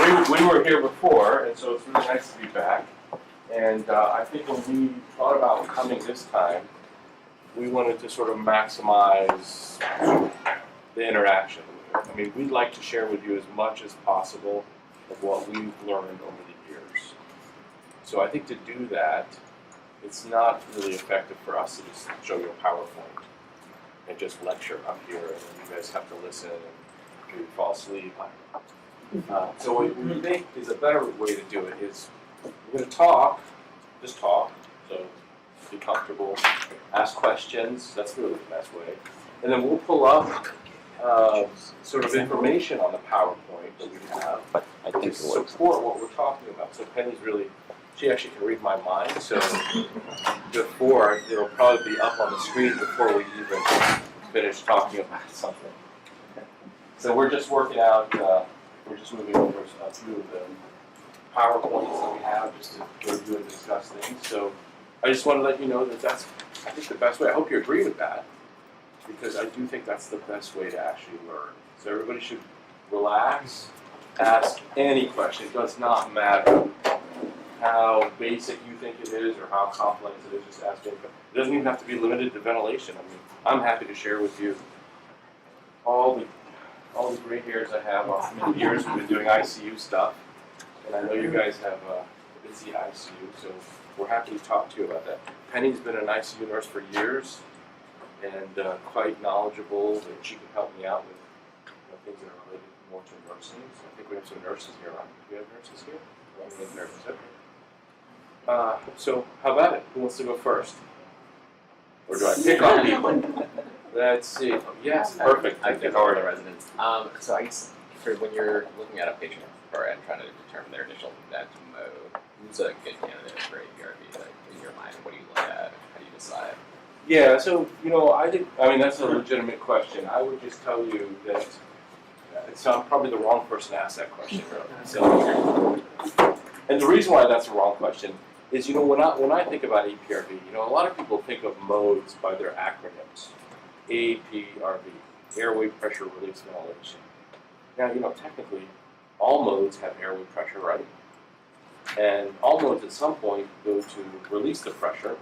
we were here before, and so it's really nice to be back. And I think when we thought about coming this time, we wanted to sort of maximize the interaction. I mean, we'd like to share with you as much as possible of what we've learned over the years. So I think to do that, it's not really effective for us to just show you a PowerPoint and just lecture up here, and then you guys have to listen and maybe fall asleep. So what we think is a better way to do it is we're going to talk, just talk, so be comfortable, ask questions, that's really the best way. And then we'll pull up sort of information on the PowerPoint that we have to support what we're talking about. So Penny's really, she actually can read my mind, so before, it'll probably be up on the screen before we even finish talking about something. So we're just working out, we're just moving over a few of the PowerPoints that we have just to go through and discuss things. So I just want to let you know that that's, I think, the best way. I hope you agree with that, because I do think that's the best way to actually learn. So everybody should relax, ask any question. It does not matter how basic you think it is or how complex it is, just ask any question. It doesn't even have to be limited to ventilation. I mean, I'm happy to share with you all the gray hairs I have off many years. We've been doing ICU stuff, and I know you guys have a busy ICU, so we're happy to talk to you about that. Penny's been an ICU nurse for years, and quite knowledgeable, and she can help me out with things that are related more to nursing. So I think we have some nurses here. Do we have nurses here? We have nurses. Okay. So how about it? Who wants to go first? Or do I pick on people? Let's see. Yes, perfect. I think all the residents. So I guess when you're looking at a patient and trying to determine their initial vent mode, who's a good candidate for APRV? Like in your mind, what do you look at? How do you decide? Yeah, so I mean that's a legitimate question. I would just tell you that I'm probably the wrong person to ask that question. Really. So, and the reason why that's the wrong question is when I think about APRV, a lot of people think of modes by their acronyms. APRV, airway pressure release ventilation. Now, technically, all modes have airway pressure, right? And all modes at some point go to release the pressure.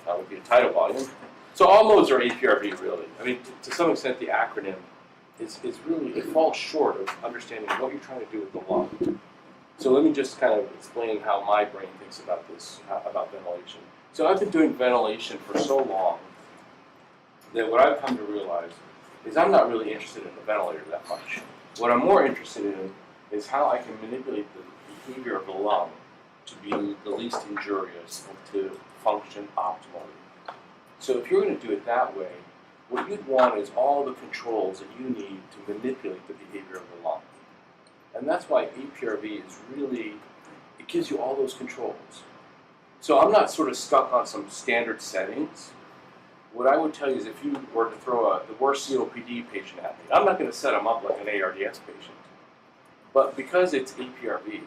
That would be a tidal volume. So all modes are APRV, really. I mean, to some extent, the acronym is really, it falls short of understanding what you're trying to do with the lung. So let me just kind of explain how my brain thinks about this, about ventilation. So I've been doing ventilation for so long that what I've come to realize is I'm not really interested in the ventilator that much. What I'm more interested in is how I can manipulate the behavior of the lung to be the least injurious and to function optimally. So if you're going to do it that way, what you'd want is all the controls that you need to manipulate the behavior of the lung. And that's why APRV is really, it gives you all those controls. So I'm not sort of stuck on some standard settings. What I would tell you is if you were to throw the worst COPD patient at me, I'm not going to set them up like an ARDS patient. But because it's APRV,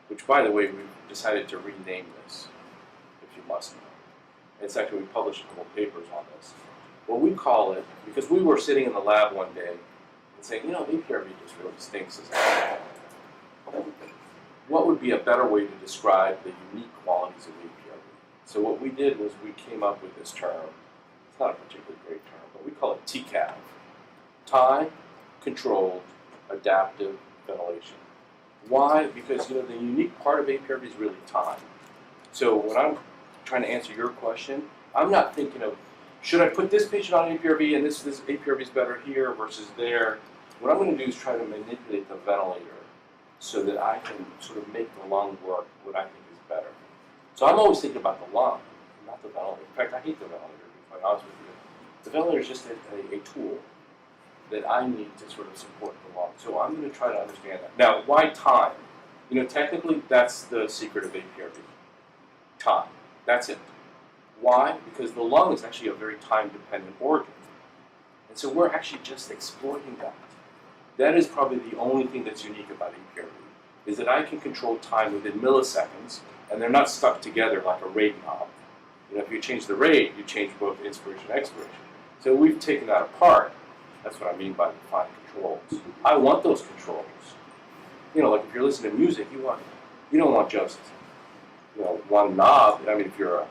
which by the way, we've decided to rename this, if you must know. It's actually, we published a couple papers on this. What we call it, because we were sitting in the lab one day and saying, APRV just really stinks as a what would be a better way to describe the unique qualities of APRV? So what we did was we came up with this term. It's not a particularly great term, but we call it TCAV. Time, controlled, adaptive ventilation. Why? Because the unique part of APRV is really time. So when I'm trying to answer your question, I'm not thinking of, should I put this patient on APRV and this APRV is better here versus there? What I'm going to do is try to manipulate the ventilator so that I can sort of make the lung work what I think is better. So I'm always thinking about the lung, not the ventilator. In fact, I hate the ventilator, to be quite honest with you. The ventilator is just a tool that I need to sort of support the lung. So I'm going to try to understand that. Now, why time? Technically, that's the secret of APRV. Time. That's it. Why? Because the lung is actually a very time-dependent organ. And so we're actually just exploiting that. That is probably the only thing that's unique about APRV, is that I can control time within milliseconds, and they're not stuck together like a rate knob. If you change the rate, you change both inspiration and expiration. So we've taken that apart. That's what I mean by defined controls. I want those controls. like if you're listening to music, you don't want just, one knob. I mean, if you're a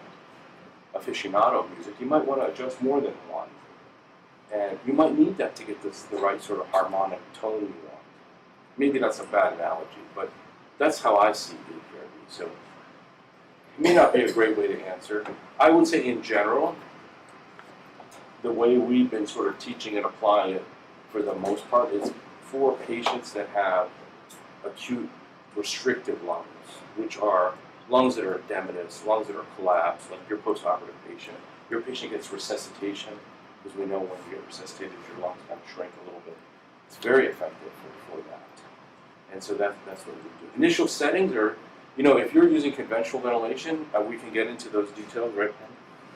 aficionado of music, you might want to adjust more than one. And you might need that to get the right sort of harmonic tone you want. Maybe that's a bad analogy, but that's how I see APRV. So it may not be a great way to answer. I would say in general, the way we've been sort of teaching and applying it for the most part is for patients that have acute restrictive lungs, which are lungs that are edematous, lungs that are collapsed, like your postoperative patient. Your patient gets resuscitation, because we know when you get resuscitated, your lungs kind of shrink a little bit. It's very effective for that. And so that's what we do. Initial settings are, if you're using conventional ventilation, we can get into those details, right?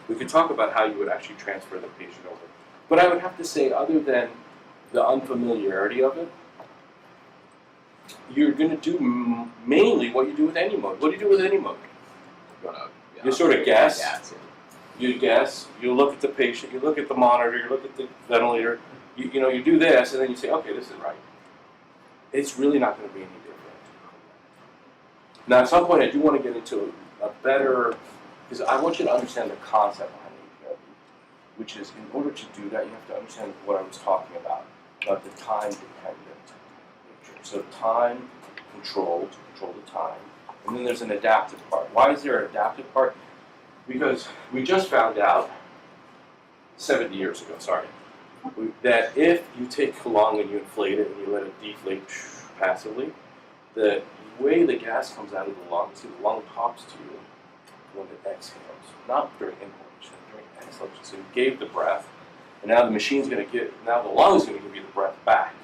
We could talk about how you would actually transfer the patient over. But I would have to say, other than the unfamiliarity of it, you're going to do mainly what you do with any mode. What do you do with any mode? You sort of guess. You guess. You look at the patient. You look at the monitor. You look at the ventilator. You do this, and then you say, okay, this is right. It's really not going to be any different. Now, at some point, I do want to get into a better, because I want you to understand the concept behind APRV, which is, in order to do that, you have to understand what I was talking about the time-dependent nature. So time control, to control the time, and then there's an adaptive part. Why is there an adaptive part? Because we just found out 70 years ago, that if you take a lung and you inflate it and you let it deflate passively, the way the gas comes out of the lung, the lung talks to you when it exhales, not during inhalation, during exhalation. So you gave the breath, and now the machine's going to now the lung's going to give you the breath back.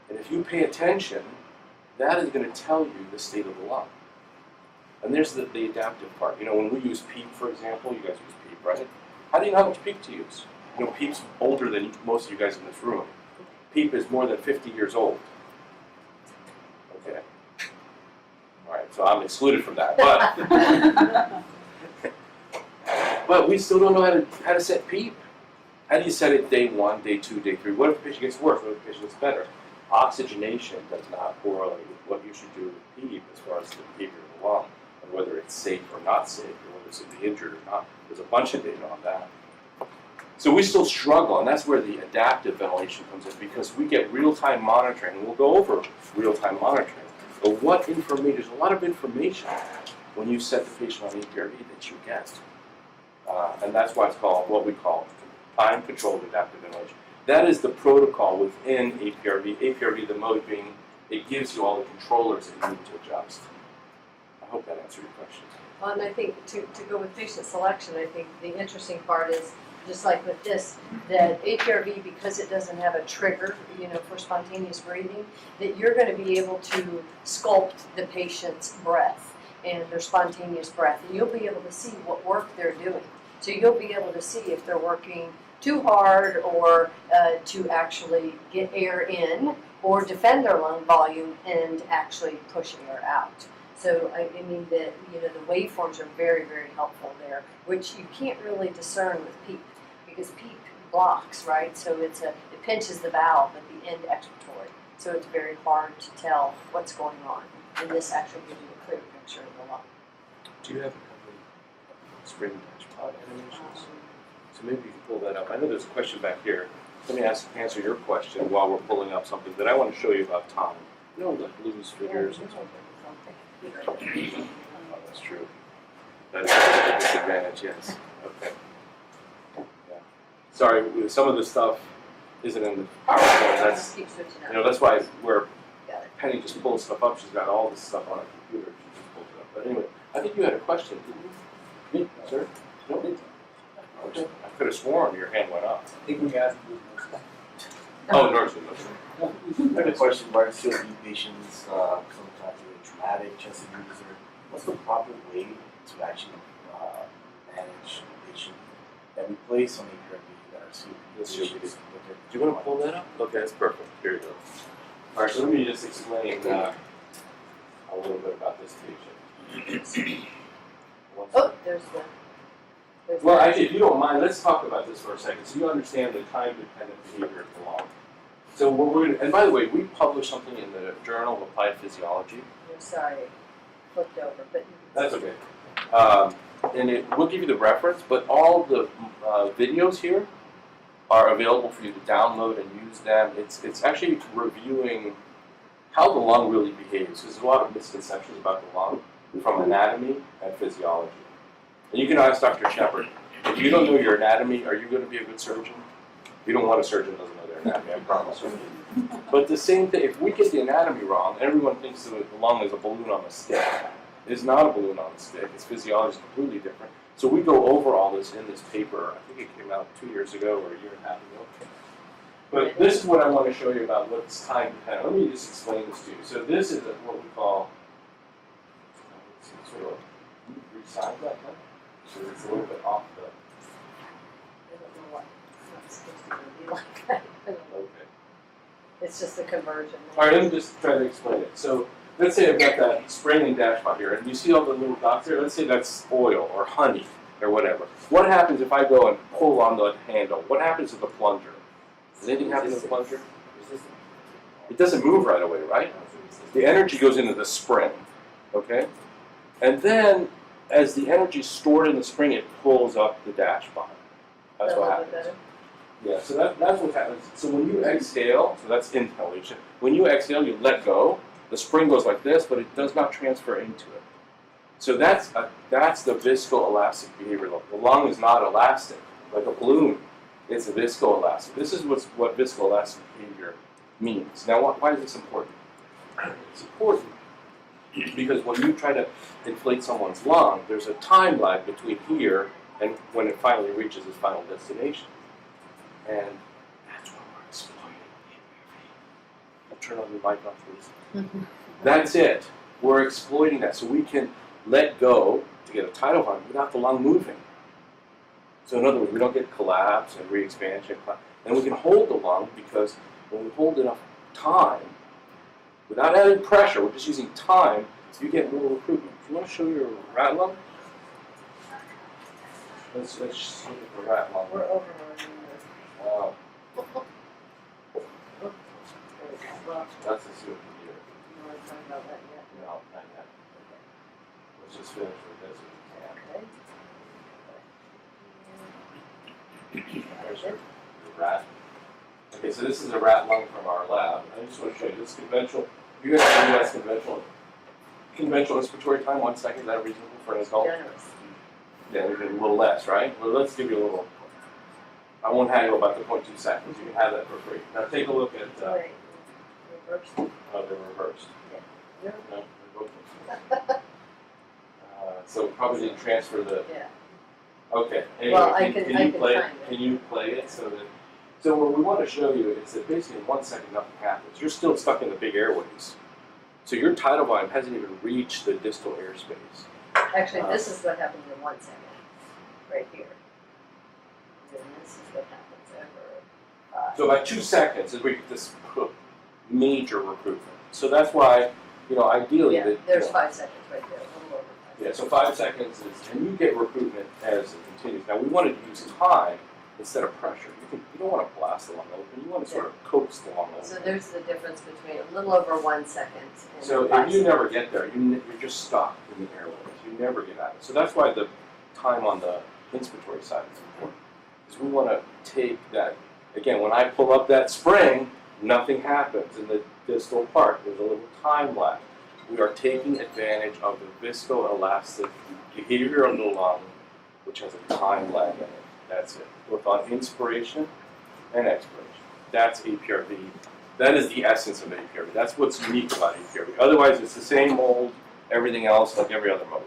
And if you pay attention, that is going to tell you the state of the lung. And there's the adaptive part. When we use PEEP, for example, you guys use PEEP, right? How do you know how much PEEP to use? PEEP's older than most of you guys in this room. PEEP is more than 50 years old. Okay. All right, so I'm excluded from that. But we still don't know how to set PEEP. How do you set it day 1, day 2, day 3? What if the patient gets worse? What if the patient gets better? Oxygenation does not correlate with what you should do with PEEP as far as the behavior of the lung, and whether it's safe or not safe, or whether it's going to be injured or not. There's a bunch of data on that. So we still struggle, and that's where the adaptive ventilation comes in, because we get real-time monitoring, and we'll go over real-time monitoring. But what information, there's a lot of information when you set the patient on APRV that you get. And that's why it's called what we call time-controlled adaptive ventilation. That is the protocol within APRV. APRV, the mode being, it gives you all the controllers that you need to adjust. I hope that answered your question. Well, and I think to go with patient selection, I think the interesting part is, just like with this, that APRV, because it doesn't have a trigger, for spontaneous breathing, that you're going to be able to sculpt the patient's breath and their spontaneous breath, and you'll be able to see what work they're doing. So you'll be able to see if they're working too hard or to actually get air in or defend their lung volume and actually push air out. So I mean that the waveforms are very, very helpful there, which you can't really discern with PEEP, because PEEP blocks, right? So it pinches the valve at the end expiratory. So it's very hard to tell what's going on. And this actually gives you a clear picture of the lung. Do you have a couple of spring dashpot animations? So maybe you can pull that up. I know there's a question back here. Let me answer your question while we're pulling up something that I want to show you about time. The blues figures and something. Oh, that's true. That is a disadvantage, yes. Okay. Yeah. Sorry, some of the stuff isn't in the PowerPoint. That's that's why where Penny just pulls stuff up. She's got all this stuff on her computer. She just pulls it up. But anyway, I think you had a question, didn't you? Me, sir? No. Okay. I could have sworn your hand went up. I think we asked Oh, nursing. I had a question about COPD patients, sometimes with traumatic chest user. What's the proper way to actually manage a patient that we place on APRV that are COPD patients? Do you want to pull that up? Okay, that's perfect. Here you go. All right, so let me just explain a little bit about this patient. Oh, there's Well, actually, if you don't mind, let's talk about this for a second, so you understand the time-dependent behavior of the lung. So what we're, and by the way, we published something in the Journal of Applied Physiology. I'm sorry, flipped over, but. That's okay. And it will give you the reference, but all the videos here are available for you to download and use them. It's actually reviewing how the lung really behaves, because there's a lot of misconceptions about the lung from anatomy and physiology. And you can ask Dr. Shepard, if you don't know your anatomy, are you going to be a good surgeon? You don't want a surgeon who doesn't know their anatomy, I promise you. But the same thing, if we get the anatomy wrong, everyone thinks that the lung is a balloon on a stick. It is not a balloon on a stick. Its physiology is completely different. So we go over all this in this paper. I think it came out 2 years ago or a year and a half ago. But this is what I want to show you about what's time dependent. Let me just explain this to you. So this is what we call sort of resize that one. So it's a little bit off the. I don't know what, it's not supposed to be like that. Okay. It's just a conversion. All right, let me just try to explain it. So let's say I've got that spring and dashpot here, and you see all the little dots there? Let's say that's oil or honey or whatever. What happens if I go and pull on the handle? What happens to the plunger? Does anything happen to the plunger? It doesn't move right away, right? The energy goes into the spring, okay? And then, as the energy is stored in the spring, it pulls up the dashpot. That's what happens. Yeah, so that's what happens. So when you exhale, so that's inhalation. When you exhale, you let go. The spring goes like this, but it does not transfer into it. So that's the viscoelastic behavior. The lung is not elastic, like a balloon. It's a viscoelastic. This is what viscoelastic behavior means. Now, why is this important? It's important because when you try to inflate someone's lung, there's a time lag between here and when it finally reaches its final destination. And that's what we're exploiting. I'll turn on your mic off, please. That's it. We're exploiting that. So we can let go to get a tidal volume without the lung moving. So in other words, we don't get collapse and re-expansion. And we can hold the lung because when we hold enough time, without adding pressure, we're just using time, you get more recruitment. If you want to show your rat lung, let's look at the rat lung. We're overloading Wow. Well, That's a super here. you want to talk about that yet? No, not yet. Let's just finish with this if Okay. we can. There's your rat. Okay, so this is a rat lung from our lab. I just want to show you this conventional. You guys know that's conventional respiratory time, 1 second. Is that reasonable for an adult? Generous. Yeah, maybe a little less, right? Well, let's give you a little. I won't haggle about the 0.2 seconds. You can have that for free. Now take a look at. Wait, reverse. Oh, they're reversed. Yeah. No, they're both. So probably didn't transfer the. Yeah. Okay. Anyway, Well, I can can you play? find it. Can you play it so that? So what we want to show you is that basically in 1 second nothing happens. You're still stuck in the big airways. So your tidal volume hasn't even reached the distal airspace. Actually, this is what happens in 1 second, right here. And this is what happens over. So about 2 seconds is where you get this major recruitment. So that's why, ideally, Yeah, that, there's 5 seconds right there, a little over 5 yeah. seconds. So 5 seconds is, and you get recruitment as it continues. Now we wanted to use time instead of pressure. You don't want to blast the lung open. You want to sort of coax the lung open. So there's the difference between a little over 1 second and So 5 if you seconds. never get there, you're just stuck in the airways. You never get out of it. So that's why the time on the inspiratory side is important. Because we want to take that, again, when I pull up that spring, nothing happens. In the distal part, there's a little time lag. We are taking advantage of the viscoelastic behavior of the lung, which has a time lag in it. That's it. Both on inspiration and expiration. That's APRV. That is the essence of APRV. That's what's unique about APRV. Otherwise, it's the same old, everything else like every other mode.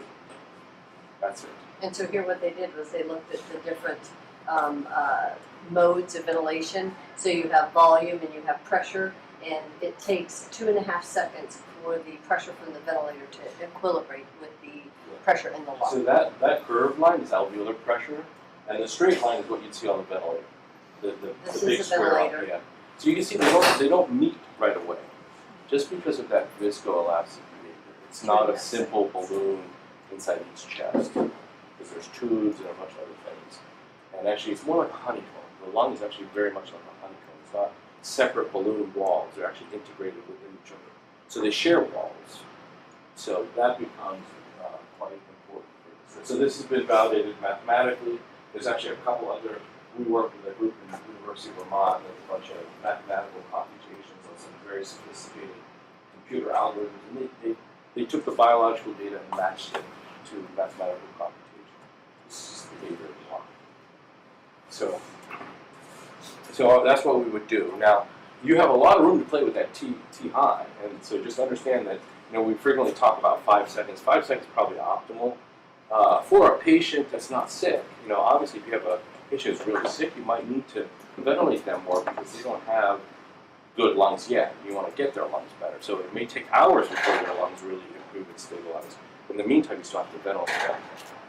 That's it. And so here what they did was they looked at the different modes of ventilation. So you have volume and you have pressure, and it takes 2.5 seconds for the pressure from the ventilator to equilibrate with the pressure in the lung. So that curved line is alveolar pressure, and the straight line is what you'd see on the ventilator. This The big is a square ventilator. line, yeah. So you can see they don't meet right away, just because of that viscoelastic behavior. It's not a simple balloon inside each chest, because there's tubes and a bunch of other things. And actually, it's more like a honeycomb. The lung is actually very much like a honeycomb. It's not separate balloon walls. They're actually integrated within each other. So they share walls. So that becomes quite important for this. So this has been validated mathematically. There's actually a couple other, we work with a group in the University of Vermont, there's a bunch of mathematical computations on some very sophisticated computer algorithms, and they took the biological data and matched it to mathematical computation. This is the data we want. So that's what we would do. Now, you have a lot of room to play with that T high, and so just understand that, we frequently talk about 5 seconds. 5 seconds is probably optimal. For a patient that's not sick, obviously if you have a patient who's really sick, you might need to ventilate them more because they don't have good lungs yet. You want to get their lungs better. So it may take hours before their lungs really improve and stabilize. In the meantime, you still have to ventilate them.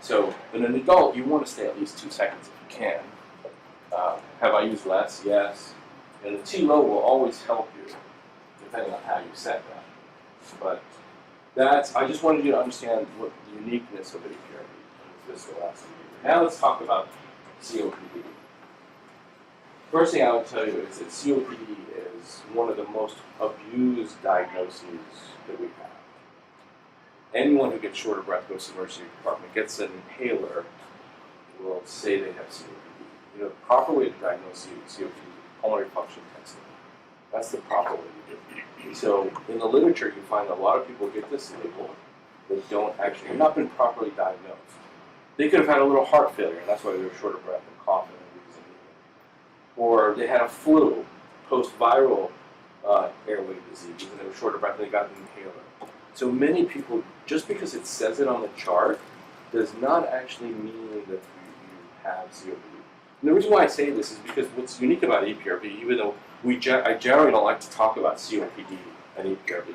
So in an adult, you want to stay at least 2 seconds if you can. Have I used less? Yes. And the T low will always help you, depending on how you set that. But I just wanted you to understand what the uniqueness of APRB and this last year. Now let's talk about COPD. First thing I would tell you is that COPD is one of the most abused diagnoses that we have. Anyone who gets short of breath, goes to the emergency department, gets an inhaler, will say they have COPD. The proper way to diagnose COPD is pulmonary function testing. That's the proper way to do it. So in the literature, you find a lot of people get this label that have not been properly diagnosed. They could have had a little heart failure, and that's why they were short of breath and coughing and wheezing. Or they had a flu, post-viral airway disease, and they were short of breath and they got an inhaler. So many people, just because it says it on the chart, does not actually mean that you have COPD. And the reason why I say this is because what's unique about APRB, even though I generally don't like to talk about COPD and APRB,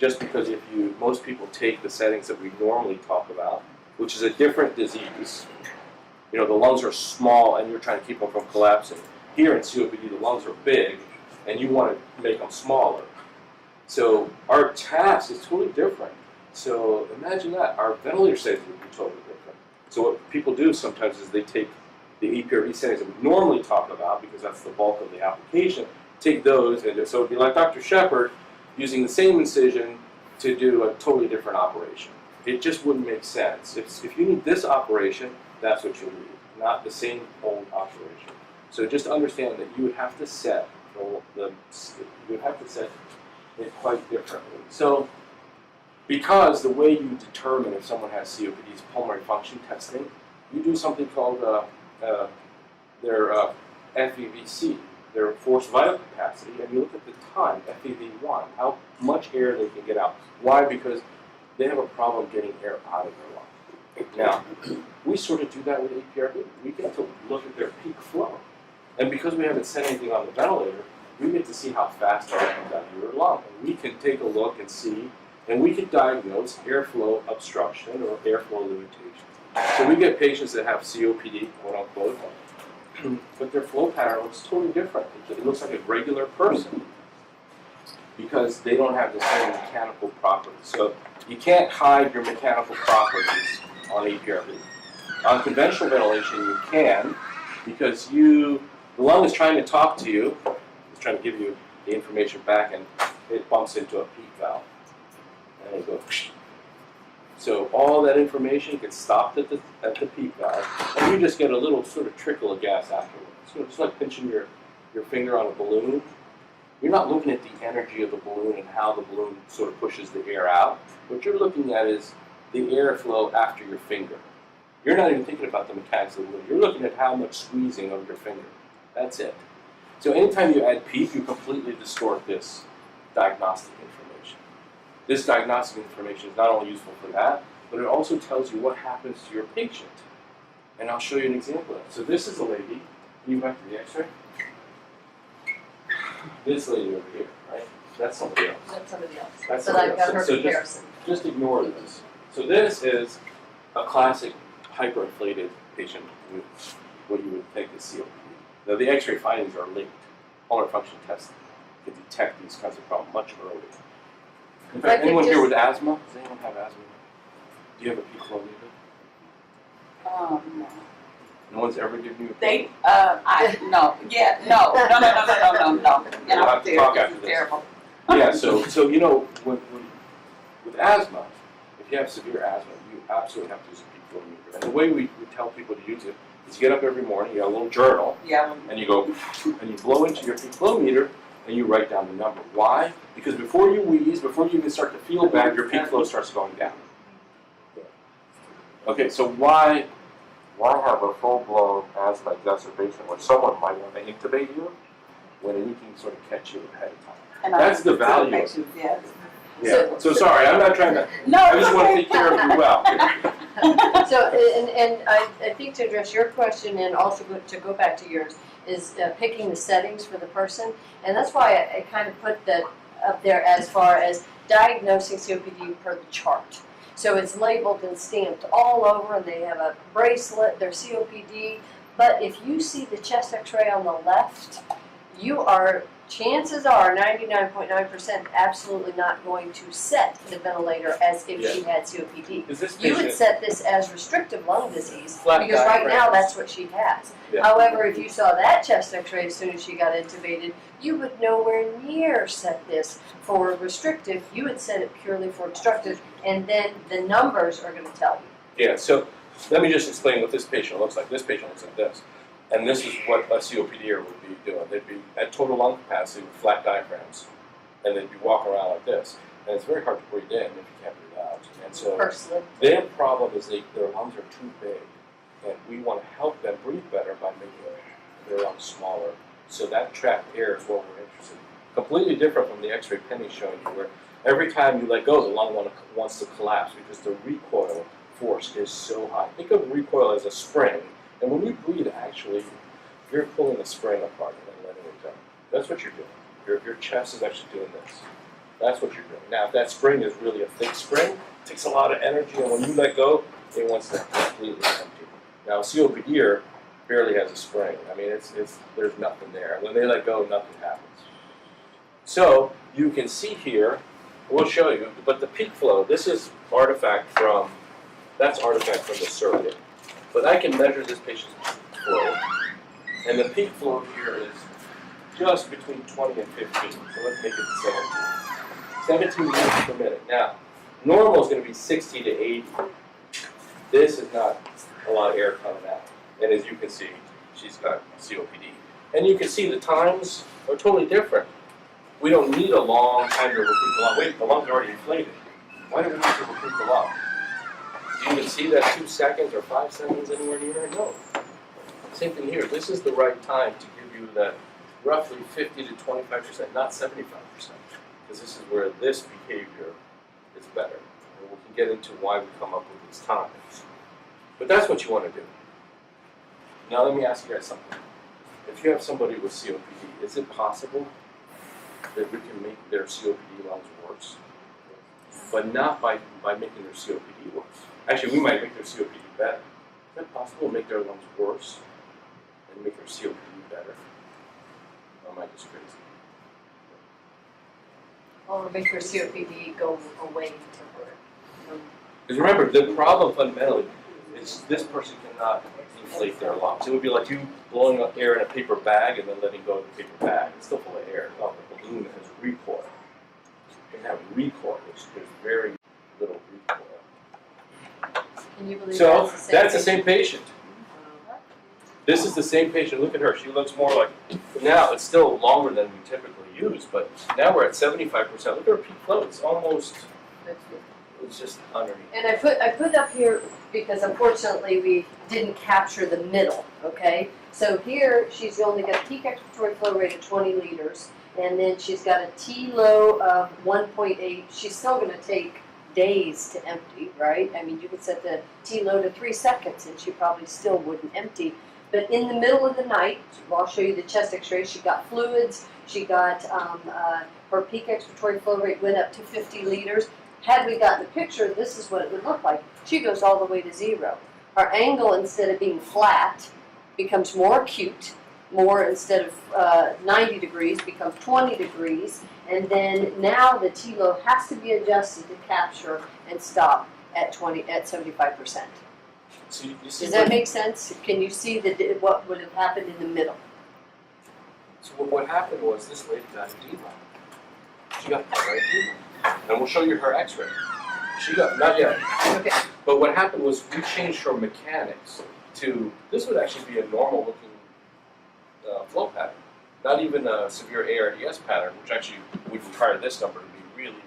just because most people take the settings that we normally talk about, which is a different disease. The lungs are small and you're trying to keep them from collapsing. Here in COPD, the lungs are big and you want to make them smaller. So our task is totally different. So imagine that. Our ventilator settings would be totally different. So what people do sometimes is they take the APRB settings that we normally talk about, because that's the bulk of the application, take those, and so it would be like Dr. Shepard using the same incision to do a totally different operation. It just wouldn't make sense. If you need this operation, that's what you'll need, not the same old operation. So just understand that you would have to set it quite differently. So because the way you determine if someone has COPD is pulmonary function testing, you do something called their FEVC, their forced vital capacity, and you look at the time, FEV1, how much air they can get out. Why? Because they have a problem getting air out of their lungs. Now, we sort of do that with APRB. We get to look at their peak flow. And because we haven't set anything on the ventilator, we get to see how fast air comes out of your lung. And we can take a look and see, and we can diagnose airflow obstruction or airflow limitations. So we get patients that have COPD, quote unquote, but their flow pattern looks totally different. It looks like a regular person because they don't have the same mechanical properties. So you can't hide your mechanical properties on APRB. On conventional ventilation, you can, because the lung is trying to talk to you, it's trying to give you the information back, and it bumps into a peak valve. And it goes. So all that information gets stopped at the peak valve, and you just get a little sort of trickle of gas afterwards. Just like pinching your finger on a balloon. You're not looking at the energy of the balloon and how the balloon sort of pushes the air out. What you're looking at is the airflow after your finger. You're not even thinking about the mechanics of the balloon. You're looking at how much squeezing of your finger. That's it. So anytime you add peak, you completely distort this diagnostic information. This diagnostic information is not only useful for that, but it also tells you what happens to your patient. And I'll show you an example of that. So this is a lady. Can you go back to the x-ray? This lady over here, right? That's somebody else. That's somebody else. That's But somebody I've got else. her So comparison. just ignore this. So this is a classic hyperinflated patient with what you would think is COPD. Now the x-ray findings are linked. Pulmonary function testing can detect these kinds of problems much earlier. In If I fact, could anyone here just- with asthma? Does anyone have asthma? Do you have a peak flow meter? No. No one's ever given you a They, no, yeah, no. Get We'll have out to there, talk this after is this. terrible. Yeah, so you know, with asthma, if you have severe asthma, you absolutely have to use a peak flow meter. And the way we tell people to use it is you get up every morning, you got a little journal, Yeah, and you go, and you blow into your peak flow meter, and you write down the number. Why? Because before you wheeze, before you even start to feel bad, your peak flow starts going down. Okay, so why have a full-blown asthma exacerbation where someone might want to intubate you when you can sort of catch you ahead of time? and That's the value of it. infections, yes. Yeah. So sorry, I'm not trying to. No, I just want to take care of you well. So, and I think to address your question and also to go back to yours, is picking the settings for the person. And that's why I kind of put that up there as far as diagnosing COPD per the chart. So it's labeled and stamped all over, and they have a bracelet, their COPD. But if you see the chest x-ray on the left, you are, chances are 99.9% absolutely not going to set the ventilator as if she had COPD. Is this You would patient set this as restrictive lung disease, Flat because right now diaphragms. that's what she has. Yeah. However, if you saw that chest x-ray as soon as she got intubated, you would nowhere near set this for restrictive. You would set it purely for obstructive, and then the numbers are going to tell you. Yeah, so let me just explain what this patient looks like. This patient looks like this. And this is what a COPDer would be doing. They'd be at total lung capacity with flat diaphragms. And they'd be walking around like this. And it's very hard to breathe in if you can't breathe out. And so Personally. their problem is their lungs are too big. And we want to help them breathe better by making their lungs smaller. So that trapped air is what we're interested in. Completely different from the X-ray Penny showing you, where every time you let go, the lung wants to collapse because the recoil force is so high. Think of recoil as a spring, and when you breathe, actually, you're pulling the spring apart and then letting it go. That's what you're doing. Your chest is actually doing this. That's what you're doing. Now, if that spring is really a thick spring, it takes a lot of energy, and when you let go, it wants to completely empty. Now, a COPDer barely has a spring. I mean, there's nothing there. When they let go, nothing happens. So you can see here, we'll show you, but the peak flow, this is artifact from the surrogate. But I can measure this patient's flow, and the peak flow here is just between 20 and 15. So let's make it 17. 17 liters per minute. Now, normal is going to be 60 to 80. This is not a lot of air coming out. And as you can see, she's got COPD. And you can see the times are totally different. We don't need a long time to recruit the lung. Wait, the lungs are already inflated. Why do we need to recruit the lung? Do you even see that 2 seconds or 5 seconds anywhere near? No. Same thing here. This is the right time to give you that roughly 50 to 25%, not 75%. Because this is where this behavior is better. And we can get into why we come up with these times. But that's what you want to do. Now let me ask you guys something. If you have somebody with COPD, is it possible that we can make their COPD lungs worse? But not by making their COPD worse. Actually, we might make their COPD better. Is it possible to make their lungs worse and make their COPD better? Or am I just crazy? Or make her COPD go away temporarily. Because remember, the problem fundamentally is this person cannot inflate their lungs. It would be like you blowing up air in a paper bag and then letting go of the paper bag. It's still full of air. Oh, the balloon has recoil. You can have recoil. There's very little recoil. Can you believe So that's the same patient. This is the same patient. Look at her. She looks more like, now it's still longer than we typically use, but now we're at 75%. Look at her peak flow. It's almost, it's just underneath. And I put up here because unfortunately we didn't capture the middle, okay? So here she's only got a peak expiratory flow rate of 20 liters, and then she's got a T-low of 1.8. She's still going to take days to empty, right? I mean, you could set the T-low to 3 seconds and she probably still wouldn't empty. But in the middle of the night, I'll show you the chest x-ray, she got fluids, she got her peak expiratory flow rate went up to 50 liters. Had we gotten the picture, this is what it would look like. She goes all the way to 0. Her angle, instead of being flat, becomes more acute. More, instead of 90 degrees, becomes 20 degrees. And then now the T-low has to be adjusted to capture and stop at 75%. So you see Does that make sense? Can you see what would have happened in the middle? So what happened was this lady got edema. She got primary edema. And we'll show you her x-ray. She got, not yet. Okay. But what happened was we changed her mechanics to, this would actually be a normal looking flow pattern. Not even a severe ARDS pattern, which actually would require this number to be really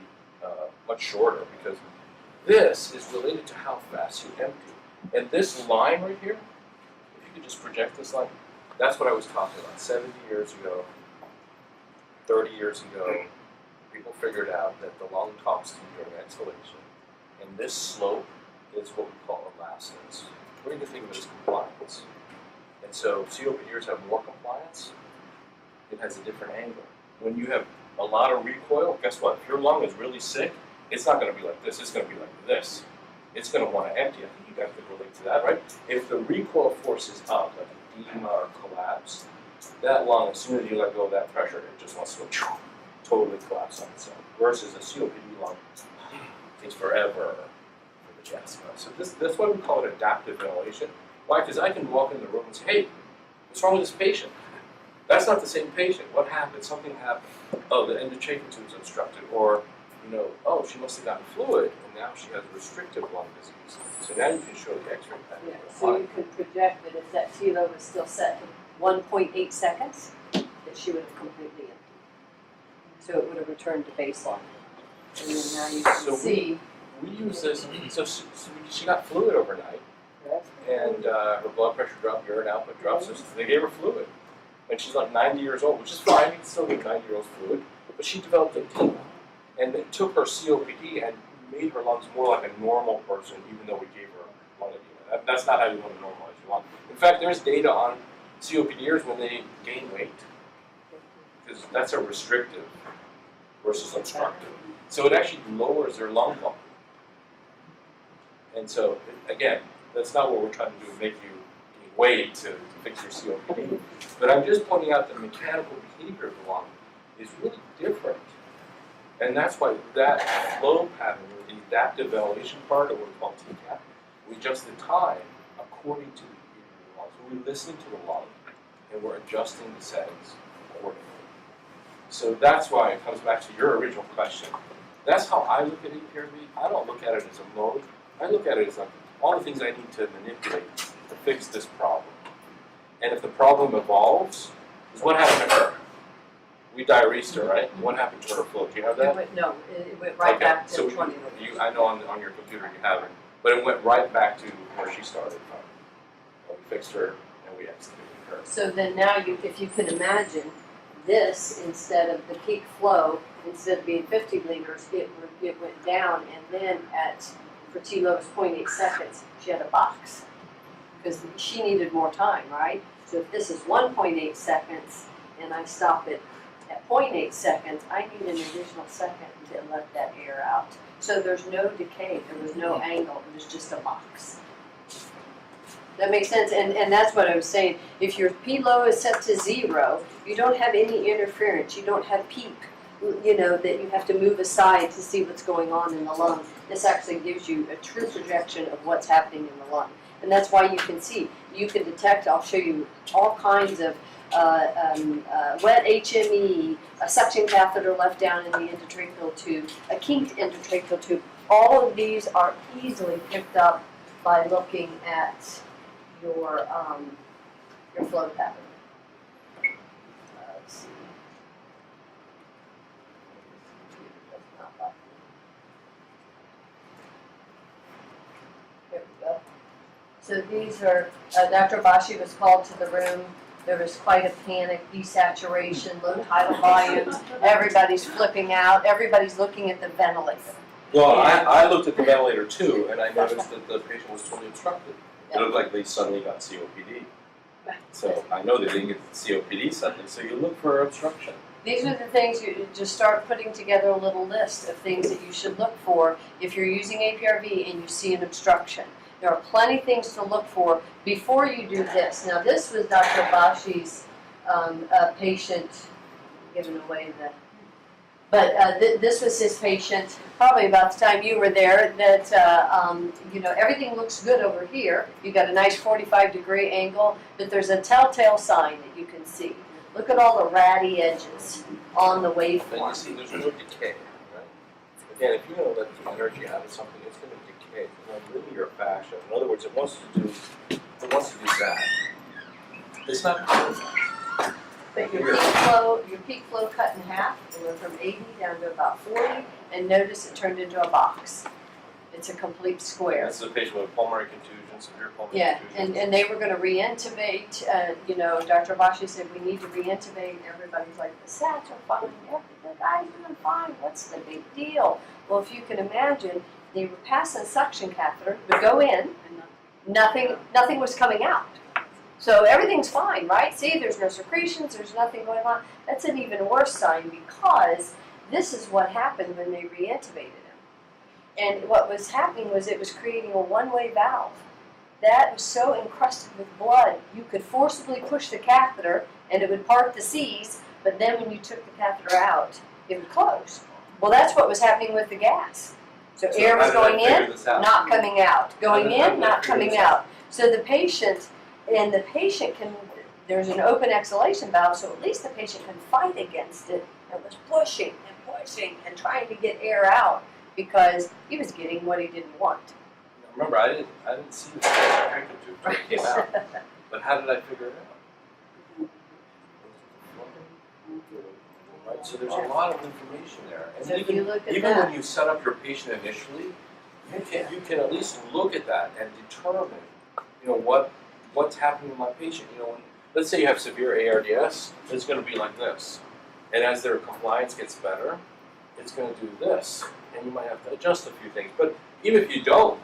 much shorter, because this is related to how fast you empty. And this line right here, if you could just project this line, that's what I was talking about. 70 years ago, 30 years ago, people figured out that the lung talks to you during exhalation, and this slope is what we call elastance. Or you can think of it as compliance. And so COPDers have more compliance. It has a different angle. When you have a lot of recoil, guess what? If your lung is really sick, it's not going to be like this. It's going to be like this. It's going to want to empty. I think you guys can relate to that, right? If the recoil force is up, like edema or collapse, that lung, as soon as you let go of that pressure, it just wants to go totally collapse on itself. Versus a COPD lung takes forever for the chest. So that's why we call it adaptive ventilation. Why? Because I can walk in the room and say, hey, what's wrong with this patient? That's not the same patient. What happened? Something happened. Oh, the endotracheal tube is obstructed. Or, oh, she must have gotten fluid, and now she has restrictive lung disease. So now you can show the x-ray pattern. Yeah, so you could project that if that T-low was still set to 1.8 seconds, that she would have completely emptied. So it would have returned to baseline. And then now you can So see. We use this, so she got fluid overnight, and her blood pressure dropped, urine output dropped, so they gave her fluid. And she's like 90 years old, which is fine, you can still give 90-year-olds fluid, but she developed edema. And it took her COPD and made her lungs more like a normal person, even though we gave her lung edema. That's not how you want to normalize your lung. In fact, there's data on COPDers when they gain weight, because that's a restrictive versus obstructive. So it actually lowers their lung volume. And so, again, that's not what we're trying to do, make you gain weight to fix your COPD. But I'm just pointing out the mechanical behavior of the lung is really different. And that's why that flow pattern, or the adaptive ventilation part, or what we call TCAP, we adjust the time according to the behavior of the lung. So we're listening to the lung, and we're adjusting the settings accordingly. So that's why it comes back to your original question. That's how I look at APRV. I don't look at it as a mode. I look at it as like all the things I need to manipulate to fix this problem. And if the problem evolves, is what happened to her? We diuresed her, right? What happened to her flow? Do you have that? It went right back to so 20 I know on your computer you have it, but it went right back to where she started from. And we fixed her and we exited her. So then now, if you could imagine this, instead of the peak flow, instead of being 50 liters, it went down, and then for T-low was 0.8 seconds, she had a box. Because she needed more time, right? So if this is 1.8 seconds, and I stop it at 0.8 seconds, I need an additional second to let that air out. So there's no decay, there was no angle, it was just a box. That makes sense, and that's what I was saying. If your P-low is set to 0, you don't have any interference, you don't have peak, that you have to move aside to see what's going on in the lung. This actually gives you a true projection of what's happening in the lung. And that's why you can see, you can detect, I'll show you all kinds of wet HME, a suction catheter left down in the endotracheal tube, a kinked endotracheal tube. All of these are easily picked up by looking at your flow pattern. Let's see. There we go. So these are, Dr. Habachi was called to the room. There was quite a panic, desaturation, low tidal volumes. Everybody's flipping out. Everybody's looking at the ventilator. Well, I looked at the ventilator too, and I noticed that the patient was totally obstructed. It looked like they suddenly got COPD. So I know they didn't get COPD suddenly, so you look for obstruction. These are the things you just start putting together a little list of things that you should look for if you're using APRV and you see an obstruction. There are plenty of things to look for before you do this. Now this was Dr. Habachi's patient, giving away But this was his patient, probably about the time you were there, that, everything looks good over here. You got a nice 45-degree angle, but there's a telltale sign that you can see. Look at all the ratty edges on the But you waveform. see, there's no decay, right? Again, if you're going to let the energy out of something, it's going to decay in a linear fashion. In other words, it wants to do that. It's not doing that. But your peak flow cut in half. It went from 80 down to about 40, and notice it turned into a box. It's a complete square. This is a patient with pulmonary contusion, severe pulmonary Yeah, contusion. and they were going to re-intubate. Dr. Habachi said we need to re-intubate. Everybody's like, the stats are fine. The guy's doing fine. What's the big deal? Well, if you can imagine, they were passing a suction catheter, would go in, nothing was coming out. So everything's fine, right? See, there's no secretions, there's nothing going on. That's an even worse sign because this is what happened when they re-intubated him. And what was happening was it was creating a one-way valve. That was so encrusted with blood, you could forcibly push the catheter and it would part the C's, but then when you took the catheter out, it would close. Well, that's what was happening with the gas. So air was going in, not coming out. Going in, not coming out. So the patient can, there's an open exhalation valve, so at least the patient can fight against it. It was pushing and trying to get air out because he was getting what he didn't want. Remember, I didn't see the vacuum tube until it came out. But how did I figure it out? Right, so there's a lot of information there. And So if you look at even that. when you set up your patient initially, you can at least look at that and determine, what's happening to my patient. Let's say you have severe ARDS, it's going to be like this. And as their compliance gets better, it's going to do this. And you might have to adjust a few things. But even if you don't,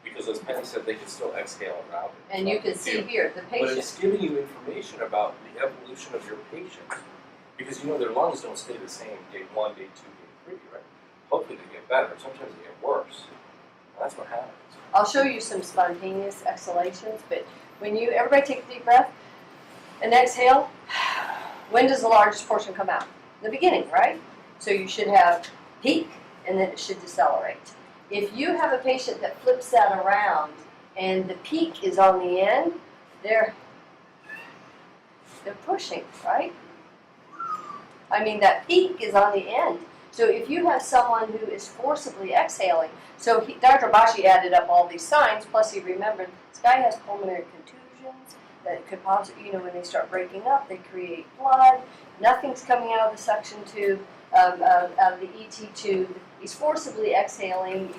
because as Penny said, they can still exhale around it. And you can see here, the But patient, it's giving you information about the evolution of your patient. Because their lungs don't stay the same day 1, day 2, day 3, right? Hopefully they get better. Sometimes they get worse. And that's what happens. I'll show you some spontaneous exhalations, but when everybody take a deep breath and exhale, when does the largest portion come out? The beginning, right? So you should have peak and then it should decelerate. If you have a patient that flips that around and the peak is on the end, they're pushing, right? I mean, that peak is on the end. So if you have someone who is forcibly exhaling, Dr. Habachi added up all these signs, plus he remembered this guy has pulmonary contusions that could possibly, when they start breaking up, they create blood. Nothing's coming out of the suction tube, out of the ET tube. He's forcibly exhaling.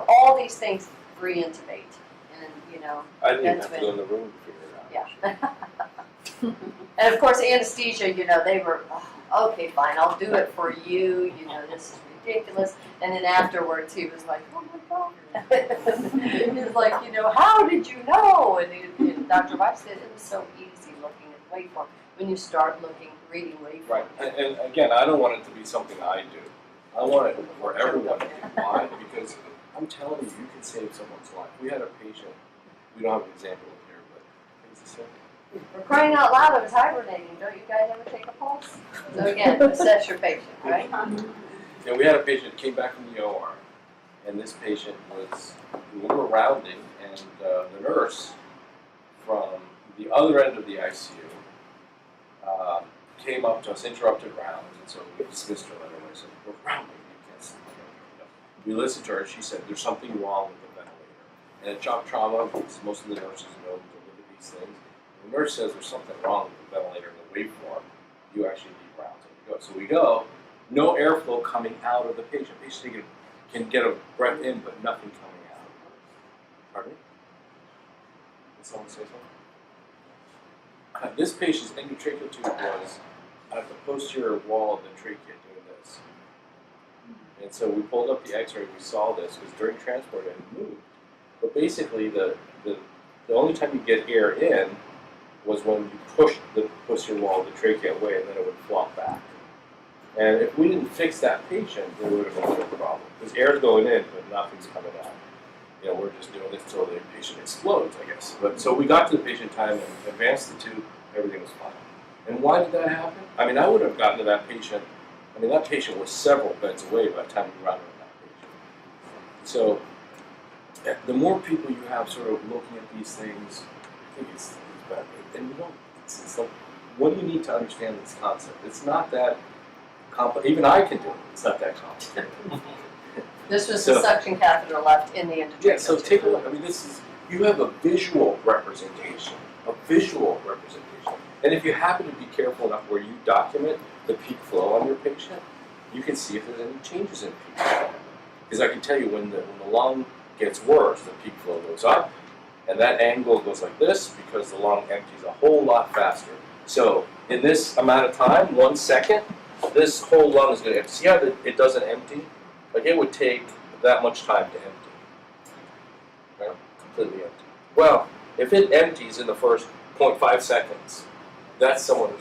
All these things re-intubate. And, I didn't even That's have to go in the room to figure it out. yeah. And of course, anesthesia, they were, okay, fine, I'll do it for you. This is ridiculous. And then afterwards, he was like, oh my God. He was like, how did you know? And Dr. Weiss said it was so easy looking at waveform when you start reading waveform. Right, and again, I don't want it to be something I do. I want it for everyone to do. Why? Because I'm telling you, you can save someone's life. We had a patient, we don't have an example here, but things the same. For crying out loud, I was hibernating. Don't you guys ever take a pulse? So again, assess your patient, right? And we had a patient came back from the OR, and this patient we were rounding, and the nurse from the other end of the ICU came up to us, interrupted rounds, and so we dismissed her right away. So we're rounding, you can't sleep. We listened to her, and she said, there's something wrong with the ventilator. And at shock trauma, because most of the nurses know to look at these things, the nurse says there's something wrong with the ventilator and the waveform, you actually need rounds. And we go. So we go, no airflow coming out of the patient. The patient can get a breath in, but nothing coming out. Pardon me? Did someone say something? This patient's endotracheal tube was at the posterior wall of the trachea doing this. And so we pulled up the x-ray, we saw this, because during transport it moved. But basically the only time you get air in was when you pushed the posterior wall of the trachea away, and then it would flop back. And if we didn't fix that patient, there would have been no problem. Because air's going in, but nothing's coming out. We're just doing this until the patient explodes, I guess. But so we got to the patient time and advanced the tube, everything was fine. And why did that happen? I mean, I would have gotten to that patient I mean, that patient was several beds away by the time we rounded on that patient. So, the more people you have sort of looking at these things, I think it's better. And you don't, it's like, what do you need to understand this concept? It's not that complicated. Even I can do it. It's not that complicated. This was So- the suction catheter left in the endotracheal Yeah, so tube. take a look. I mean, this is, you have a visual representation. And if you happen to be careful enough where you document the peak flow on your patient, you can see if there's any changes in peak flow. Because I can tell you when the lung gets worse, the peak flow goes up, and that angle goes like this because the lung empties a whole lot faster. So in this amount of time, 1 second, this whole lung is going to empty. See how it doesn't empty? Like it would take that much time to empty. Right? Completely empty. Well, if it empties in the first 0.5 seconds, that's someone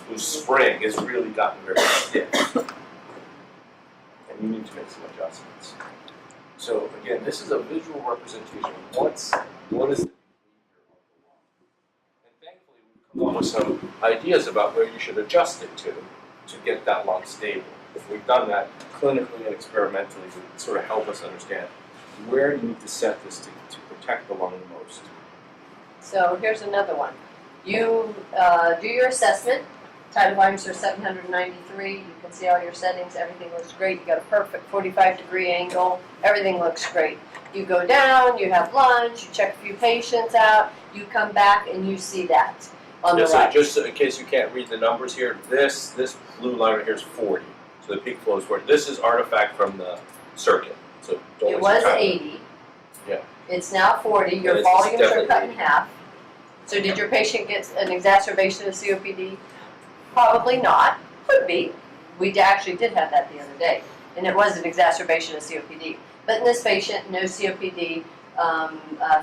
whose spring has really gotten very stiff. And you need to make some adjustments. So again, this is a visual representation of what is the behavior of the lung. And thankfully we've come up with some ideas about where you should adjust it to get that lung stable. If we've done that clinically and experimentally to sort of help us understand where you need to set this to protect the lung the most. So here's another one. You do your assessment. Tidal volumes are 793. You can see all your settings. Everything looks great. You got a perfect 45-degree angle. Everything looks great. You go down, you have lunch, you check a few patients out, you come back and you see that on the So right. just in case you can't read the numbers here, this blue line right here is 40. So the peak flow is 40. This is artifact from the circuit. So don't It waste your was time. 80. Yeah. It's now 40. Your it's volumes are definitely cut in 80. half. So did your patient get an exacerbation of COPD? Probably not. Could be. We actually did have that the other day, and it was an exacerbation of COPD. But in this patient, no COPD.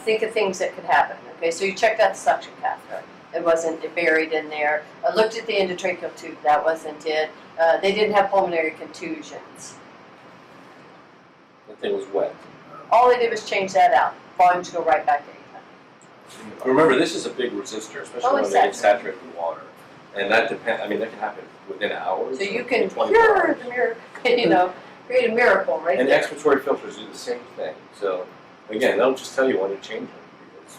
Think of things that could happen. Okay, so you checked out the suction catheter. It wasn't buried in there. Looked at the endotracheal tube. That wasn't it. They didn't have pulmonary contusions. The thing was wet. All they did was change that out. Volumes go right back to 800. Remember, this is a big resistor, especially Oh, when it's they get saturated. saturated with water. And that depends, I mean, that can happen within hours. So you or can 24 cure hours. the miracle, create a miracle right And there. expiratory filters do the same thing. So, again, they'll just tell you when to change them because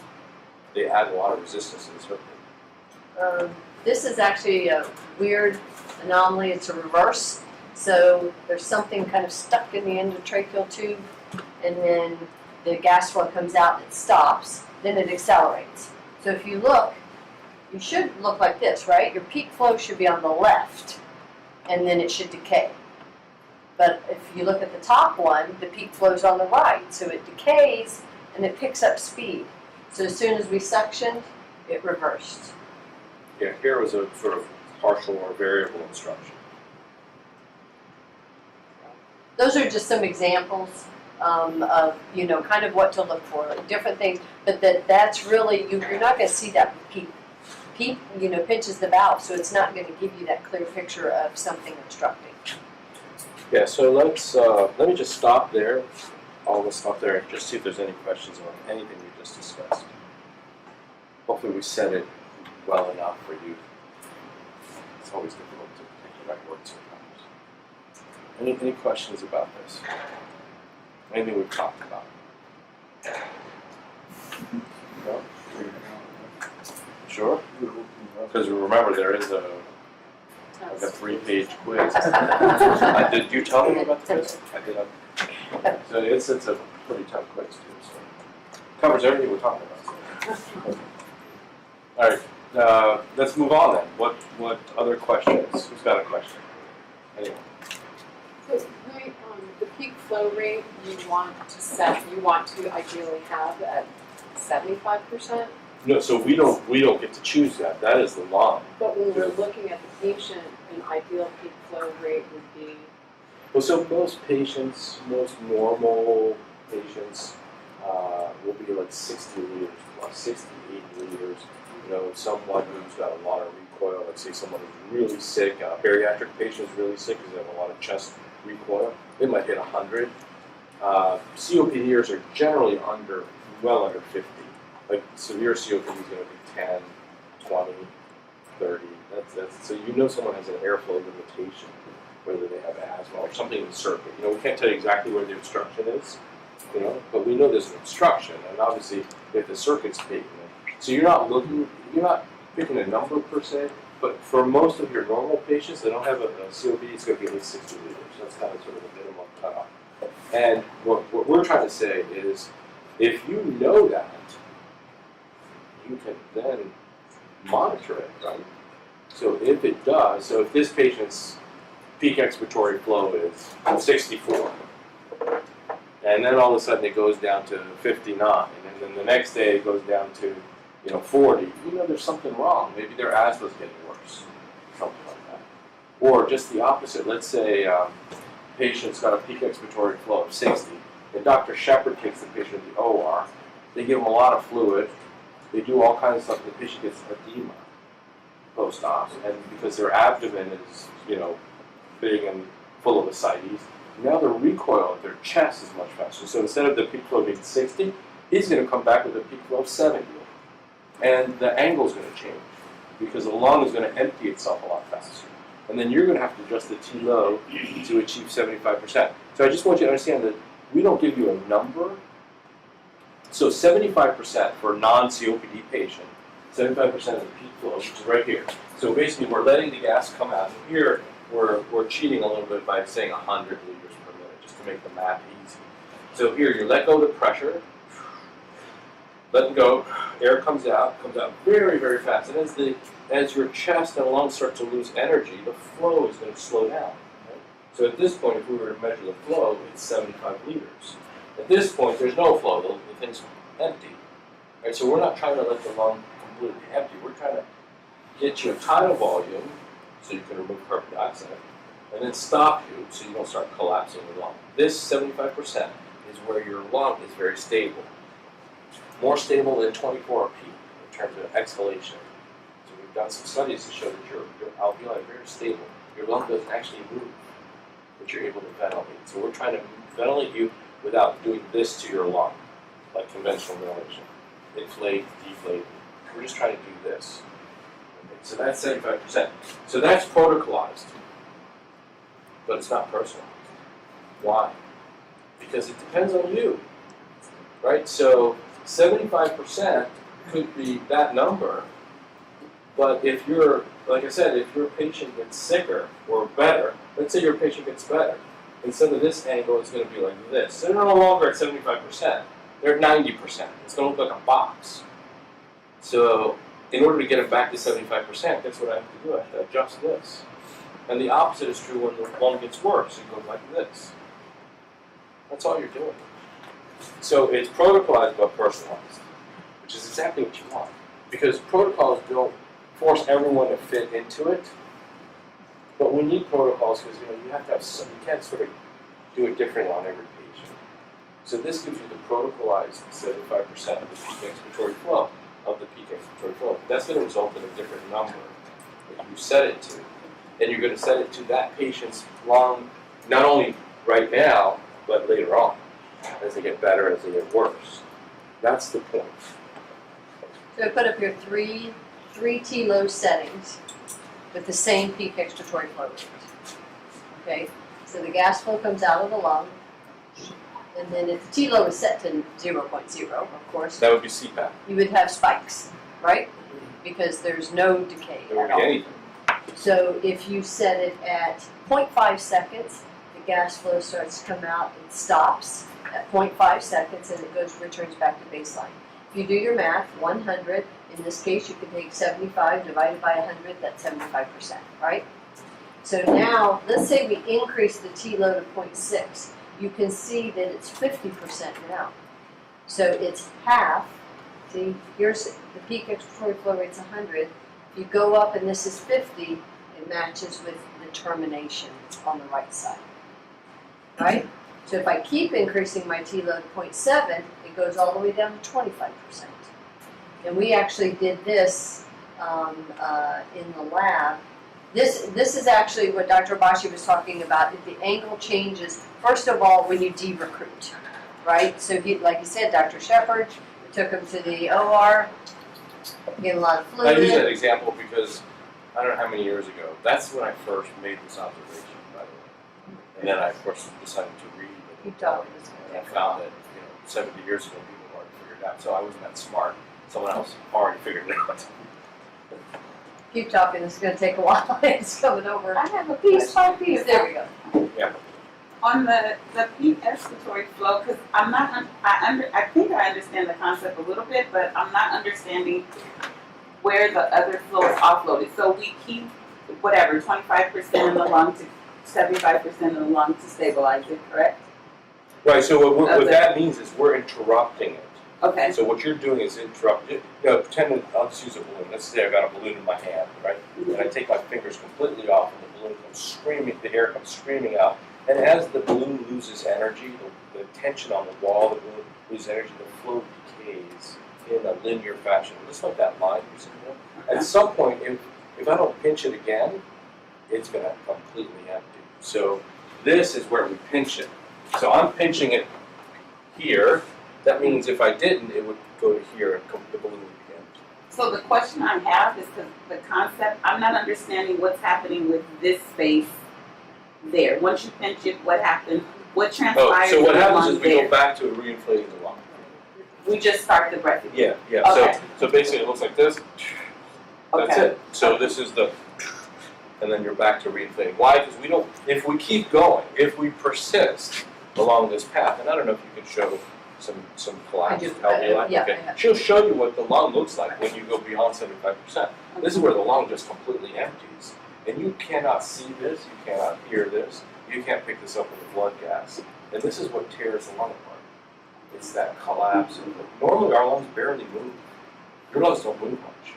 they add a lot of resistance to the circuit. This is actually a weird anomaly. It's a reverse. So there's something kind of stuck in the endotracheal tube, and then the gas flow comes out and it stops. Then it accelerates. So if you look, you should look like this, right? Your peak flow should be on the left, and then it should decay. But if you look at the top one, the peak flow is on the right. So it decays, and it picks up speed. So as soon as we suctioned, it reversed. Yeah, here was a sort of partial or variable instruction. Those are just some examples of, kind of what to look for, like different things. But that's really, you're not going to see that with PEEP. PEEP, pinches the valve, so it's not going to give you that clear picture of something obstructing. Yeah, so let me just stop there, all this stuff there, and just see if there's any questions on anything we just discussed. Hopefully we said it well enough for you. It's always difficult to pick the right words sometimes. Any questions about this? Anything we've talked about? No? Sure? Because remember, there is a 3-page quiz. Did you tell me about the quiz? I did. So it's a pretty tough quiz too. So covers everything we're talking about. So. All right, let's move on then. What other questions? Who's got a question? Anyone? So, the peak flow rate you want to ideally have at 75%, No, so we don't get to choose that. That is the law. but when we're looking at the patient, an ideal peak flow rate would be, Well, so most normal patients will be like 60 liters plus, 60, 80 liters. Someone who's got a lot of recoil, let's say someone who's really sick, a bariatric patient is really sick because they have a lot of chest recoil, they might hit 100. COPDers are generally well under 50. Like severe COPD is going to be 10, 20, 30. That's so someone has an airflow limitation. whether they have asthma or something in the circuit. We can't tell you exactly where the obstruction is, but we know there's an obstruction, and obviously if the circuit's big, so you're not picking a number per se, but for most of your normal patients that don't have a COPD, it's going to be at least 60 liters. That's kind of sort of a minimum cutoff. And what we're trying to say is, if you know that, you can then monitor it, right? So if it does, so if this patient's peak expiratory flow is 64, and then all of a sudden it goes down to 59, and then the next day it goes down to 40, there's something wrong. Maybe their asthma's getting worse, something like that. Or just the opposite. Let's say patient's got a peak expiratory flow of 60, and Dr. Shepard takes the patient to the OR. They give them a lot of fluid. They do all kinds of stuff. The patient gets edema post-op, and because their abdomen is, big and full of ascites, now the recoil of their chest is much faster. So instead of the peak flow being 60, he's going to come back with a peak flow of 70. And the angle is going to change because the lung is going to empty itself a lot faster. And then you're going to have to adjust the T low to achieve 75%. So I just want you to understand that we don't give you a number. So 75% for a non-COPD patient, 75% of the peak flow, which is right here. So basically we're letting the gas come out. And here we're cheating a little bit by saying 100 liters per minute just to make the math easy. So here you let go of the pressure, let go, air comes out very, very fast. And as your chest and lungs start to lose energy, the flow is going to slow down. Right? So at this point, if we were to measure the flow, it's 75 liters. At this point, there's no flow, the thing's empty. Right? So we're not trying to let the lung completely empty. We're trying to get you a tidal volume so you can remove carbon dioxide, and then stop you so you don't start collapsing the lung. This 75% is where your lung is very stable. More stable than 24 RP in terms of exhalation. So we've done some studies to show that your alveoli are very stable. Your lung doesn't actually move, but you're able to ventilate. So we're trying to ventilate you without doing this to your lung, like conventional ventilation. Inflate, deflate. We're just trying to do this. Okay, so that's 75%. So that's protocolized, but it's not personalized. Why? Because it depends on you, right? So 75% could be that number, but if you're, like I said, if your patient gets sicker or better, let's say your patient gets better, instead of this angle, it's going to be like this. They're no longer at 75%, they're at 90%. It's going to look like a box. So in order to get it back to 75%, that's what I have to do. I have to adjust this. And the opposite is true when the lung gets worse. It goes like this. That's all you're doing. So it's protocolized but personalized, which is exactly what you want. Because protocols don't force everyone to fit into it, but we need protocols because you have to have some, you can't sort of do it differently on every patient. So this gives you the protocolized 75% of the peak expiratory flow, That's going to result in a different number that you set it to. And you're going to set it to that patient's lung, not only right now, but later on, as they get better, as they get worse. That's the point. So I put up here three T low settings with the same peak expiratory flow rate. Okay, so the gas flow comes out of the lung, and then if the T low is set to 0.0, of course, That would be CPAP. you would have spikes, right? Because there's no decay There would at be all. anything. So if you set it at 0.5 seconds, the gas flow starts to come out, it stops at 0.5 seconds, and it returns back to baseline. If you do your math, 100, in this case you can take 75 divided by 100, that's 75%, right? So now, let's say we increase the T low to 0.6. You can see that it's 50% now. So it's half. See, here's the peak expiratory flow rate's 100. If you go up and this is 50, it matches with the termination on the right side, right? So if I keep increasing my T low to 0.7, it goes all the way down to 25%. And we actually did this in the lab. This is actually what Dr. Habachi was talking about. If the angle changes, first of all, when you de-recruit, right? So like you said, Dr. Shepard, we took him to the OR, gave him a lot of I use that fluid. example because I don't know how many years ago. That's when I first made this observation, by the way. And then I, of course, decided to read. Keep talking. And I found that, 70 years ago, people already figured it out. So I wasn't that smart. Someone else already figured it out. Keep talking, it's gonna take a while, it's coming over. I have a piece by piece. There we go. On the peak respiratory flow, because I'm not, I think I understand the concept a little bit, but I'm not understanding where the other flow is offloaded. So we keep whatever, 25% in the lung to 75% in the lung to stabilize it, correct? Right, so what Okay. that means is we're interrupting it. Okay. So what you're doing is interrupting it. Pretend that I'll just use a balloon. Let's say I've got a balloon in my hand, right? And I take my fingers completely off and the balloon comes screaming, the air comes screaming out. And as the balloon loses energy, the tension on the wall, the balloon loses energy, the flow decays in a linear fashion, just like that line you're seeing there. At some point, if I don't pinch it again, it's going to completely empty. So this is where we pinch it. So I'm pinching it here. That means if I didn't, it would go to here and the balloon would be empty. So the question I have is because the concept, I'm not understanding what's happening with this space there. Once you pinch it, what happens? What Oh, transpires so what in the happens lung is we there? go back to reinflating the lung. We just start the breath again. Yeah. Okay. So basically it looks like this. That's Okay. it. So this is the, and then you're back to reinflating. Why? Because we don't, if we keep going, if we persist along this path, and I don't know if you can show some collapsed I do. alveoli. Yeah, Okay. I have. She'll show you what the lung looks like when you go beyond 75%. This is where the lung just completely empties. And you cannot see this, you cannot hear this, you can't pick this up with a blood gas. And this is what tears the lung apart. It's that collapse. Normally our lungs barely move. Your lungs don't move much.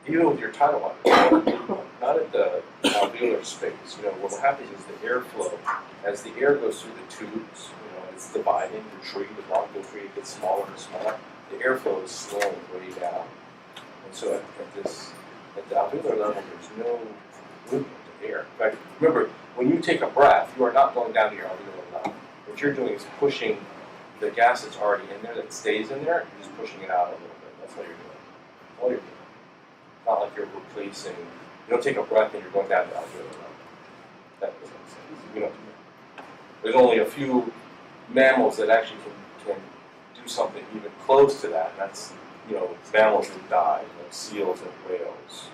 Even with your tidal water, not at the alveolar space. What happens is the airflow, as the air goes through the tubes, it's dividing the tree, the bronchial tree, it gets smaller and smaller. The airflow is slowing way down. And so at the alveolar level, there's no movement of air. In fact, remember, when you take a breath, you are not going down to your alveolar level. What you're doing is pushing the gas that's already in there, that stays in there, you're just pushing it out a little bit. That's what you're doing. That's all you're doing. Not like you're replacing, you don't take a breath and you're going down to the alveolar level. That doesn't make sense. You don't do that. There's only a few mammals that actually can do something even close to that, and that's mammals that die, like seals and whales.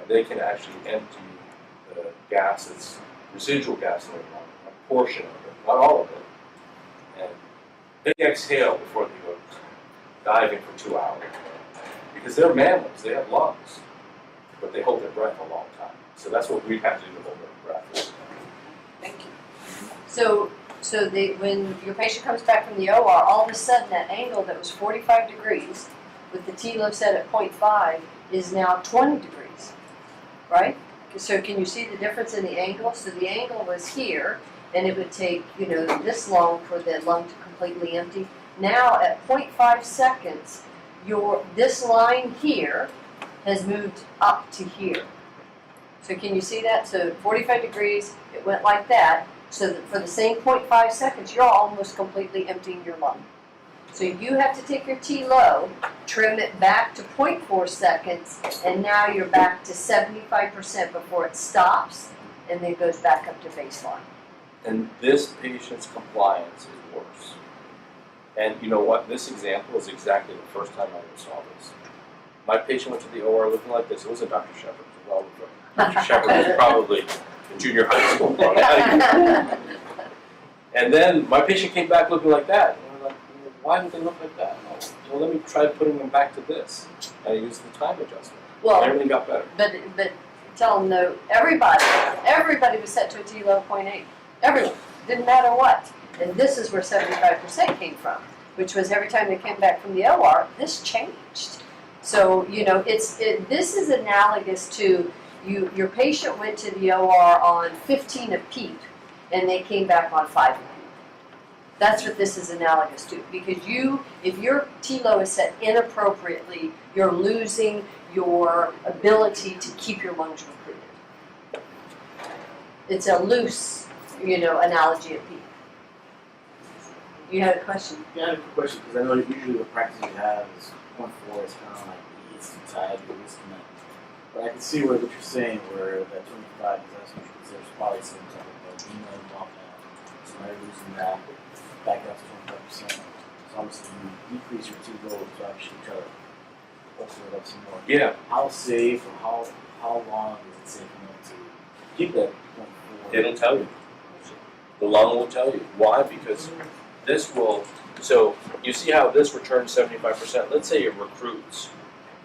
And they can actually empty the gases, residual gas in their lung, a portion of it, not all of it. And they exhale before they go diving for 2 hours. Because they're mammals, they have lungs, but they hold their breath a long time. So that's what we have to do to hold their breath. Thank you. So when your patient comes back from the OR, all of a sudden that angle that was 45 degrees with the T-low set at 0.5 is now 20 degrees, right? So can you see the difference in the angle? So the angle was here, and it would take, this long for the lung to completely empty. Now at 0.5 seconds, this line here has moved up to here. So can you see that? So 45 degrees, it went like that. So that for the same 0.5 seconds, you're almost completely emptying your lung. So you have to take your T-low, trim it back to 0.4 seconds, and now you're back to 75% before it stops, and then goes back up to baseline. And this patient's compliance is worse. And you know what? This example is exactly the first time I ever saw this. My patient went to the OR looking like this. It was a Dr. Shepard. Well, Dr. Shepard was probably in junior high school. And then my patient came back looking like that. And we're like, why did they look like that? Well, let me try putting them back to this. And I used the time adjustment. Well, everything got better. but tell them no. Everybody was set to a T-low of 0.8. Everyone, didn't matter what. And this is where 75% came from, which was every time they came back from the OR, this changed. So this is analogous to your patient went to the OR on 15 of PEEP, and they came back on 5 of PEEP. That's what this is analogous to, because if your T-low is set inappropriately, you're losing your ability to keep your lungs recruited. It's a loose, analogy of PEEP. You had a question? Yeah, I have a question because I know that usually the practice you have is 0.4 is kind of like the institute side, the disconnect. But I can see what you're saying, where that 25 is actually because there's probably some type of edema involved now. So now you're losing that back down to 25%. So obviously you decrease your T load to actually try to open it up some more. Yeah. How safe or how long is it safe enough to keep that 0.4? It'll tell you. The lung will tell you. Why? Because this will, so you see how this returns 75%? Let's say it recruits.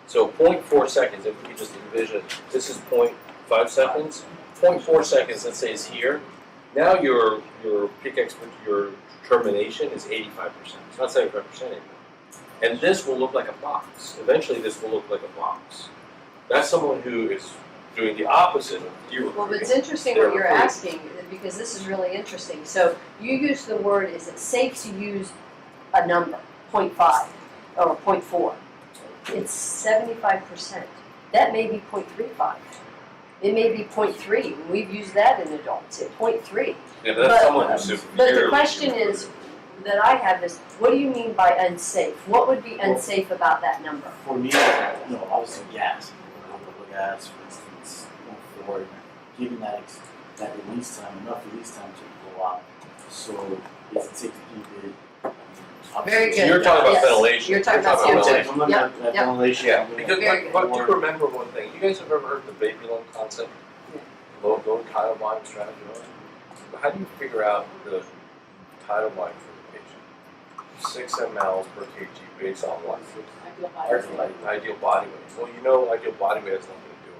So 0.4 seconds, if we just envision it, this is 0.5 seconds. 0.4 seconds, let's say, is here. Now your peak your termination is 85%. It's not 75% anymore. And this will look like a box. Eventually this will look like a box. That's someone who is doing the opposite of de-recruiting. Well, it's interesting what you're asking, because this is really interesting. So you use the word, is it safe to use a number, 0.5 or 0.4? It's 75%. That may be 0.35. It may be 0.3. We've used that in adults, at 0.3. Yeah, but that's someone who's severely. But the question is, that I have is, what do you mean by unsafe? What would be unsafe about that number? For me, obviously gas. Gas, for instance, going forward, giving that release time, enough release time to go out. So is it safe to keep it? Very So good. you're talking about Yes. ventilation. You're talking about ventilation. CO2. Yep, yep. Ventilation. Yeah, because Very good. but do remember one thing. You guys have ever heard the baby lung concept? Low tidal volume strategy. How do you figure out the tidal volume for the patient? 6 mL per kg based on what? Ideal body weight. Well, you know ideal body weight has nothing to do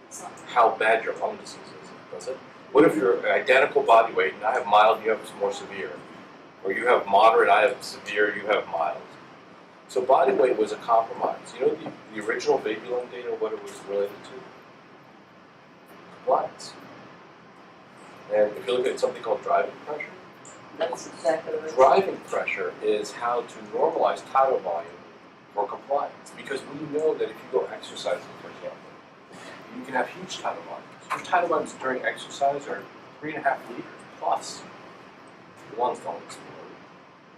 with how bad your lung disease is, does it? What if you're identical body weight and I have mild, you have more severe? Or you have moderate, I have severe, you have mild. So body weight was a compromise. You know the original baby lung data, what it was related to? Compliance. And if you look at something called driving pressure, That's exactly what it is. driving pressure is how to normalize tidal volume for compliance. Because we know that if you go exercising, for example, you can have huge tidal volumes. Your tidal volumes during exercise are 3.5 liters plus. Your lungs don't explode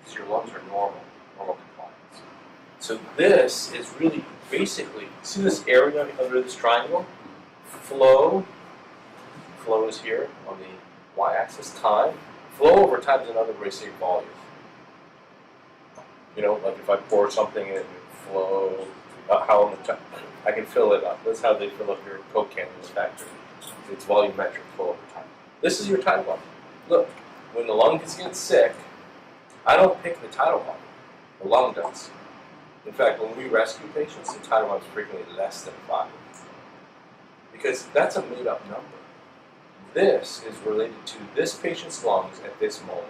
because your lungs are normal compliance. So this is really basically, see this area under this triangle? Flow is here on the y-axis, time. Flow over time is another way to say volume. You know, like if I pour something in, flow, I can fill it up. That's how they fill up your Coke can in the factory. It's volumetric flow over time. This is your tidal volume. Look, when the lung gets sick, I don't pick the tidal volume. The lung does. In fact, when we rescue patients, the tidal volume is frequently less than 5. Because that's a made-up number. This is related to this patient's lungs at this moment.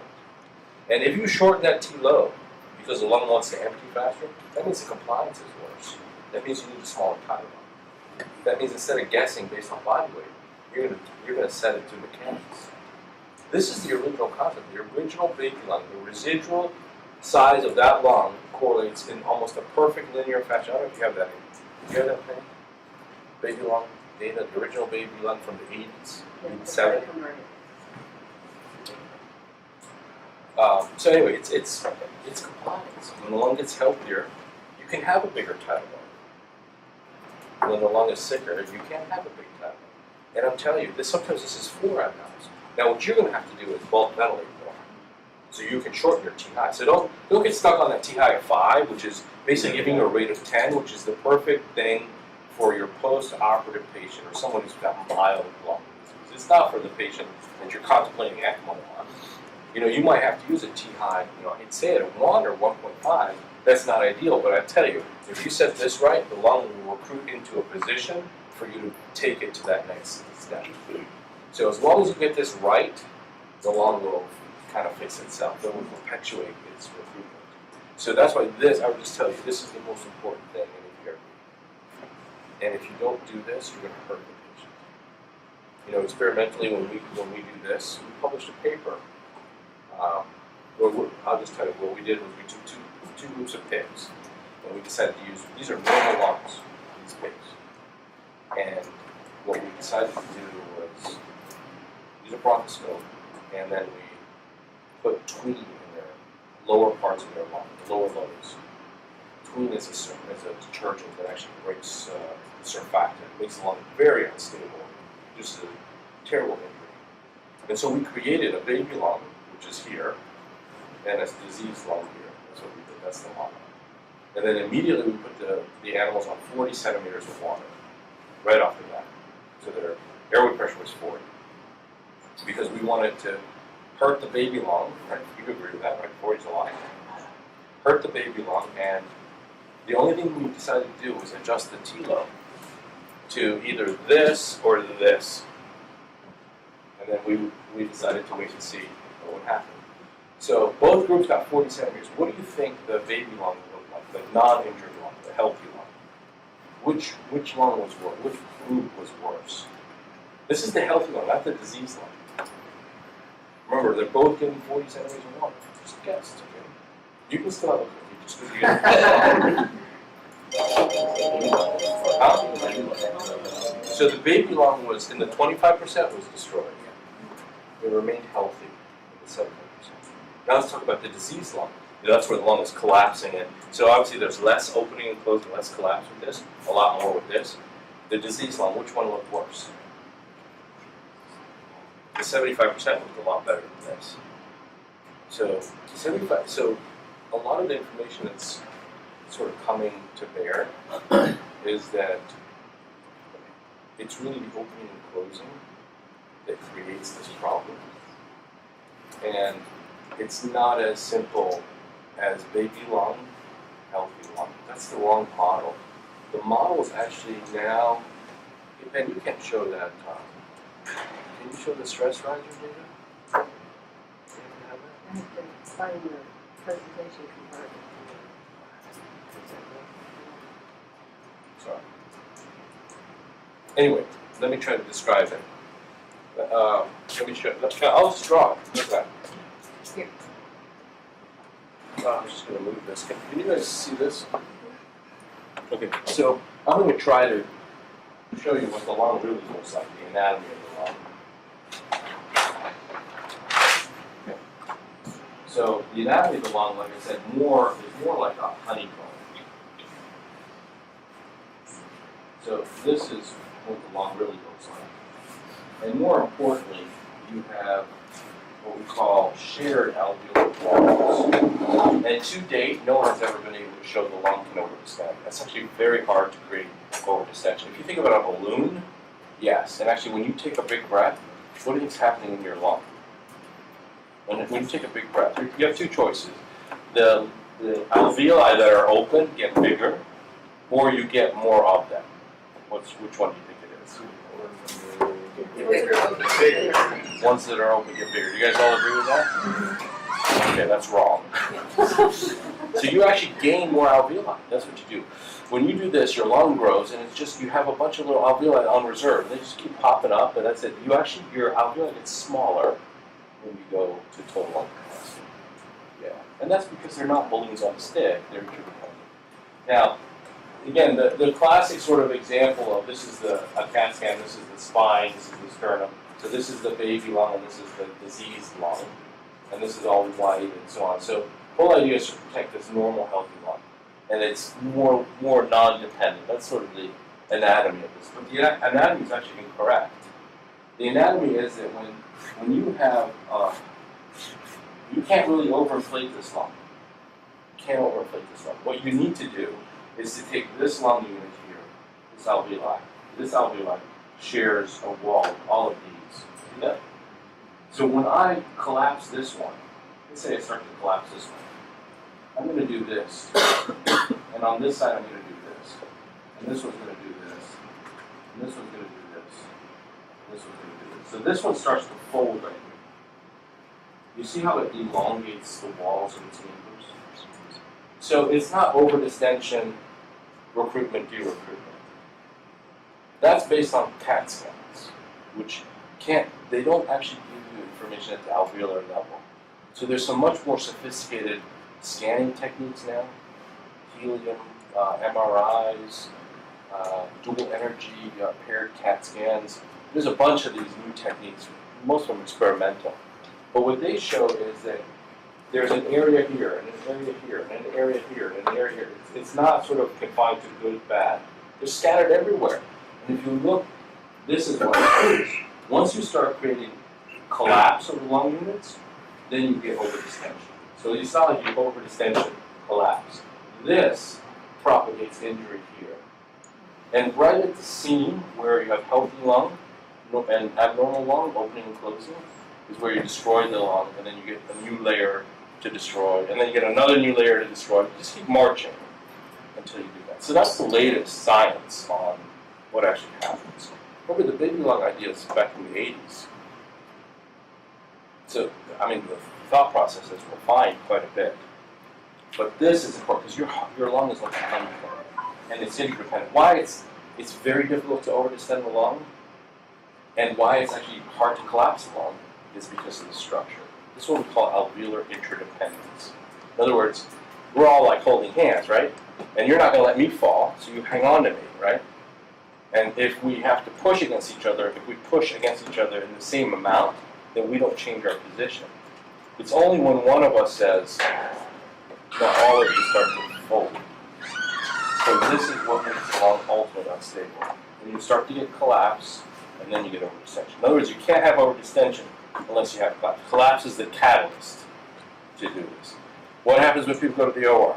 And if you shorten that T low, because the lung wants to empty faster, that means the compliance is worse. That means you need a smaller tidal volume. That means instead of guessing based on body weight, you're gonna set it to mechanics. This is the original concept. The original baby lung, the residual size of that lung correlates in almost a perfect linear fashion. I don't know if you have that. Do you have that thing? Baby lung data, the original baby lung from the 80s, 87. So anyway, it's compliance. When the lung gets healthier, you can have a bigger tidal volume. When the lung is sicker, you can't have a big tidal volume. And I'm telling you, sometimes this is 4 mLs. Now what you're going to have to do is bulk ventilate more, so you can shorten your T high. So don't get stuck on that T high of 5, which is basically giving you a rate of 10, which is the perfect thing for your post-operative patient or someone who's got mild lung disease. It's not for the patient that you're contemplating ECMO on. You know, you might have to use a T high, I'd say at a 1 or 1.5. That's not ideal, but I tell you, if you set this right, the lung will recruit into a position for you to take it to that next step. So as long as you get this right, the lung will kind of fix itself. It will perpetuate its recruitment. So that's why I would just tell you, this is the most important thing in a therapy. And if you don't do this, you're going to hurt the patient. Experimentally, when we do this, we published a paper. I'll just tell you, what we did was we took two groups of pigs, and we decided to use, these are normal lungs, these pigs. And what we decided to do was use a bronchoscope, and then we put tweed in their lower parts of their lung, the lower lobes. between as a detergent that actually breaks surfactant, makes the lung very unstable, just a terrible injury. And so we created a baby lung, which is here, and a diseased lung here. That's what we did. That's the model. And then immediately we put the animals on 40 centimeters of water, right off the bat. So their airway pressure was 40. Because we wanted to hurt the baby lung, right? You agree with that, right? 40 is a lot. Hurt the baby lung, and the only thing we decided to do was adjust the T-low to either this or this. And then we decided to wait and see what would happen. So both groups got 40 centimeters. What do you think the baby lung looked like, the non-injured lung, the healthy lung? Which lung was worse? Which group was worse? This is the healthy lung, not the diseased lung. Remember, they're both getting 40 centimeters of water. Just guess, okay? You can still have a cookie, just because you get So the baby lung was, in the 25% was destroyed. It remained healthy in the 75%. Now let's talk about the diseased lung. That's where the lung is collapsing in. So obviously there's less opening and closing, less collapse with this, a lot more with this. The diseased lung, which one looked worse? The 75% looked a lot better than this. So a lot of the information that's sort of coming to bear is that it's really the opening and closing that creates this problem. And it's not as simple as baby lung, healthy lung. That's the wrong model. The model is actually now, and you can't show that. Can you show the stress riser data? Do you have that? I have to find the presentation compartment. Sorry. Anyway, let me try to describe it. Let me show. I'll just draw it. Look at that. Here. I'm just going to move this. Can you guys see this? Okay, so I'm going to try to show you what the lung really looks like, the anatomy of the lung. Okay. So the anatomy of the lung, like I said, is more like a honeycomb. So this is what the lung really looks like. And more importantly, you have what we call shared alveolar walls. And to date, no one has ever been able to show the lung can overdistend. That's actually very hard to create overdistension. If you think about a balloon, yes. And actually, when you take a big breath, what do you think is happening in your lung? When you take a big breath, you have two choices. The alveoli that are open get bigger, or you get more of them. Which one do you think it is? Ones that are open get bigger. Do you guys all agree with that? Okay, that's wrong. So you actually gain more alveoli. That's what you do. When you do this, your lung grows, and it's just you have a bunch of little alveoli on reserve. They just keep popping up, and that's it. Your alveoli gets smaller when you go to total lung capacity. Yeah, and that's because they're not balloons on a stick. They're interdependent. Now, again, the classic sort of example of this is a CAT scan. This is the spine. This is the sternum. So this is the baby lung, and this is the diseased lung, and this is all white and so on. So the whole idea is to protect this normal, healthy lung, and it's more non-dependent. That's sort of the anatomy of this. But the anatomy is actually incorrect. The anatomy is that when you have you can't really overinflate this lung. You can't overinflate this lung. What you need to do is to take this lung unit here, this alveoli. This alveoli shares a wall with all of these. See that? So when I collapse this one, let's say I start to collapse this one, I'm going to do this. And on this side, I'm going to do this. And this one's going to do this. And this one's going to do this. And this one's going to do this. So this one starts to fold right here. You see how it elongates the walls of its chambers? So it's not overdistension, recruitment, de-recruitment. That's based on CAT scans, which they don't actually give you information at the alveolar level. So there's some much more sophisticated scanning techniques now, helium, MRIs, dual energy, paired CAT scans. There's a bunch of these new techniques, most of them experimental. But what they show is that there's an area here, and area here, and an area here, and an area here. It's not sort of confined to good, bad. They're scattered everywhere. And if you look, this is what happens. Once you start creating collapse of the lung units, then you get overdistension. So you saw you overdistension, collapse. This propagates injury here. And right at the seam where you have healthy lung and abnormal lung, opening and closing, is where you destroy the lung, and then you get a new layer to destroy, and then you get another new layer to destroy. You just keep marching until you do that. So that's the latest science on what actually happens. Remember, the baby lung idea is back in the 80s. So, I mean, the thought process has refined quite a bit. But this is important because your lung is like a honeycomb, and it's interdependent. Why it's very difficult to overdistend the lung, and why it's actually hard to collapse the lung, is because of the structure. This is what we call alveolar interdependence. In other words, we're all like holding hands, right? And you're not going to let me fall, so you hang on to me, right? And if we have to push against each other, if we push against each other in the same amount, then we don't change our position. It's only when one of us says, now all of you start to fold. So this is what makes the lung ultimately unstable. And you start to get collapse, and then you get overdistension. In other words, you can't have overdistension unless you have collapse. Collapse is the catalyst to do this. What happens when people go to the OR?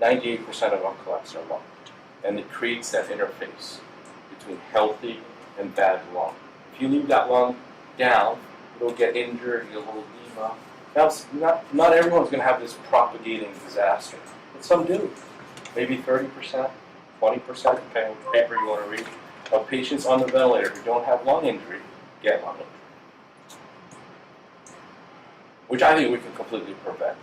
98% of them collapse their lung. And it creates that interface between healthy and bad lung. If you leave that lung down, it'll get injured, you'll have edema. Now, not everyone's going to have this propagating disaster, but some do. Maybe 30%, 20%, depending on the paper you want to read, of patients on the ventilator who don't have lung injury get lung injury. Which I think we can completely prevent.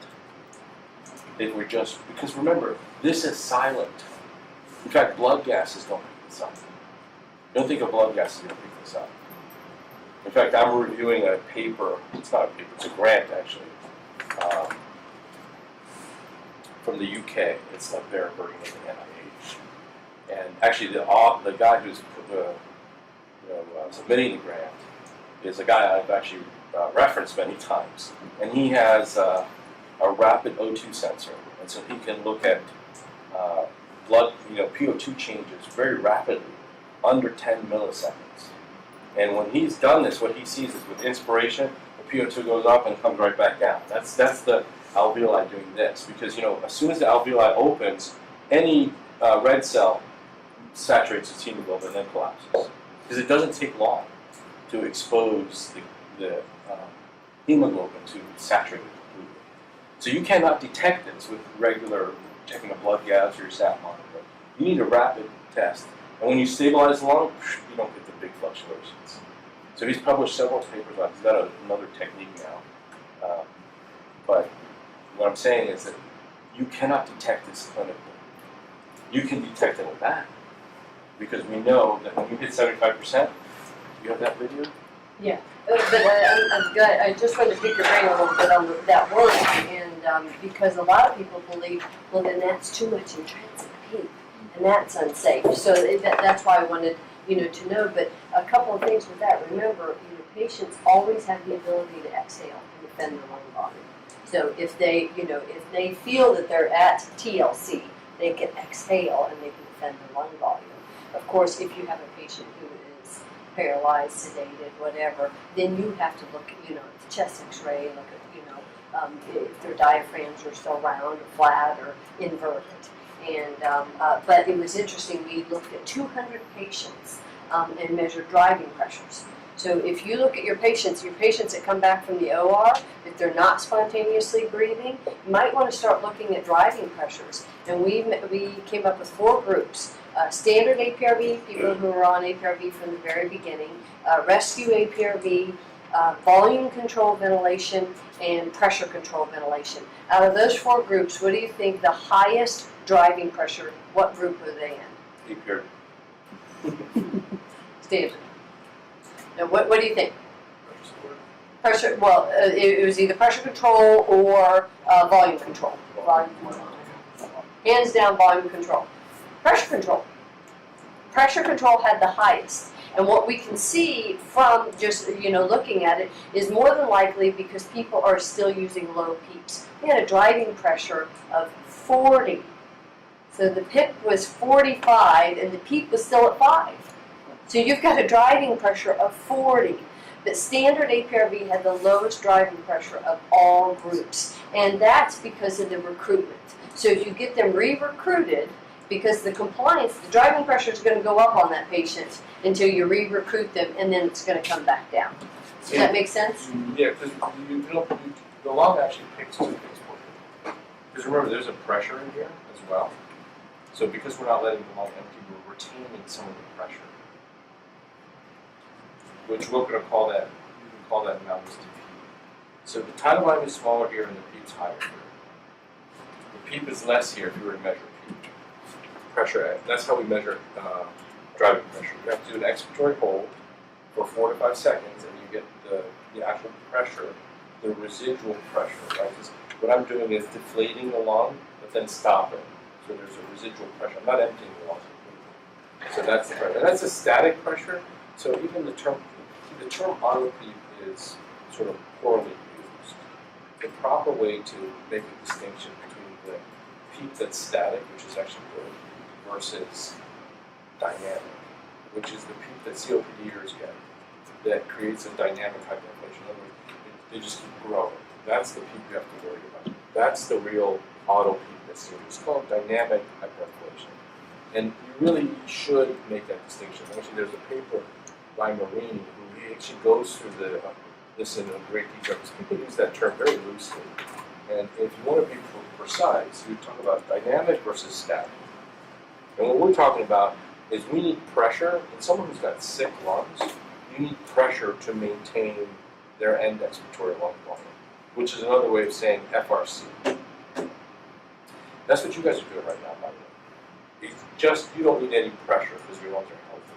If we just, because remember, this is silent. In fact, blood gases don't pick this up. Don't think of blood gases going to pick this up. In fact, I'm reviewing a paper, it's not a paper, it's a grant actually, from the UK. It's like they're working at the NIH. And actually the guy who's submitting the grant is a guy I've actually referenced many times. And he has a rapid O2 sensor. And so he can look at blood, PO2 changes very rapidly, under 10 milliseconds. And when he's done this, what he sees is with inspiration, the PO2 goes up and comes right back down. That's the alveoli doing this. Because, as soon as the alveoli opens, any red cell saturates its hemoglobin and then collapses. Because it doesn't take long to expose the hemoglobin to saturated completely. So you cannot detect this with regular checking a blood gas or your sat monitor. You need a rapid test. And when you stabilize the lung, you don't get the big fluctuations. So he's published several papers on it. He's got another technique now. But what I'm saying is that you cannot detect this clinically. You can detect it in that. Because we know that when you hit 75%, you have that video? Yeah, but I just wanted to pick your brain a little bit on that word, and because a lot of people believe, well, then that's too much intrinsic peak, and that's unsafe. So that's why I wanted to know. But a couple of things with that. Remember, patients always have the ability to exhale and defend their lung volume. So if they feel that they're at TLC, they can exhale and they can defend their lung volume. Of course, if you have a patient who is paralyzed, sedated, whatever, then you have to look at, the chest X-ray, look at, if their diaphragms are still round or flat or inverted. And but it was interesting. We looked at 200 patients and measured driving pressures. So if you look at your patients that come back from the OR, if they're not spontaneously breathing, you might want to start looking at driving pressures. And we came up with 4 groups. Standard APRV, people who are on APRV from the very beginning, rescue APRV, volume control ventilation, and pressure control ventilation. Out of those 4 groups, what do you think the highest driving pressure, what group are they in? APRV. Standard. Now, what do you think? Pressure, well, it was either pressure control or volume control. Volume control. Hands down, volume control. Pressure control. Pressure control had the highest. And what we can see from just, looking at it is more than likely because people are still using low PEEPs. We had a driving pressure of 40. So the PIP was 45 and the PEEP was still at 5. So you've got a driving pressure of 40. But standard APRV had the lowest driving pressure of all groups. And that's because of the recruitment. So if you get them re-recruited, because the compliance, the driving pressure is going to go up on that patient until you re-recruit them, and then it's going to come back down. Does that make sense? Yeah, because the lung actually picks two things for you. Because remember, there's a pressure in here as well. So because we're not letting the lung empty, we're retaining some of the pressure. Which we're going to call that, you can call that analogous to PEEP. So the tidal volume is smaller here and the PEEP's higher here. The PEEP is less here if you were to measure PEEP. Pressure, that's how we measure driving pressure. You have to do an expiratory hold for 4 to 5 seconds and you get the actual pressure, the residual pressure, right? Because what I'm doing is deflating the lung, but then stopping. So there's a residual pressure. I'm not emptying the lung. So that's the pressure. And that's a static pressure. So even the term auto PEEP is sort of poorly used. The proper way to make a distinction between the PEEP that's static, which is actually good, versus dynamic, which is the PEEP that COPDers get, that creates a dynamic hyperinflation. In other words, they just keep growing. That's the PEEP you have to worry about. That's the real auto PEEP that's here. It's called dynamic hyperinflation. And you really should make that distinction. Actually, there's a paper by Marini who he actually goes through this in a great detail because people use that term very loosely. And if you want to be precise, you talk about dynamic versus static. And what we're talking about is we need pressure. In someone who's got sick lungs, you need pressure to maintain their end expiratory lung volume, which is another way of saying FRC. That's what you guys are doing right now, by the way. You don't need any pressure because your lungs are healthy.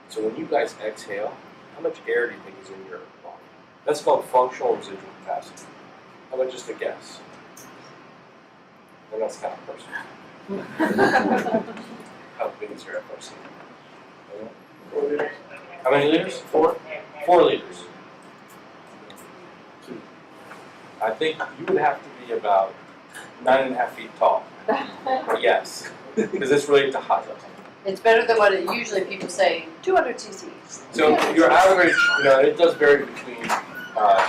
So when you guys exhale, how much air do you think is in your lung? That's called functional residual capacity. How about just a guess? And that's kind of personal. How big is your FRC? 4 liters. How many liters? 4? 4 liters. 2. I think you would have to be about 9.5 feet tall. Yes. Because it's related to height. It's better than what usually people say, 200 cc's. So your average, it does vary between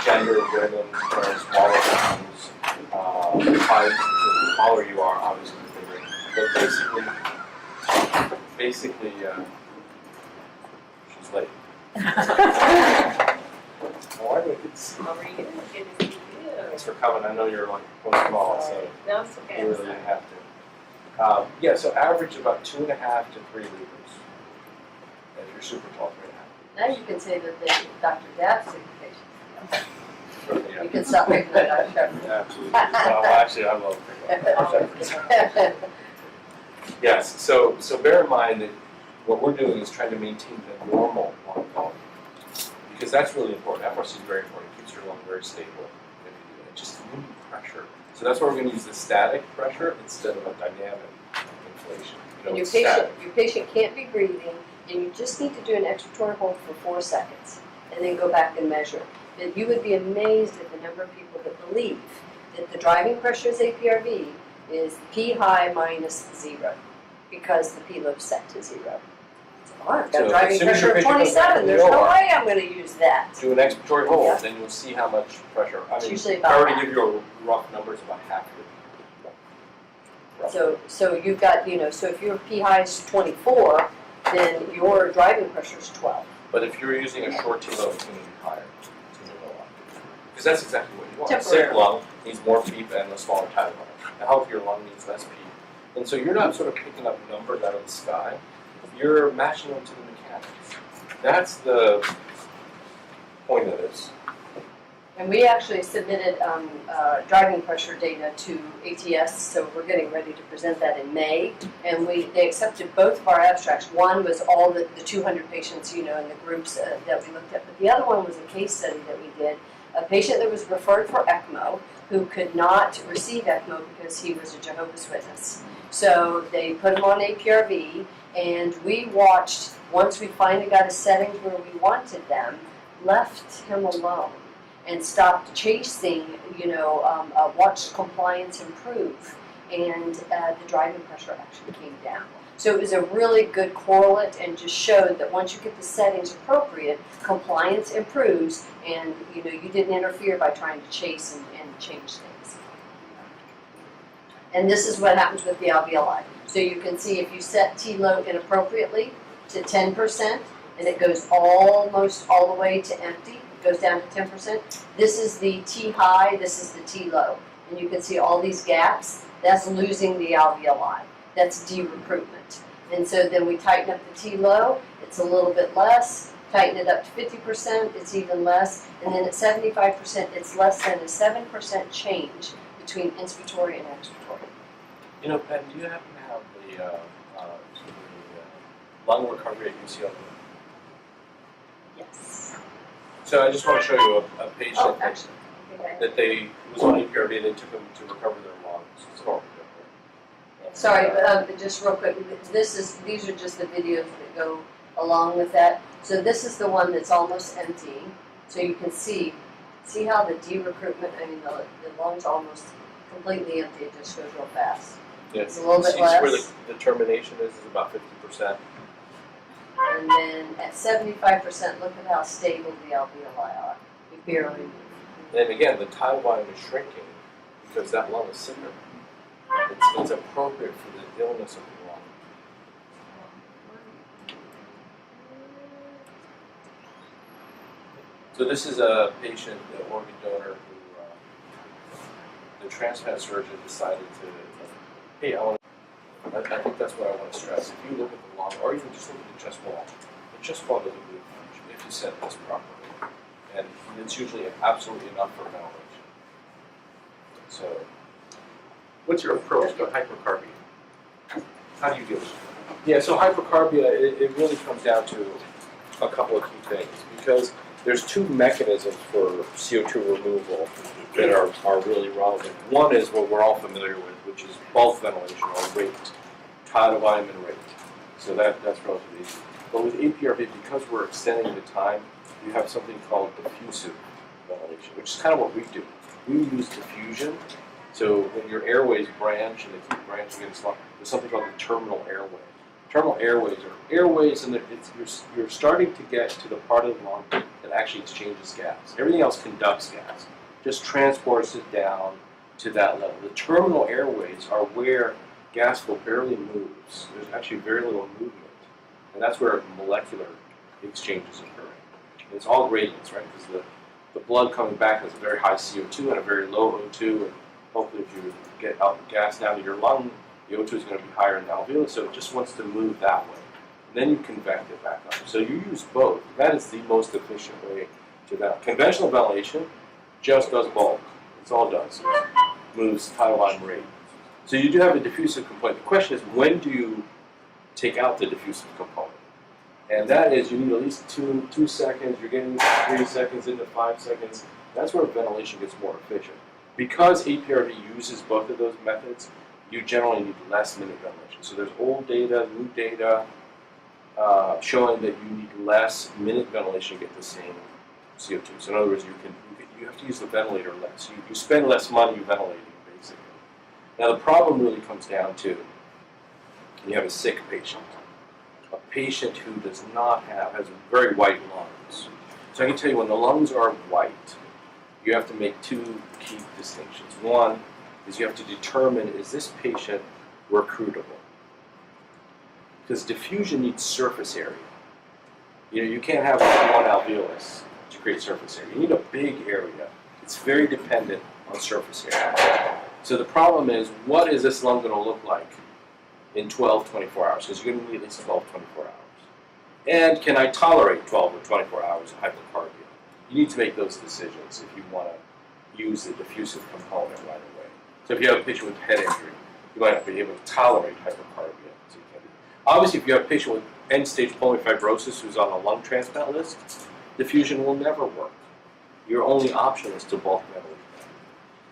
gender, women, smaller ones, height. The taller you are, obviously, the bigger. But basically, she's late. Why do I get to How are you? Good to see you. Thanks for coming. I know you're like one small, so No, it's okay. you really didn't have to. So average about 2.5 to 3 liters. If you're super tall, 3.5. Now you can say that the Dr. Dabb's patients. Certainly, yeah. You can stop making that out. Absolutely. Well, actually, I love pickup. Yes. So bear in mind that what we're doing is trying to maintain the normal lung volume, because that's really important. FRC is very important. It keeps your lung very stable. If you do that, just need pressure. So that's why we're going to use the static pressure instead of a dynamic inflation. And your it's static. patient can't be breathing, and you just need to do an expiratory hold for 4 seconds, and then go back and measure. And you would be amazed at the number of people that believe that the driving pressure is APRV is P high minus 0, because the P low is set to 0. Oh, I've got So a as driving soon as pressure your of patient goes back 27. to the There's no OR, way I'm going to use that. do an expiratory hold, Yeah. then you'll see how much pressure. I It's mean, usually I about already half. give you a rough numbers, about half your. So you've got, so if your P high is 24, then your driving pressure is 12. But if you're using a short T low, it's going to be higher. It's going to go up. Because that's exactly what you want. A sick Temporarily. lung needs more PEEP and a smaller tidal volume. A healthier lung needs less PEEP. And so you're not sort of picking up numbers out of the sky. You're matching them to the mechanics. That's the point of this. And we actually submitted driving pressure data to ATS, so we're getting ready to present that in May. And they accepted both of our abstracts. One was all the 200 patients, in the groups that we looked at. But the other one was a case study that we did. A patient that was referred for ECMO, who could not receive ECMO because he was a Jehovah's Witness. So they put him on APRV, and we watched, once we finally got a setting where we wanted them, left him alone and stopped chasing, watched compliance improve, and the driving pressure actually came down. So it was a really good correlate and just showed that once you get the settings appropriate, compliance improves, and you didn't interfere by trying to chase and change things. And this is what happens with the alveoli. So you can see if you set T-low inappropriately to 10%, and it goes almost all the way to empty, it goes down to 10%. This is the T-high, this is the T-low. And you can see all these gaps, that's losing the alveoli. That's de-recruitment. And so then we tighten up the T-low, it's a little bit less, tighten it up to 50%, it's even less, and then at 75%, it's less than a 7% change between inspiratory and expiratory. Pat, do you happen to have the lung recovery at UCLA? Yes. So I just want to show you a patient Oh, actually, okay. that they was on APRV and they took them to recover their lungs. So, Sorry, but just real quick, these are just the videos that go along with that. So this is the one that's almost empty. So you can see how the de-recruitment, the lungs are almost completely empty, it just goes real fast. yeah. It's a little bit See where less. the termination is about 50%. And then at 75%, look at how stable the alveoli are. We barely move. And again, the tidal volume is shrinking because that lung is sicker. It's appropriate for the illness of the lung. So this is a patient, an organ donor, who the transplant surgeon decided to, hey, I think that's what I want to stress. If you look at the lung, or even just look at the chest wall doesn't move much if you set this properly. And it's usually absolutely enough for ventilation. So, what's your approach to hypercarbia? How do you deal with it? Yeah, so hypercarbia, it really comes down to a couple of key things, because there's two mechanisms for CO2 removal that are really relevant. One is what we're all familiar with, which is bulk ventilation, or rate, tidal volume and rate. So that's relatively easy. But with APRV, because we're extending the time, you have something called diffusive ventilation, which is kind of what we do. We use diffusion. So when your airways branch and they keep branching and stuff, there's something called the terminal airway. Terminal airways are airways, and you're starting to get to the part of the lung that actually exchanges gas. Everything else conducts gas, just transports it down to that level. The terminal airways are where gas flow barely moves. There's actually very little movement, and that's where molecular exchange is occurring. And it's all gradients, right? Because the blood coming back has a very high CO2 and a very low O2, and hopefully if you get out the gas down to your lung, the O2 is going to be higher in the alveolus, so it just wants to move that way. And then you convect it back up. So you use both. That is the most efficient way to ventilate. Conventional ventilation just does bulk. That's all it does. It moves tidal volume rate. So you do have a diffusive component. The question is, when do you take out the diffusive component? And that is, you need at least 2 seconds. You're getting 3 seconds into 5 seconds. That's where ventilation gets more efficient. Because APRV uses both of those methods, you generally need less minute ventilation. So there's old data, new data, showing that you need less minute ventilation to get the same CO2. So in other words, you have to use the ventilator less. You spend less money ventilating, basically. Now the problem really comes down to, you have a sick patient. A patient who has very white lungs. So I can tell you, when the lungs are white, you have to make two key distinctions. One is you have to determine, is this patient recruitable? Because diffusion needs surface area. You can't have one alveolus to create surface area. You need a big area. It's very dependent on surface area. So the problem is, what is this lung going to look like in 12, 24 hours? Because you're going to need at least 12, 24 hours. And can I tolerate 12 or 24 hours of hypercarbia? You need to make those decisions if you want to use the diffusive component right away. So if you have a patient with head injury, you might not be able to tolerate hypercarbia. Obviously, if you have a patient with end-stage pulmonary fibrosis who's on a lung transplant list, diffusion will never work. Your only option is to bulk ventilate them.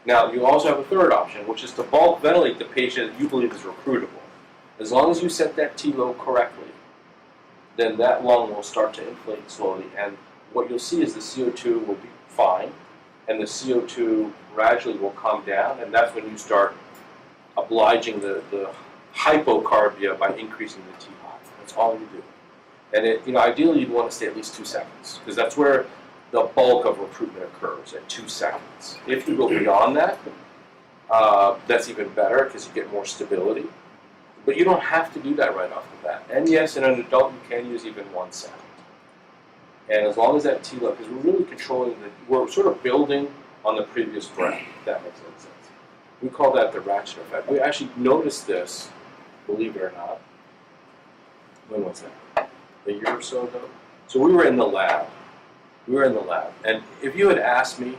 Now, you also have a third option, which is to bulk ventilate the patient that you believe is recruitable. As long as you set that T-low correctly, then that lung will start to inflate slowly, and what you'll see is the CO2 will be fine, and the CO2 gradually will come down, and that's when you start obliging the hypocarbia by increasing the T-high. That's all you do. And ideally you'd want to stay at least 2 seconds, because that's where the bulk of recruitment occurs, at 2 seconds. If you go beyond that, that's even better because you get more stability. But you don't have to do that right off the bat. And yes, in an adult you can use even 1 second. And as long as that T-low, because we're really controlling we're sort of building on the previous breath, if that makes any sense. We call that the ratchet effect. We actually noticed this, believe it or not. When was that? A year or so ago? So we were in the lab. And if you had asked me,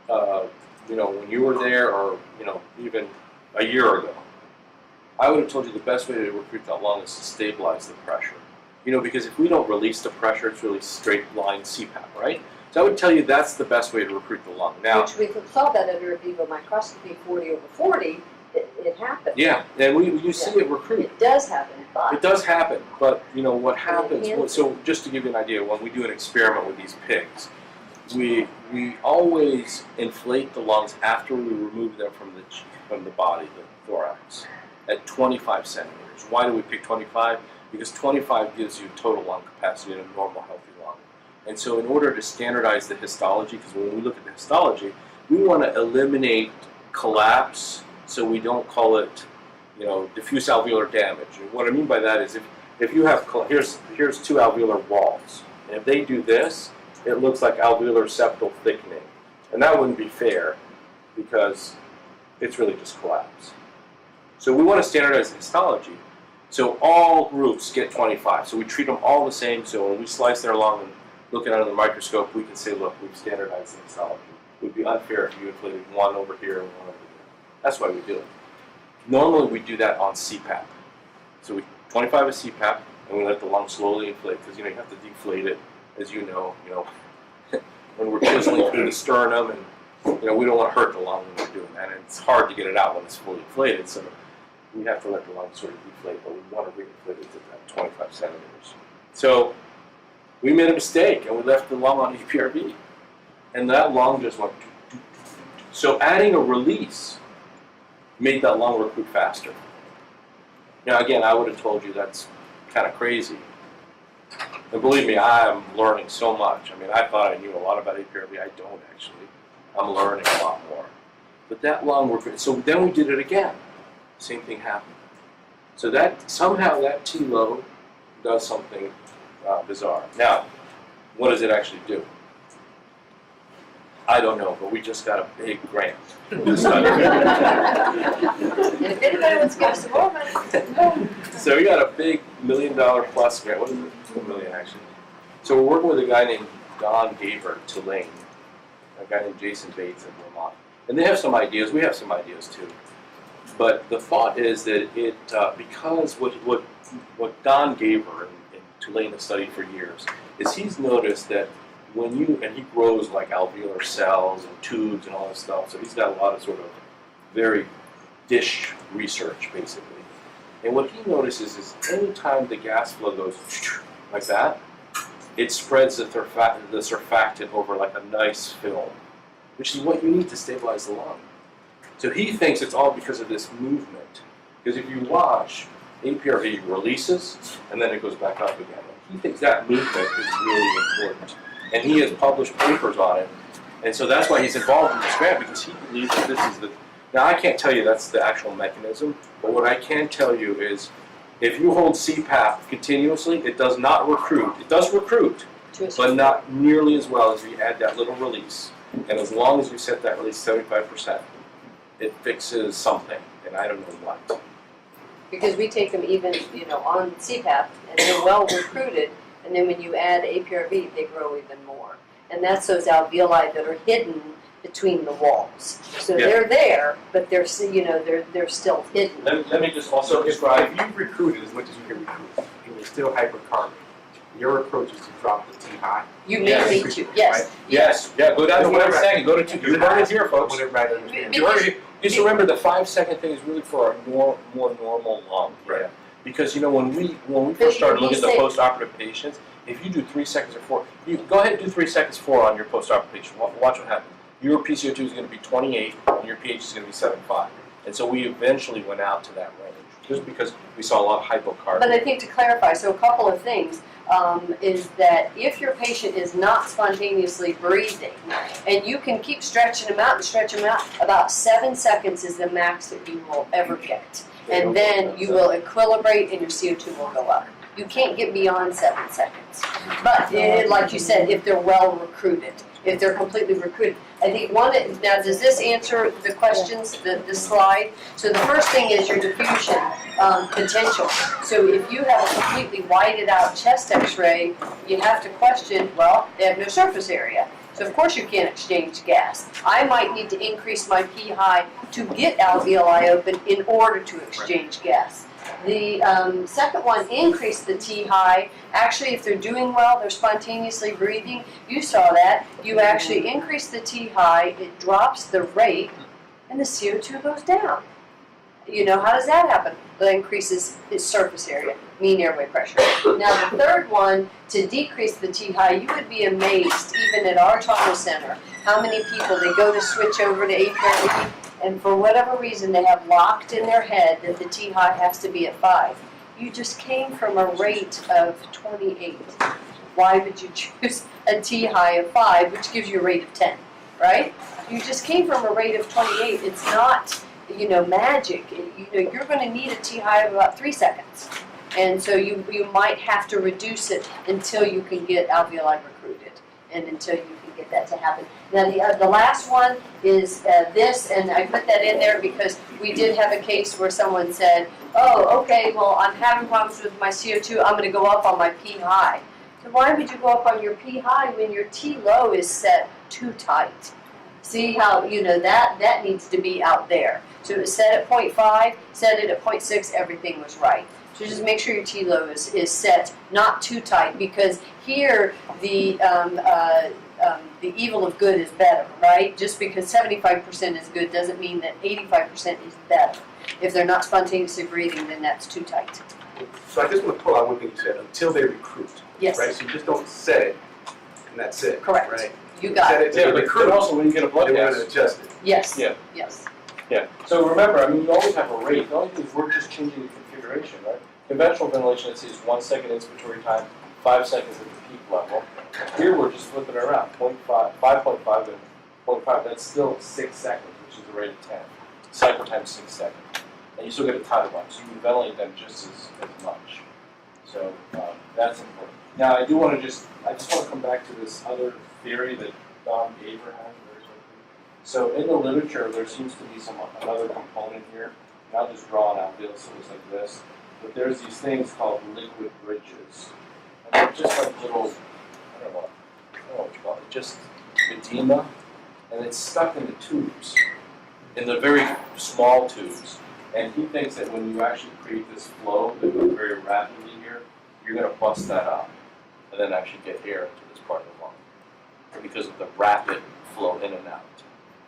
when you were there, or even a year ago, I would have told you the best way to recruit that lung is to stabilize the pressure. Because if we don't release the pressure, it's really straight line CPAP, right? So I would tell you that's the best way to recruit the lung. Now, Which we saw that under a vivo microscopy, 40/40, it happens. yeah, and you see it recruit. It does happen, but It does happen, but what happens? So just to give you an idea, when we do an experiment with these pigs, we always inflate the lungs after we remove them from the body, the thorax, at 25 centimeters. Why do we pick 25? Because 25 gives you total lung capacity in a normal healthy lung. And so in order to standardize the histology, because when we look at the histology, we want to eliminate collapse, so we don't call it diffuse alveolar damage. And what I mean by that is if you have, here's 2 alveolar walls, and if they do this, it looks like alveolar septal thickening. And that wouldn't be fair, because it's really just collapse. So we want to standardize the histology. So all groups get 25. So we treat them all the same. So when we slice their lung and look at it under the microscope, we can say, look, we've standardized the histology. It would be unfair if you inflated one over here and one over there. That's why we do it. Normally we do that on CPAP. So 25 is CPAP, and we let the lung slowly inflate, because you have to deflate it, as you know, when we're chiseling through the sternum, and we don't want to hurt the lung when we're doing that. And it's hard to get it out when it's fully inflated. So we have to let the lung sort of deflate, but we want to re-inflate it to that 25 centimeters. So we made a mistake, and we left the lung on EPRV. And that lung just went... So adding a release made that lung recruit faster. Now again, I would have told you that's kind of crazy. And believe me, I'm learning so much. I mean, I thought I knew a lot about EPRV. I don't actually. I'm learning a lot more. But that lung recruit... So then we did it again. Same thing happened. So somehow that T-low does something bizarre. Now, what does it actually do? I don't know, but we just got a big grant for this study. And if anybody wants to give us some more money, So we got a big $1 million plus grant. What is it? $2 million actually. So we're working with a guy named Don Gaver, Tulane, a guy named Jason Bates in Vermont. And they have some ideas. We have some ideas too. But the thought is that because what Don Gaver in Tulane has studied for years is he's noticed that and he grows like alveolar cells and tubes and all this stuff, so he's got a lot of sort of very dish research basically. And what he notices is anytime the gas flow goes like that, it spreads the surfactant over like a nice film, which is what you need to stabilize the lung. So he thinks it's all because of this movement. Because if you watch, APRV releases, and then it goes back up again. And he thinks that movement is really important. And he has published papers on it. And so that's why he's involved in this grant, because he believes that this is now I can't tell you that's the actual mechanism, but what I can tell you is if you hold CPAP continuously, it does not recruit. It does recruit, but not nearly as well as you add that little release. And as long as you set that release 75%, it fixes something, and I don't know what. because we take them even, on CPAP, and they're well recruited, and then when you add APRV, they grow even more. And that's those alveoli that are hidden between the walls. So Yeah. they're there, but they're still hidden. Let me just also describe, if you recruited as much as you can recruit, and you're still hypercarbon, your approach is to drop the T high. You may Yes. need to, yes. Yes, yeah, go down to 1 second, go to 2, you heard it here, I folks. want everybody to understand. You heard it, just remember the 5-second thing is really for a more normal lung. Right. Because when we But first started looking at the you say- post-operative patients, if you do 3 seconds or 4, you go ahead and do 3 seconds 4 on your post-operative patient. Watch what happens. Your PCO2 is going to be 28, and your pH is going to be 7.5. And so we eventually went out to that range, just because we saw a lot of hypocarbia. But I think to clarify, so a couple of things, is that if your patient is not spontaneously breathing, and you can keep stretching them out and stretch them out, about 7 seconds is the max that you will ever get. And then you will equilibrate and your CO2 will go up. You can't get beyond 7 seconds. But like you said, if they're well recruited, if they're completely recruited. I think now does this answer the questions, the slide? So the first thing is your diffusion potential. So if you have a completely whited out chest x-ray, you have to question, well, they have no surface area. So of course you can't exchange gas. I might need to increase my P high to get alveoli open in order to exchange gas. The second one, increase the T high. Actually, if they're doing well, they're spontaneously breathing. You saw that. You actually increase the T high, it drops the rate, and the CO2 goes down. How does that happen? That increases its surface area, mean airway pressure. Now, the third one, to decrease the T high, you would be amazed, even at our trauma center, how many people, they go to switch over to APRV, and for whatever reason, they have locked in their head that the T high has to be at 5. You just came from a rate of 28. Why would you choose a T high of 5, which gives you a rate of 10, right? You just came from a rate of 28. It's not, magic. You're going to need a T high of about 3 seconds. And so you might have to reduce it until you can get alveoli recruited and until you can get that to happen. Now the last one is this, and I put that in there because we did have a case where someone said, oh, okay, well, I'm having problems with my CO2, I'm going to go up on my P high. So why would you go up on your P high when your T low is set too tight? See how, that needs to be out there. So it was set at 0.5, set it at 0.6, everything was right. So just make sure your T low is set not too tight, because here the evil of good is better, right? Just because 75% is good doesn't mean that 85% is better. If they're not spontaneously breathing, then that's too tight. So I just want to pull out one thing you said, until they recruit. Yes. Right, so you just don't set it, and that's it. Correct. Right? You got Set it. it till they recruit, also when you get a blood then we're gas. going to adjust it. Yes. Yeah. Yes. Yeah, so remember, you always have a rate. The only thing is we're just changing the configuration, right? Conventional ventilation, it says 1 second inspiratory time, 5 seconds at the peak level. Here we're just flipping it around, 0.5, 5.5 and 0.5. That's still 6 seconds, which is the rate of 10. Cycle time 6 seconds. And you still get a tidal line, so you can ventilate them just as much. So that's important. Now I just want to come back to this other theory that Don Gaver has. So in the literature, there seems to be another component here. And I'll just draw an alveolus so it's like this. But there's these things called liquid bridges. And they're just like little, I don't know what you call it, just edema. And it's stuck in the tubes, in the very small tubes. And he thinks that when you actually create this flow that goes very rapidly here, you're going to bust that up and then actually get air into this part of the lung because of the rapid flow in and out.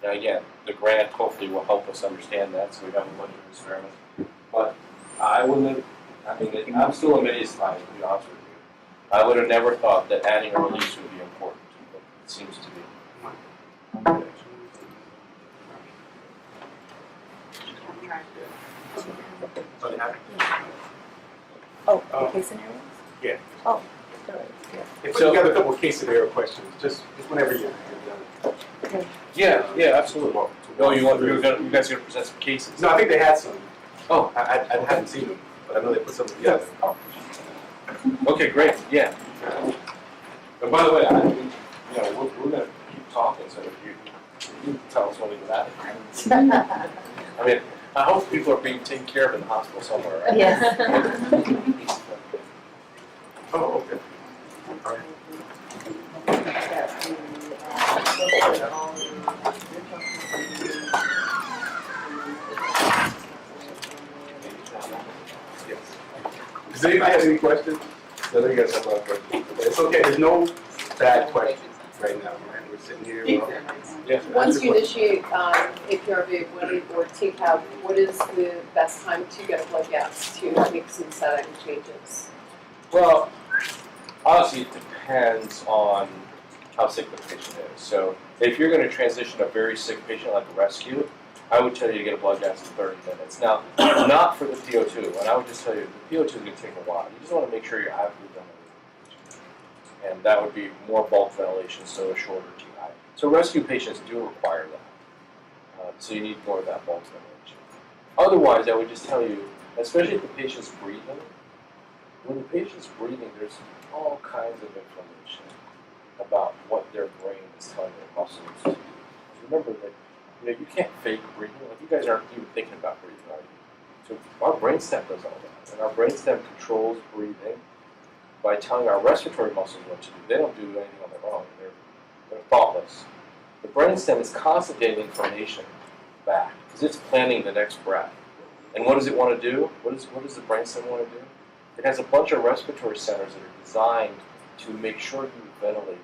Now again, the grant hopefully will help us understand that, so we have a bunch of experiments. But I'm still amazed by it, to be honest with you. I would have never thought that adding a release would be important, but it seems to be. Case scenarios? Yeah. Oh. If you got a couple of case scenario questions, just whenever you're done. Yeah, absolutely. No, you guys are going to present some cases. No, I think they had some. Oh. I haven't seen them, but I know they put some together. Okay, great. Yeah. And by the way, we're going to keep talking, so if you tell us when we get out of here. I hope people are being taken care of in the hospital somewhere, right? Yes. Oh, okay. All right. Yes. Does anybody have any questions? So there you guys have a lot of questions. It's okay, there's no bad questions right now, right? We're sitting here. well, Yeah. Once you initiate APRV or TCAP, what is the best time to get a blood gas to make some setting changes? Well, honestly, it depends on how sick the patient is. So if you're going to transition a very sick patient like a rescue, I would tell you to get a blood gas in 30 minutes. Now, not for the PO2, and I would just tell you the PO2 is going to take a while. You just want to make sure you're adequately ventilated. And that would be more bulk ventilation, so a shorter TI. So rescue patients do require that. So you need more of that bulk ventilation. Otherwise, I would just tell you, especially if the patient's breathing, when the patient's breathing, there's all kinds of information about what their brain is telling their muscles to do. Remember that you can't fake breathing. Like, you guys aren't even thinking about breathing, are you? So our brainstem does all that. And our brainstem controls breathing by telling our respiratory muscles what to do. They don't do anything on their own. They're thoughtless. The brainstem is constantly getting information back because it's planning the next breath. And what does it want to do? What does the brainstem want to do? It has a bunch of respiratory centers that are designed to make sure you ventilate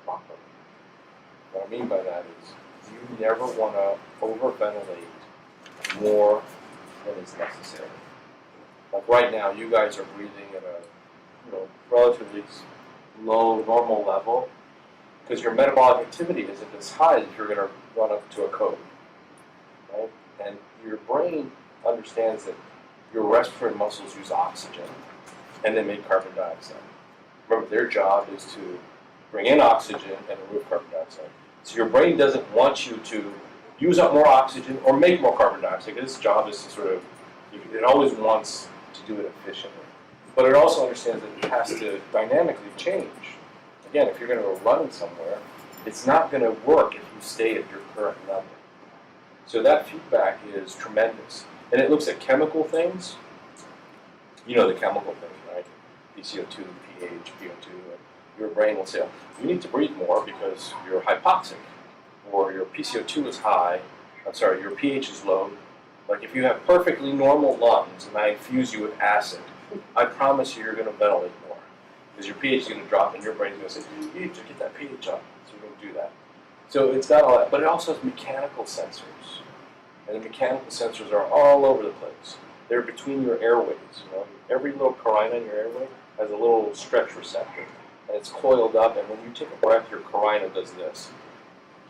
properly. What I mean by that is you never want to overventilate more than is necessary. Like right now, you guys are breathing at a relatively low normal level because your metabolic activity isn't as high as if you're going to run up to a code, right? And your brain understands that your respiratory muscles use oxygen and they make carbon dioxide. Remember, their job is to bring in oxygen and remove carbon dioxide. So your brain doesn't want you to use up more oxygen or make more carbon dioxide. Its job is to it always wants to do it efficiently. But it also understands that it has to dynamically change. Again, if you're going to go running somewhere, it's not going to work if you stay at your current level. So that feedback is tremendous. And it looks at chemical things. You know the chemical things, right? PCO2, pH, PO2. And your brain will say, you need to breathe more because you're hypoxic. Or your PCO2 is high. Your pH is low. Like if you have perfectly normal lungs and I infuse you with acid, I promise you're going to ventilate more. Because your pH is going to drop and your brain's going to say, you need to get that pH up. So you're going to do that. So it's got all that. But it also has mechanical sensors. And the mechanical sensors are all over the place. They're between your airways. Every little carina in your airway has a little stretch receptor. And it's coiled up, and when you take a breath, your carina does this.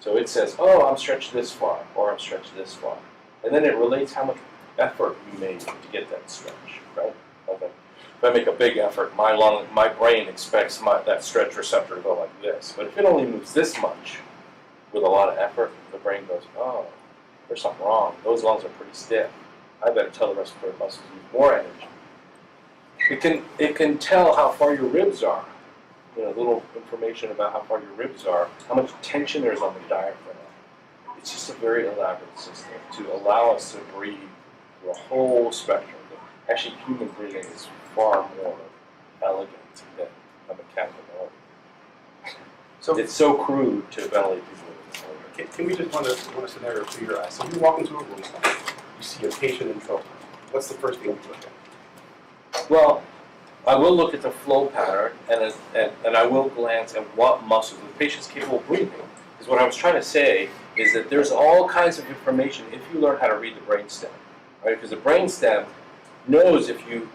So it says, oh, I'm stretched this far, or I'm stretched this far. And then it relates how much effort you made to get that stretch, right? Okay. If I make a big effort, my brain expects that stretch receptor to go like this. But if it only moves this much with a lot of effort, the brain goes, oh, there's something wrong. Those lungs are pretty stiff. I better tell the respiratory muscles to use more energy. It can tell how far your ribs are. Little information about how far your ribs are, how much tension there's on the diaphragm. It's just a very elaborate system to allow us to breathe through a whole spectrum. Actually, human breathing is far more elegant than a mechanical melody. So It's so crude to ventilate people with this. can we just run a scenario through your eyes? So you walk into a room, you see a patient in trouble. What's the first thing you look at? Well, I will look at the flow pattern, and I will glance at what muscles the patient's capable of breathing. Because what I was trying to say is that there's all kinds of information if you learn how to read the brainstem, right? Because the brainstem knows if you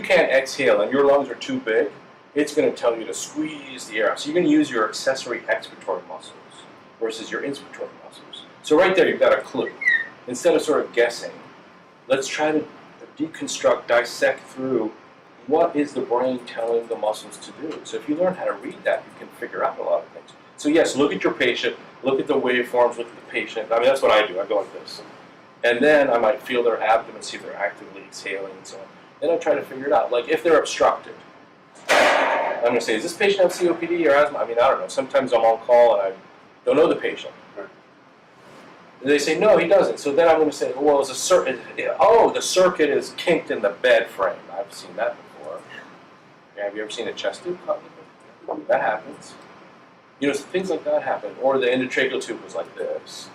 can't exhale and your lungs are too big, it's going to tell you to squeeze the air out. So you're going to use your accessory expiratory muscles versus your inspiratory muscles. So right there, you've got a clue. Instead of sort of guessing, let's try to deconstruct, dissect through what is the brain telling the muscles to do. So if you learn how to read that, you can figure out a lot of things. So yes, look at your patient, look at the waveforms, look at the patient. I mean, that's what I do. I go like this. And then I might feel their abdomen, see if they're actively exhaling and so on. Then I try to figure it out. Like if they're obstructed, I'm going to say, does this patient have COPD or asthma? I mean, I don't know. Sometimes I'm on call and I don't know the patient. And they say, no, he doesn't. So then I'm going to say, well, the circuit is kinked in the bed frame. I've seen that before. Have you ever seen a chest tube cut? That happens. Things like that happen. Or the endotracheal tube was like this.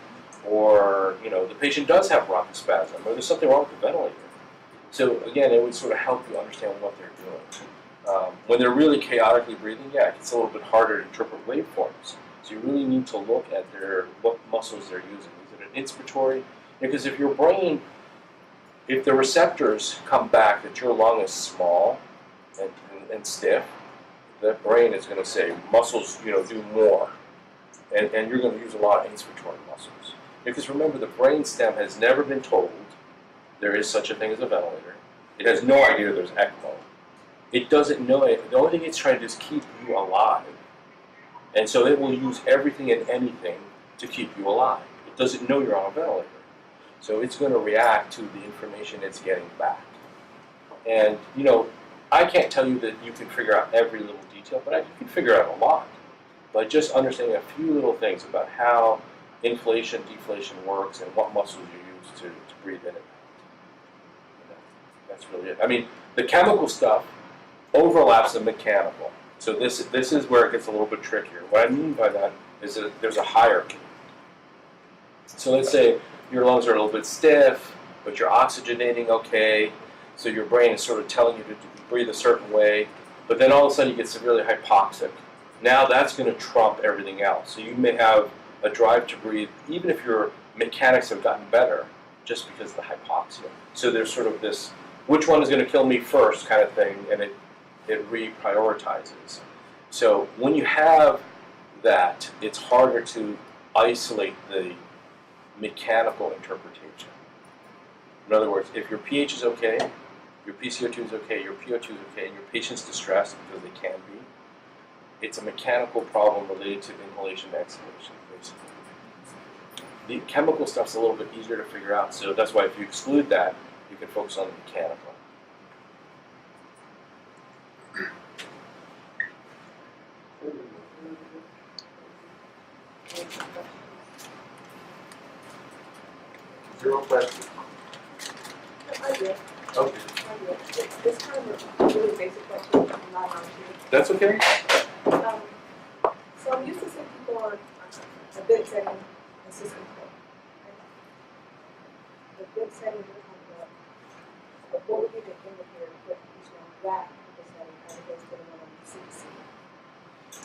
Or, the patient does have bronchospasm, or there's something wrong with the ventilator. So again, it would sort of help you understand what they're doing. When they're really chaotically breathing, yeah, it's a little bit harder to interpret waveforms. So you really need to look at what muscles they're using. Is it an inspiratory? Because if your brain, if the receptors come back that your lung is small and stiff, the brain is going to say muscles, do more, and you're going to use a lot of inspiratory muscles. Because remember, the brain stem has never been told there is such a thing as a ventilator. It has no idea there's ECMO. It doesn't know it. The only thing it's trying to do is keep you alive. And so it will use everything and anything to keep you alive. It doesn't know you're on a ventilator. So it's going to react to the information it's getting back. And, I can't tell you that you can figure out every little detail, but you can figure out a lot by just understanding a few little things about how inflation, deflation works and what muscles you use to breathe in and out. That's really it. I mean, the chemical stuff overlaps the mechanical. So this is where it gets a little bit trickier. What I mean by that is that there's a hierarchy. So let's say your lungs are a little bit stiff, but you're oxygenating okay, so your brain is sort of telling you to breathe a certain way, but then all of a sudden you get severely hypoxic. Now that's going to trump everything else. So you may have a drive to breathe, even if your mechanics have gotten better, just because of the hypoxia. So there's sort of this, which one is going to kill me first kind of thing, and it reprioritizes. So when you have that, it's harder to isolate the mechanical interpretation. In other words, if your pH is okay, your PCO2 is okay, your PO2 is okay, and your patient's distressed because they can be, it's a mechanical problem related to inhalation and exhalation, basically. The chemical stuff's a little bit easier to figure out, so that's why if you exclude that, you can focus on the mechanical. Zero questions. I did. Okay. This kind of a really basic question, I'm not on here. That's okay? So I'm used to seeing people on a bed setting and system flow. The bed setting you're talking about, but what would be the indicator for each on that bed setting as opposed to the one on the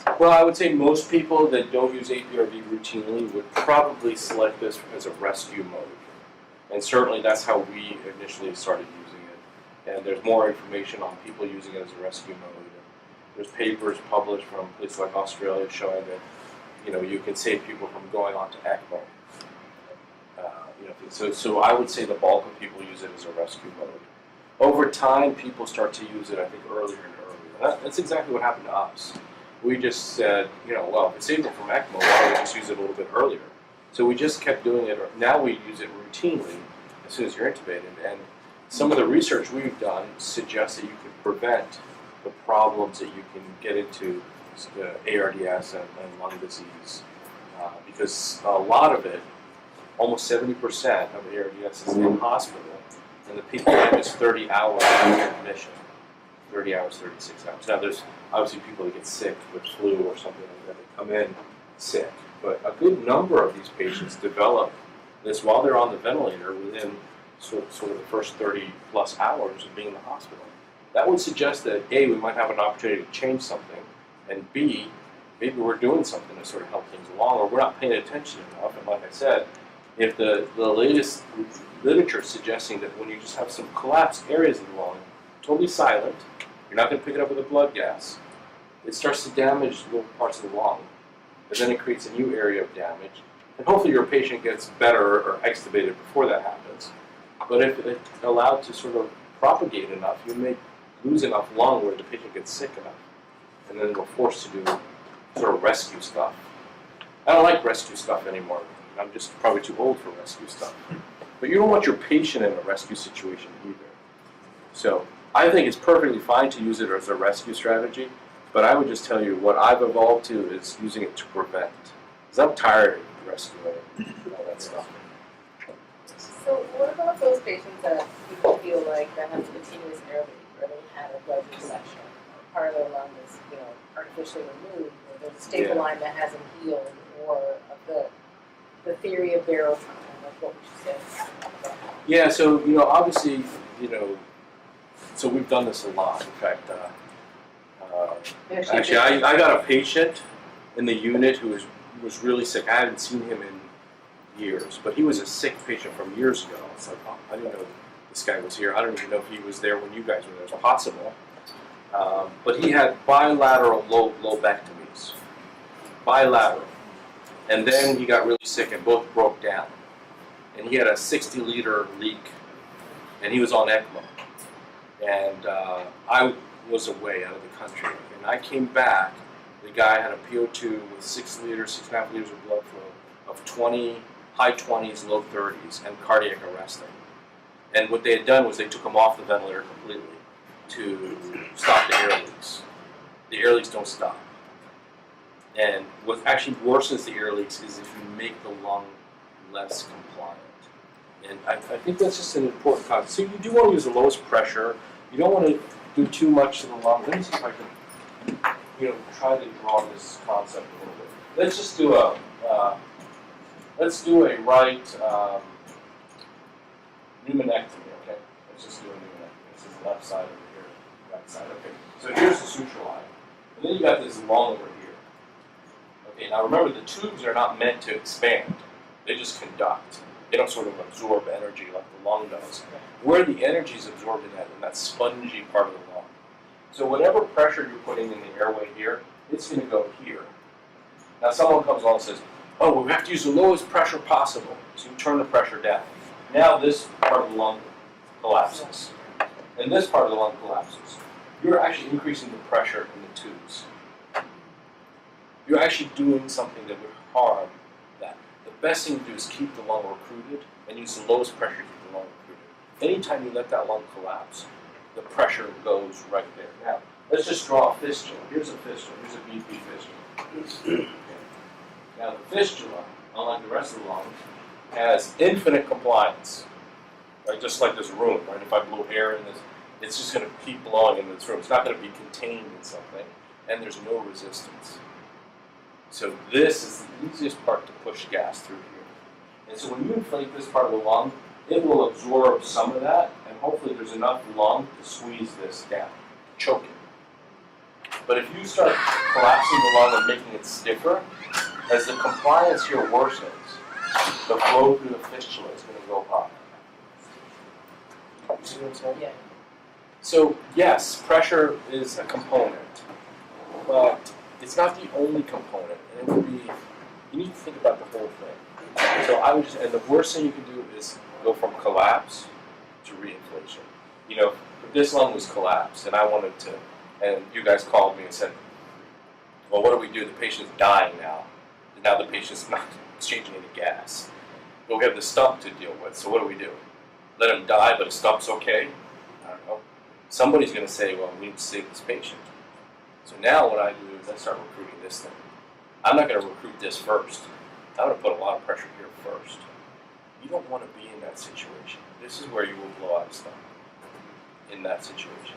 CDC? Well, I would say most people that don't use APRV routinely would probably select this as a rescue mode. And certainly that's how we initially started using it. And there's more information on people using it as a rescue mode. There's papers published from places like Australia showing that, you can save people from going on to ECMO. So I would say the bulk of people use it as a rescue mode. Over time, people start to use it, I think, earlier and earlier. That's exactly what happened to us. We just said, well, if it saves them from ECMO, why don't we just use it a little bit earlier? So we just kept doing it. Now we use it routinely as soon as you're intubated. And some of the research we've done suggests that you can prevent the problems that you can get into ARDS and lung disease. Because a lot of it, almost 70% of ARDS is in hospital, and the peak time is 30 hours after admission. 30 hours, 36 hours. Now there's obviously people that get sick with flu or something like that. They come in sick. But a good number of these patients develop this while they're on the ventilator within sort of the first 30 plus hours of being in the hospital. That would suggest that A, we might have an opportunity to change something, and B, maybe we're doing something to sort of help things along, or we're not paying attention enough. And like I said, if the latest literature is suggesting that when you just have some collapsed areas of the lung, totally silent, you're not going to pick it up with a blood gas, it starts to damage little parts of the lung. And then it creates a new area of damage. And hopefully your patient gets better or extubated before that happens. But if it's allowed to sort of propagate enough, you may lose enough lung where the patient gets sick enough. And then we're forced to do sort of rescue stuff. I don't like rescue stuff anymore. I'm just probably too old for rescue stuff. But you don't want your patient in a rescue situation either. So I think it's perfectly fine to use it as a rescue strategy. But I would just tell you what I've evolved to is using it to prevent. Because I'm tired of rescuing and all that stuff. So what about those patients that people feel like that have continuous airway, where they had a blood resection, or part of their lung is, artificially removed, or there's a staple line that hasn't healed, or of the theory of barrel time, like what would you say about that? Yeah, so obviously, so we've done this a lot. In fact, Actually, I got a patient in the unit who was really sick. I hadn't seen him in years, but he was a sick patient from years ago. It's like, oh, I didn't know this guy was here. I don't even know if he was there when you guys were there. It's possible. But he had bilateral lobectomies. Bilateral. And then he got really sick and both broke down. And he had a 60-liter leak, and he was on ECMO. And I was away out of the country. And I came back. The guy had a PO2 with 6.5 liters of blood flow of 20, high 20s, low 30s, and cardiac arresting. And what they had done was they took him off the ventilator completely to stop the air leaks. The air leaks don't stop. And what actually worsens the air leaks is if you make the lung less compliant. And I think that's just an important concept. So you do want to use the lowest pressure. You don't want to do too much to the lung. Let me see if I can, try to draw this concept a little bit. Let's just do a right pneumonectomy. Okay, let's just do a pneumonectomy. This is the left side over here, right side. Okay, so here's the suture line, and then you got this lung over here. Okay, now remember the tubes are not meant to expand; they just conduct. They don't sort of absorb energy like the lung does. Where the energy is absorbed in that spongy part of the lung. So whatever pressure you're putting in the airway here, it's going to go here. Now someone comes along and says, oh, we have to use the lowest pressure possible. So you turn the pressure down. Now this part of the lung collapses. And this part of the lung collapses. You're actually increasing the pressure in the tubes. You're actually doing something that would harm that. The best thing to do is keep the lung recruited and use the lowest pressure to keep the lung recruited. Anytime you let that lung collapse, the pressure goes right there. Now, let's just draw a fistula. Here's a fistula. Here's a BP fistula. Okay. Now, the fistula, unlike the rest of the lung, has infinite compliance. Right? Just like this room, right? If I blow air in this, it's just going to keep blowing in this room. It's not going to be contained in something, and there's no resistance. So this is the easiest part to push gas through here. And so when you inflate this part of the lung, it will absorb some of that, and hopefully there's enough lung to squeeze this down, choke it. But if you start collapsing the lung and making it stiffer, as the compliance here worsens, the flow through the fistula is going to go up. You see what I'm saying? Yeah. So yes, pressure is a component, but it's not the only component, and it would be, you need to think about the whole thing. So I would just, and the worst thing you can do is go from collapse to reinflation. If this lung was collapsed and I wanted to, and you guys called me and said, well, what do we do? The patient's dying now. And now the patient's not exchanging any gas. But we have the stump to deal with, so what do? Let him die, but a stump's okay? I don't know. Somebody's going to say, well, we need to save this patient. So now what I do is I start recruiting this thing. I'm not going to recruit this first. I'm going to put a lot of pressure here first. You don't want to be in that situation. This is where you will blow out of stuff in that situation.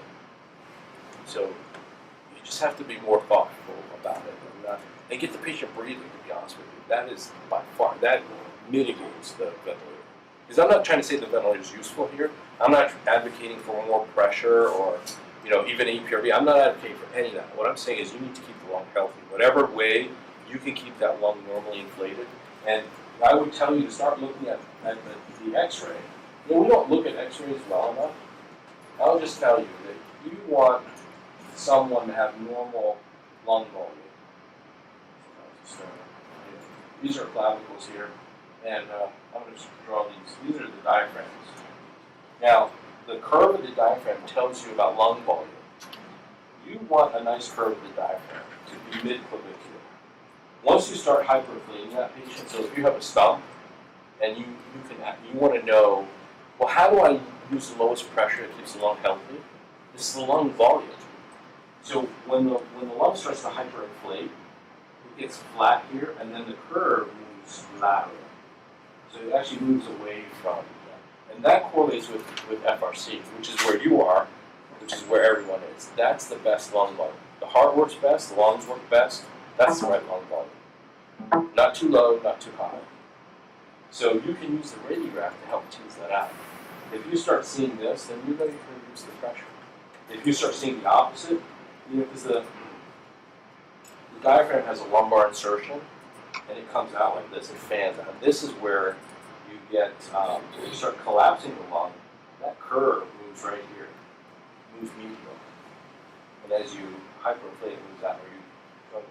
So you just have to be more thoughtful about it and get the patient breathing, to be honest with you. That is by far, that mitigates the ventilator. Because I'm not trying to say the ventilator is useful here. I'm not advocating for more pressure or even APRV. I'm not advocating for any of that. What I'm saying is you need to keep the lung healthy. Whatever way you can keep that lung normally inflated. And I would tell you to start looking at the x-ray. We don't look at x-rays well enough. I'll just tell you that you want someone to have normal lung volume. These are clavicles here, and I'm going to draw these. These are the diaphragms. Now, the curve of the diaphragm tells you about lung volume. You want a nice curve of the diaphragm to be mid-clavicular. Once you start hyperinflating that patient, so if you have a stump, and you want to know, well, how do I use the lowest pressure that keeps the lung healthy? This is the lung volume. So when the lung starts to hyperinflate, it gets flat here, and then the curve moves lateral. So it actually moves away from that. And that correlates with FRC, which is where you are, which is where everyone is. That's the best lung volume. The heart works best, the lungs work best. That's the right lung volume. Not too low, not too high. So you can use the radiograph to help tease that out. If you start seeing this, then you're going to reduce the pressure. If you start seeing the opposite, because the diaphragm has a lumbar insertion, and it comes out like this and fans out. This is where you get, when you start collapsing the lung, that curve moves right here, moves medial. And as you hyperinflate, it moves out where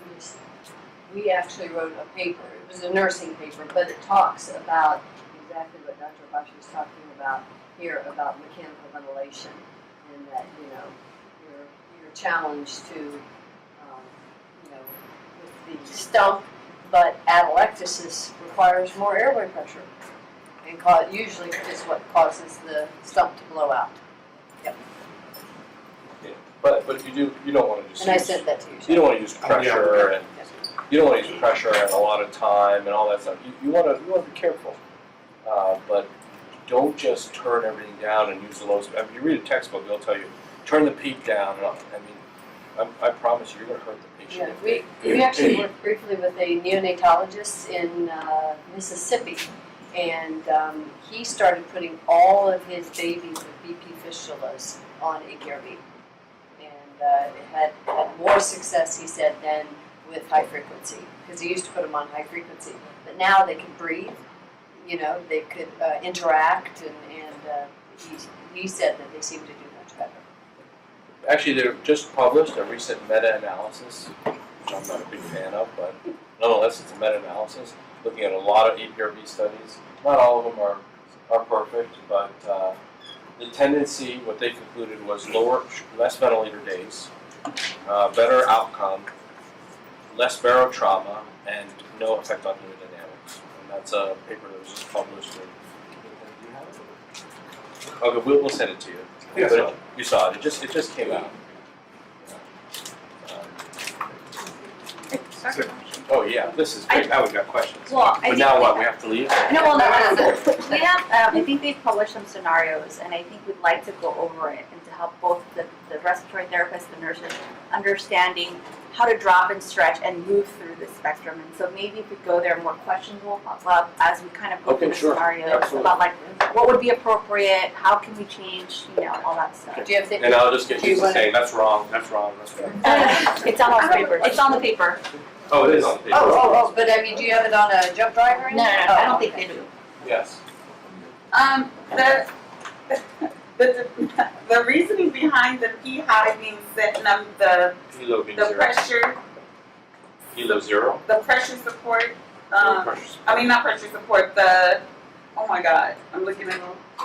you We actually wrote a paper, it was a nursing paper, but it talks about exactly what Dr. Habachi was talking about here, about mechanical ventilation, and that, you're challenged to, with the stump, but atelectasis requires more airway pressure, and usually is what causes the stump to blow out. But you don't want to just And I use, sent that to you. you don't want to use pressure and you don't want to use pressure and a lot of time and all that stuff. You want to be careful, but don't just turn everything down and use the lowest. I mean, you read a textbook, they'll tell you turn the peak down. I promise you, you're going to hurt the patient. Yeah, we actually worked briefly with a neonatologist in Mississippi, and he started putting all of his babies with BP fistulas on APRV. And it had more success, he said, than with high frequency, because he used to put them on high frequency. But now they can breathe, they could interact, and he said that they seem to do much better. Actually, they just published a recent meta-analysis, which I'm not a big fan of, but nonetheless, it's a meta-analysis looking at a lot of APRV studies. Not all of them are perfect, but the tendency, what they concluded was less ventilator days, better outcome, less barotrauma, and no effect on hemodynamics. And that's a paper that was just published. Do you have it? Okay, we'll send it to you. Yeah, But you saw it. It just came out. Oh yeah, this is great. Now we've got questions. Well, But now what? We have to leave? No, well, no, we have, I think they've published some scenarios, and I think we'd like to go over it and to help both the respiratory therapists, the nurses, understanding how to drop and stretch and move through the spectrum. And so maybe if we go there, more questions will pop up as we kind of go through the scenarios Absolutely. about like what would be appropriate, how can we change, all that stuff. Do you have And I'll just get used to saying that's wrong, that's wrong, that's wrong. It's on the paper. It's on the paper. Oh, it is on the paper. But I mean, do you have it on a jump drive or anything? No, I don't think they do. Yes. The reasoning behind the P high being setting up the Kilo being zero. pressure, Kilo zero. the pressure support, Pressure. I mean not pressure support, oh my god, I'm looking at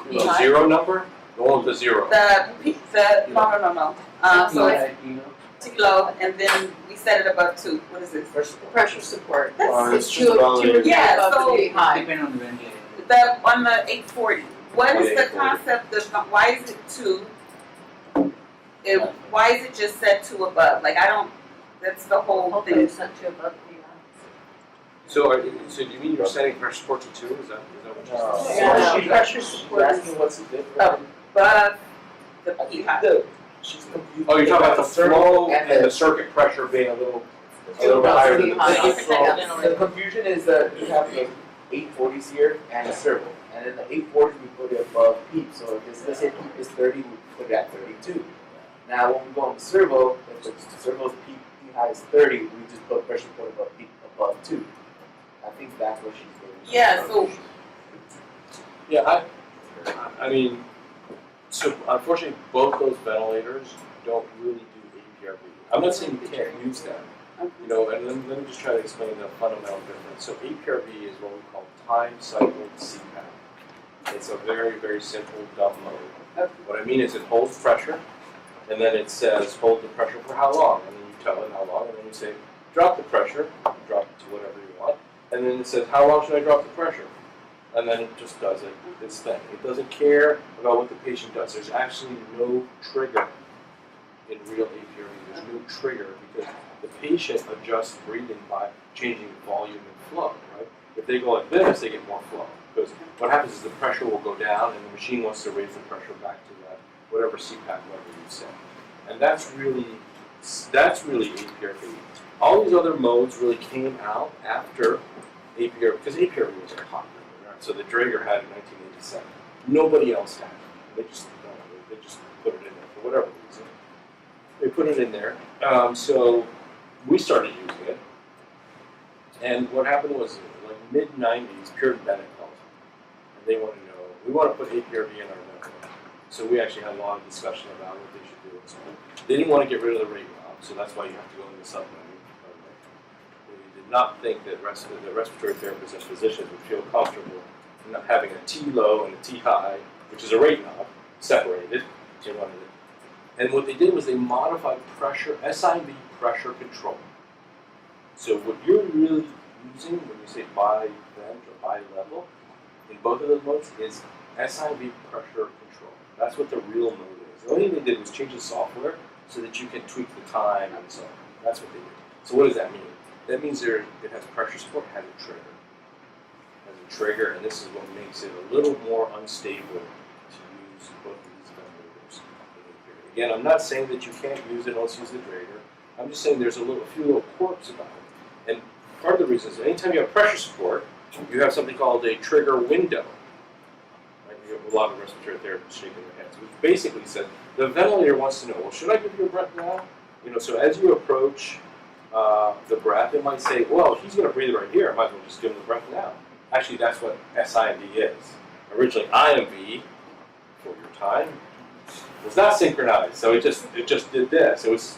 The zero number? The one with the zero. no. So it's kilo, and then we set it above 2. What is this? Pressure support. That's It's two yeah, above so the high. Depending on the ventilator. on the 840. What is the concept of why is it 2? Why is it just set 2 above? Like I don't. That's the whole Hopefully thing. it's not too above the high. So do you mean you're setting pressure support to 2? Is that what you're saying? Yeah, she's pressure she's support is asking what's the difference. Above the P high. She's confused. Oh, you're talking about the flow and the circuit pressure being a little bit higher than the High. The confusion is that you have the 840s here and a servo. And in the 840s we put it above PEEP. So if this, let's say PEEP is 30, we put it at 32. Now when we go on the servo, if the servo's PEEP high is 30, we just put pressure support above PEEP above 2. I think that's what she's doing. Yeah. So Yeah, I mean, so unfortunately, both those ventilators don't really do APRV. I'm not saying you can't use them, and let me just try to explain the fundamental difference. So APRV is what we call time cycled CPAP. It's a very, very simple dumb mode. What I mean is it holds pressure, and then it says hold the pressure for how long, and then you tell it how long, and then you say drop the pressure, drop it to whatever you want, and then it says how long should I drop the pressure? And then it just does its thing. It doesn't care about what the patient does. There's actually no trigger in real APRV. There's no trigger because the patient adjusts breathing by changing volume and flow, right? If they go like this, they get more flow. Because what happens is the pressure will go down and the machine wants to raise the pressure back to that whatever CPAP level you set. And that's really APRV. All these other modes really came out after APRV, because APRV was a hot. So the Draeger had it in 1987. Nobody else had it. They just put it in there for whatever reason. They put it in there. So we started using it. And what happened was, like mid-90s, Pure Bennett called. And they want to know, we want to put APRV in our network. So we actually had a lot of discussion about what they should do. So they didn't want to get rid of the rate knob, so that's why you have to go into supplementing. They did not think that the respiratory therapists and physicians would feel comfortable not having a T low and a T high, which is a rate knob, separated. They wanted it. And what they did was they modified pressure, SIV pressure control. So what you're really using when you say bi-vent or bi-level, in both of those modes, is SIV pressure control. That's what the real mode is. The only thing they did was change the software so that you can tweak the time and so on. That's what they did. So what does that mean? That means it has pressure support, it has a trigger. It has a trigger, and this is what makes it a little more unstable to use both of these ventilators. Again, I'm not saying that you can't use it, let's use the Drager. I'm just saying there's a few little quirks about it. And part of the reason is anytime you have pressure support, you have something called a trigger window. Right? You have a lot of respiratory therapists shaking their heads, which basically said the ventilator wants to know, well, should I give you a breath now? So as you approach the breath, it might say, well, he's going to breathe right here. I might as well just give him the breath now. Actually, that's what SIV is. Originally, IMV, for your time, was not synchronized, so it just did this. It was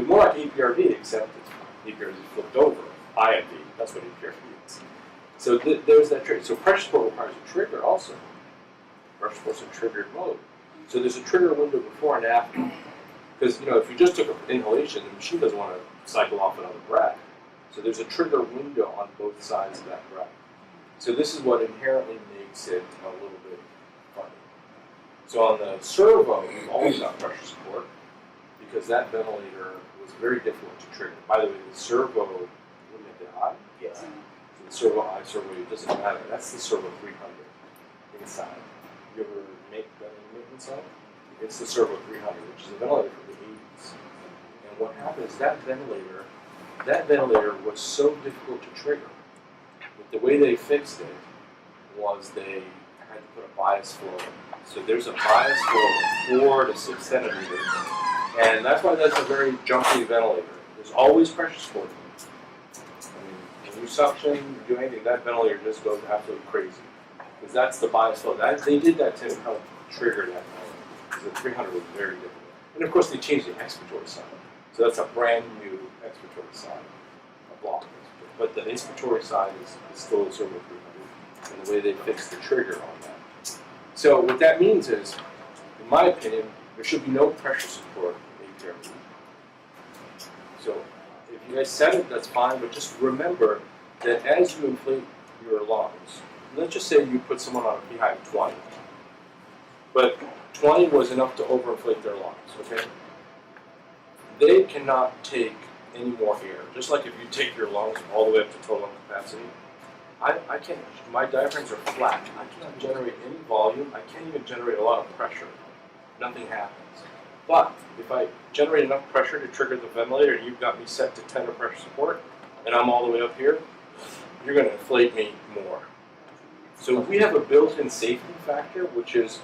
more like APRV, except APRV flipped over. IMV, that's what APRV is. So there's that trigger. So pressure support requires a trigger also. Pressure support's a triggered mode. So there's a trigger window before and after. Because if you just took an inhalation, the machine doesn't want to cycle off another breath. So there's a trigger window on both sides of that breath. So this is what inherently makes it a little bit funny. So on the servo, we've always got pressure support because that ventilator was very difficult to trigger. By the way, the servo, looking at the eye? Yes. So the servo eye, servo, it doesn't matter. That's the servo 300 inside. You ever make that maintenance on it? It's the servo 300, which is a ventilator from the 80s. And what happened is that ventilator was so difficult to trigger that the way they fixed it was they had to put a bias flow in. So there's a bias flow of 4 to 6 centimeters, and that's why that's a very jumpy ventilator. There's always pressure support. When you suction, do anything, that ventilator just goes absolutely crazy. Because that's the bias flow. They did that to help trigger that ventilator. Because the 300 was very difficult. And of course, they changed the expiratory side. So that's a brand new expiratory side, a block expiratory. But the inspiratory side is still a servo 300, and the way they fixed the trigger on that. So what that means is, in my opinion, there should be no pressure support in APRV. So if you guys said it, that's fine, but just remember that as you inflate your lungs, let's just say you put someone on a pH of 20, but 20 was enough to overinflate their lungs, okay? They cannot take any more air. Just like if you take your lungs all the way up to total lung capacity, I can't, my diaphragms are flat. I cannot generate any volume. I can't even generate a lot of pressure. Nothing happens. But if I generate enough pressure to trigger the ventilator and you've got me set to 10 of pressure support, and I'm all the way up here, you're going to inflate me more. So we have a built-in safety factor, which is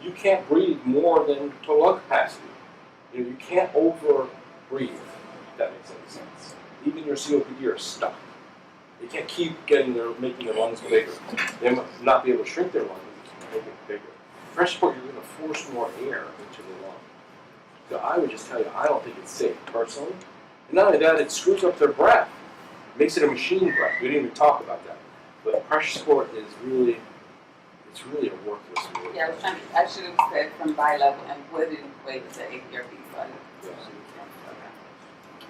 you can't breathe more than total lung capacity. You can't over-breathe, if that makes any sense. Even your COPD are stuck. They can't keep making their lungs bigger. They might not be able to shrink their lungs, they can make it bigger. Pressure support, you're going to force more air into the lung. So I would just tell you, I don't think it's safe, personally. And not only that, it screws up their breath. It makes it a machine breath. We didn't even talk about that. But pressure support is really, it's really a worthless move. Yeah, I should have said from bi-level and would inflate the APRV side. Yes.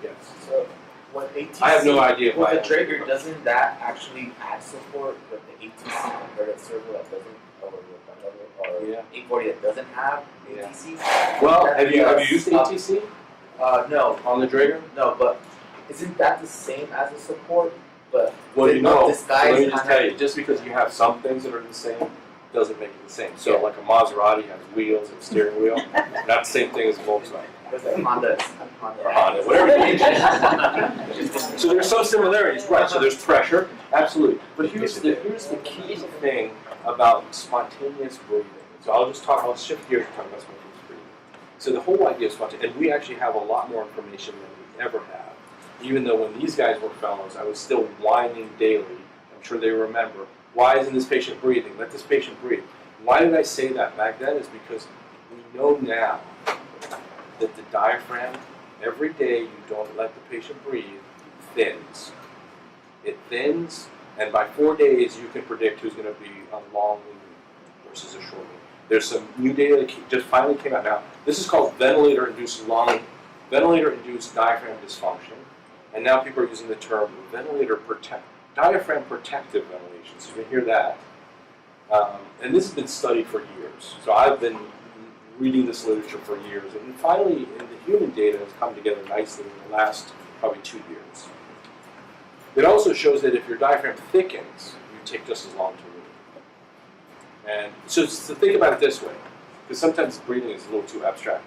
Yes. So what ATC, I have no idea why. With the trigger, doesn't that actually add support with the ATC compared to servo that doesn't, or Yeah. 840 that doesn't have Yeah. ATC? Well, have you used ATC No, on the Drager? no, but isn't that the same as a support? But Well, is you it know, not so disguised let me just kinda- tell you, just because you have some things that are the same, doesn't make it the same. So Yeah. like a Maserati has wheels and a steering wheel, not the same thing as a Volkswagen. It's like Honda. Or Honda, whatever you use. So there's some similarities, right? So there's pressure, absolutely. But here's the key thing about spontaneous breathing. So I'll shift gears and talk about spontaneous breathing. So the whole idea of spontaneous, and we actually have a lot more information than we ever have. Even though when these guys were fellows, I was still whining daily. I'm sure they remember. Why isn't this patient breathing? Let this patient breathe. Why did I say that back then? Is because we know now that the diaphragm, every day you don't let the patient breathe, thins. It thins, and by 4 days you can predict who's going to be a long lead versus a short lead. There's some new data that just finally came out now. This is called ventilator-induced diaphragm dysfunction, and now people are using the term diaphragm protective ventilation. So you can hear that. And this has been studied for years. So I've been reading this literature for years, and finally, in the human data has come together nicely in the last probably 2 years. It also shows that if your diaphragm thickens, you take just as long to breathe. And so think about it this way, because sometimes breathing is a little too abstract.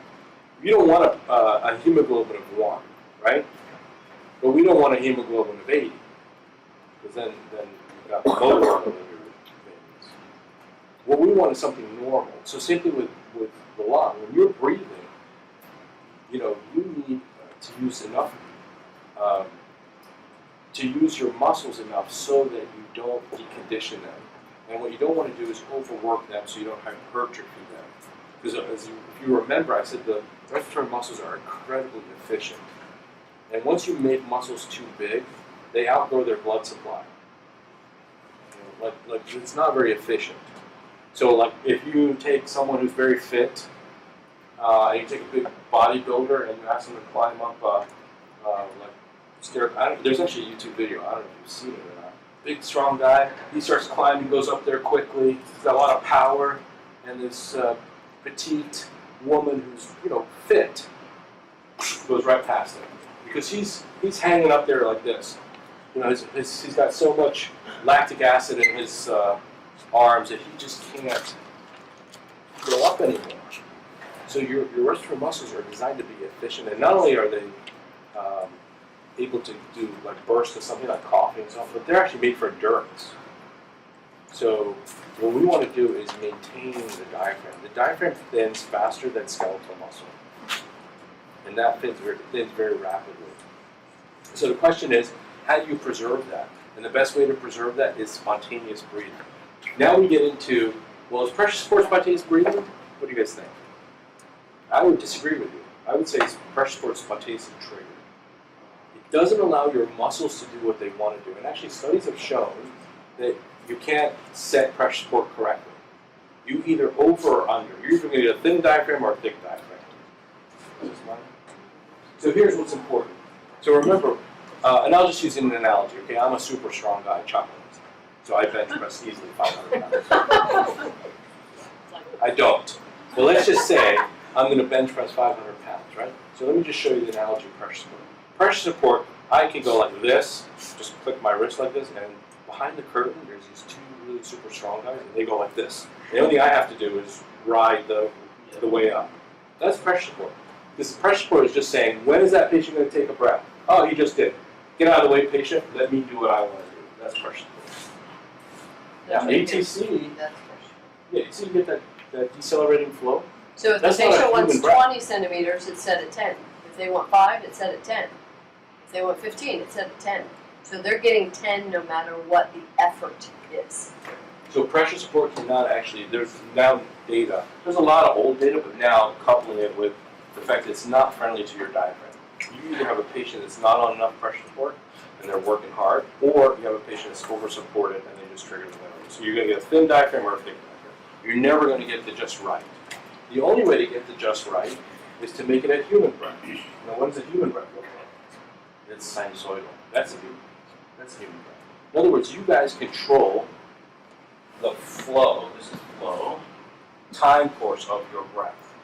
You don't want a hemoglobin of 1, right? But we don't want a hemoglobin of 80, because then you've got motor oil in your veins. What we want is something normal. So same thing with the lung. When you're breathing, you need to use enough, to use your muscles enough so that you don't decondition them. And what you don't want to do is overwork them so you don't hypertrophy them. Because if you remember, I said the respiratory muscles are incredibly efficient. And once you make muscles too big, they outgrow their blood supply. Like it's not very efficient. So like if you take someone who's very fit, and you take a big bodybuilder and you ask them to climb up there's actually a YouTube video, I don't know if you've seen it or not. Big strong guy, he starts climbing, goes up there quickly, he's got a lot of power, and this petite woman who's fit goes right past him. Because he's hanging up there like this. He's got so much lactic acid in his arms that he just can't go up anymore. So your respiratory muscles are designed to be efficient, and not only are they able to do like bursts of something like coughing and stuff, but they're actually made for endurance. So what we want to do is maintain the diaphragm. The diaphragm thins faster than skeletal muscle, and that thins very rapidly. So the question is, how do you preserve that? And the best way to preserve that is spontaneous breathing. Now we get into, well, is pressure support spontaneous breathing? What do you guys think? I would disagree with you. I would say pressure support is spontaneously triggered. It doesn't allow your muscles to do what they want to do. And actually studies have shown that you can't set pressure support correctly. You either over or under. You're either going to get a thin diaphragm or a thick diaphragm. So here's what's important. So remember, and I'll just use an analogy, okay? I'm a super strong guy, chocolate. So I bench press easily 500 pounds. I don't. But let's just say I'm going to bench press 500 pounds, right? So let me just show you the analogy of pressure support. Pressure support, I can go like this, just click my wrist like this, and behind the curtain, there's these 2 really super strong guys, and they go like this. The only thing I have to do is ride the way up. That's pressure support. Because pressure support is just saying, when is that patient going to take a breath? Oh, he just did. Get out of the way, patient. Let me do what I want to do. That's pressure support. Now, ATC, yeah, you see you get that decelerating flow? So if the That's not a patient wants human breath. 20 centimeters, it's set at 10. If they want 5, it's set at 10. If they want 15, it's set at 10. So they're getting 10 no matter what the effort is. So pressure support cannot actually, there's now data. There's a lot of old data, but now coupling it with the fact that it's not friendly to your diaphragm. You either have a patient that's not on enough pressure support and they're working hard, or you have a patient that's over-supported and they just trigger the ventilator. So you're going to get a thin diaphragm or a thick diaphragm. You're never going to get the just right. The only way to get the just right is to make it a human breath. Now, what does a human breath look like? It's sinusoidal. That's a human breath. In other words, you guys control the flow, this is flow, time course of your breath.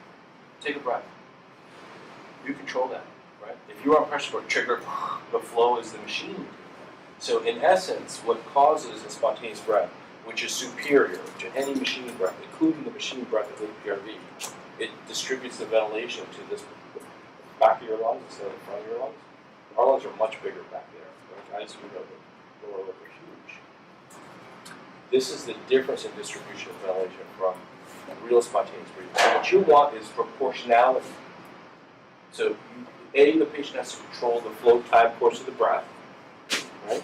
Take a breath. You control that, right? If you're on pressure support, trigger, the flow is the machine. So in essence, what causes a spontaneous breath, which is superior to any machine breath, including the machine breath of APRV, it distributes the ventilation to this back of your lungs instead of the front of your lungs. Our lungs are much bigger back there. Right? Guys, you know the lower lip are huge. This is the difference in distribution of ventilation from real spontaneous breathing. So what you want is proportionality. So the patient has to control the flow time course of the breath, right?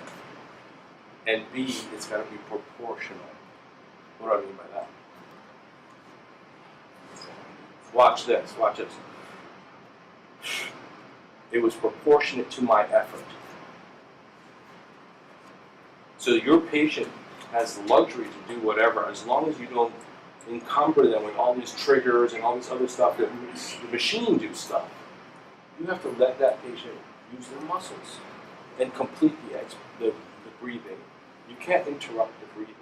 And B, it's got to be proportional. What do I mean by that? Watch this. It was proportionate to my effort. So your patient has the luxury to do whatever, as long as you don't encumber them with all these triggers and all this other stuff that makes the machine do stuff. You have to let that patient use their muscles and complete the breathing. You can't interrupt the breathing.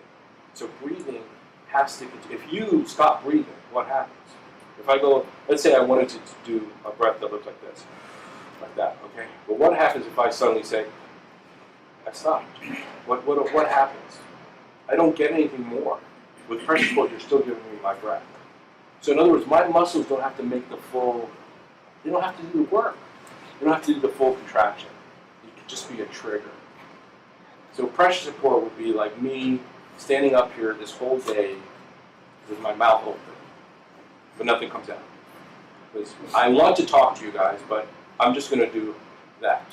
So breathing has to continue. If you stop breathing, what happens? If I go, let's say I wanted to do a breath that looks like this, like that, okay? But what happens if I suddenly say, I stopped? What happens? I don't get anything more. With pressure support, you're still giving me my breath. So in other words, my muscles don't have to make the full, they don't have to do the work. They don't have to do the full contraction. It could just be a trigger. So pressure support would be like me standing up here this whole day with my mouth open, but nothing comes out. Because I want to talk to you guys, but I'm just going to do that.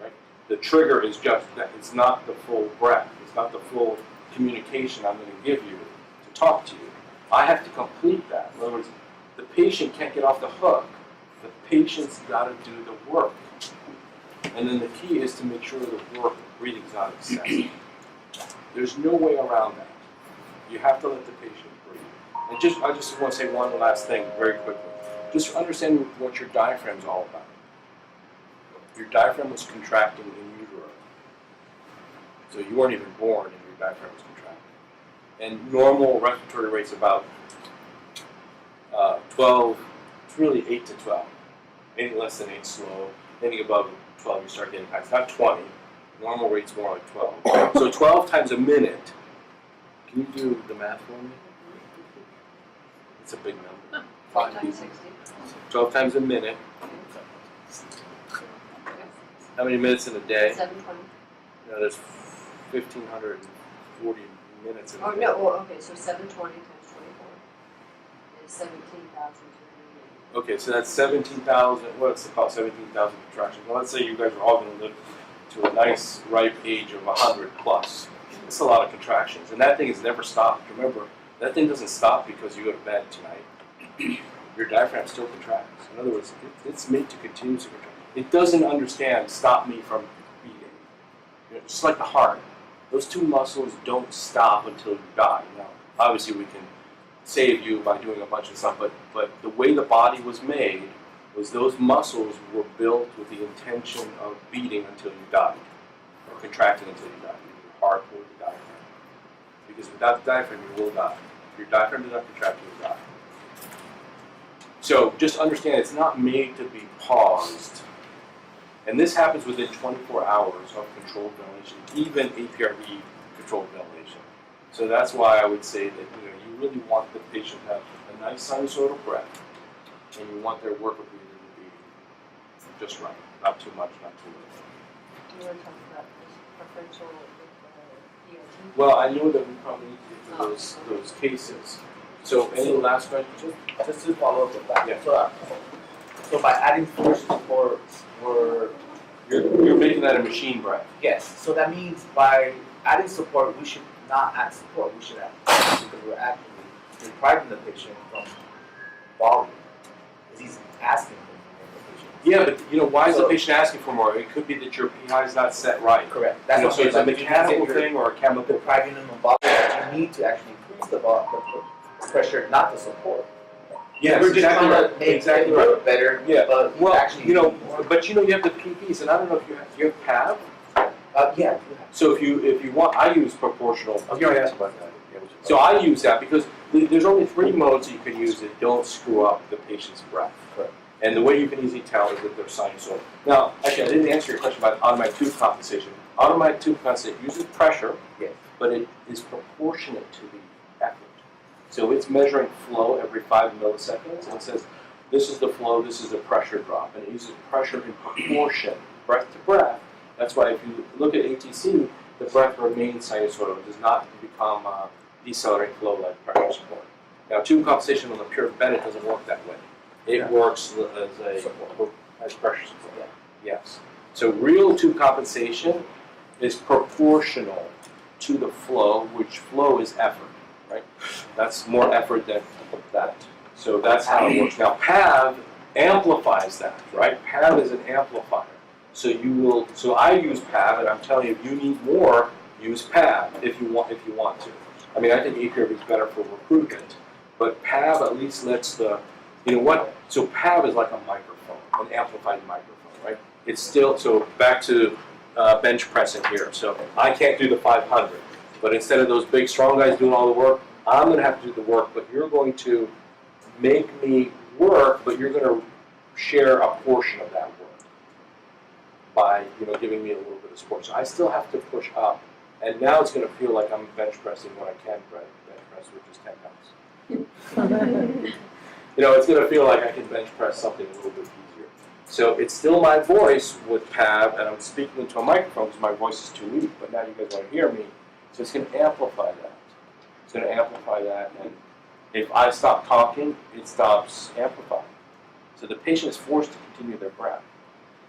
Right? The trigger is just that. It's not the full breath. It's not the full communication I'm going to give you to talk to you. I have to complete that. In other words, the patient can't get off the hook. The patient's got to do the work. And then the key is to make sure the work, breathing is not excessive. There's no way around that. You have to let the patient breathe. And I just want to say one last thing very quickly. Just understand what your diaphragm is all about. Your diaphragm was contracting in utero. So you weren't even born and your diaphragm was contracting. And normal respiratory rate's about 12, it's really 8 to 12. Anything less than 8 slow, anything above 12 you start getting high. It's not 20. Normal rate's more like 12. So 12 times a minute. Can you do the math for me? It's a big number. 5 times 60. 12 times a minute. How many minutes in a day? 720. No, there's 1,540 minutes in a Oh, day. no, well, okay, so 720 times 24 is 17,280. Okay, so that's 17,000, what's it called, 17,000 contractions. Well, let's say you guys are all going to live to a nice, ripe age of 100 plus. That's a lot of contractions. And that thing has never stopped. Remember, that thing doesn't stop because you go to bed tonight. Your diaphragm still contracts. In other words, it's made to continuously contract. It doesn't understand, stop me from beating. You know, just like the heart. Those two muscles don't stop until you die. Now, obviously we can save you by doing a bunch of stuff, but the way the body was made was those muscles were built with the intention of beating until you died, or contracting until you died, either your heart or your diaphragm. Because without the diaphragm, you will die. If your diaphragm does not contract, you will die. So just understand, it's not made to be paused. And this happens within 24 hours of controlled ventilation, even APRV controlled ventilation. So that's why I would say that you really want the patient to have a nice sinusoidal breath, and you want their work of breathing to be just right, not too much, not too little. Do you want to talk about this preferential with ERT? Well, I know that we probably need to get to those cases. So any last questions? Just to follow up with that. Yeah. So by adding force support, You're making that a machine breath. yes. So that means by adding support, we should not add support. We should add force because we're actually depriving the patient from volume. Because he's asking for the patient. Yeah, but why is the patient asking for more? It could be that your PI is not set right. Correct. That's what So it's a I'm saying. mechanical You're thing or a chemical. depriving him of volume. But you need to actually increase the pressure, not the support. Yes, we're just exactly trying right. to make Exactly it right. work better. Yeah. But Well, actually, you have the PPs, and I don't know if you have PAV. yeah. So if you want, I use proportional. I was going to ask about that. Yeah, So I use that because there's only 3 modes you can use that don't screw up the patient's breath. Correct. And the way you can easily tell is that they're sinusoidal. Now, actually, I didn't answer your question about automatic tube compensation. Automatic tube compensation uses pressure, Yes. but it is proportionate to the effort. So it's measuring flow every 5 milliseconds, and it says, this is the flow, this is the pressure drop. And it uses pressure in proportion, breath to breath. That's why if you look at ATC, the breath remains sinusoidal. It does not become decelerating flow like pressure support. Now, tube compensation on the pure Bennett doesn't work that way. It works as pressure support. Yes. So real tube compensation is proportional to the flow, which flow is effort, right? That's more effort than that. So that's how it works. Now, PAV amplifies that, right? PAV is an amplifier. So so I use PAV, and I'm telling you, if you need more, use PAV if you want to. I mean, I think APRV is better for recruitment, but PAV at least lets so PAV is like a microphone, an amplified microphone, right? It's still, so back to bench pressing here. So I can't do the 500, but instead of those big strong guys doing all the work, I'm going to have to do the work, but you're going to make me work, but you're going to share a portion of that work by giving me a little bit of support. So I still have to push up, and now it's going to feel like I'm bench pressing what I can bench press, which is 10 pounds. It's going to feel like I can bench press something a little bit easier. So it's still my voice with PAV, and I'm speaking into a microphone because my voice is too weak, but now you guys want to hear me. So it's going to amplify that. It's going to amplify that, and if I stop talking, it stops amplifying. So the patient is forced to continue their breath.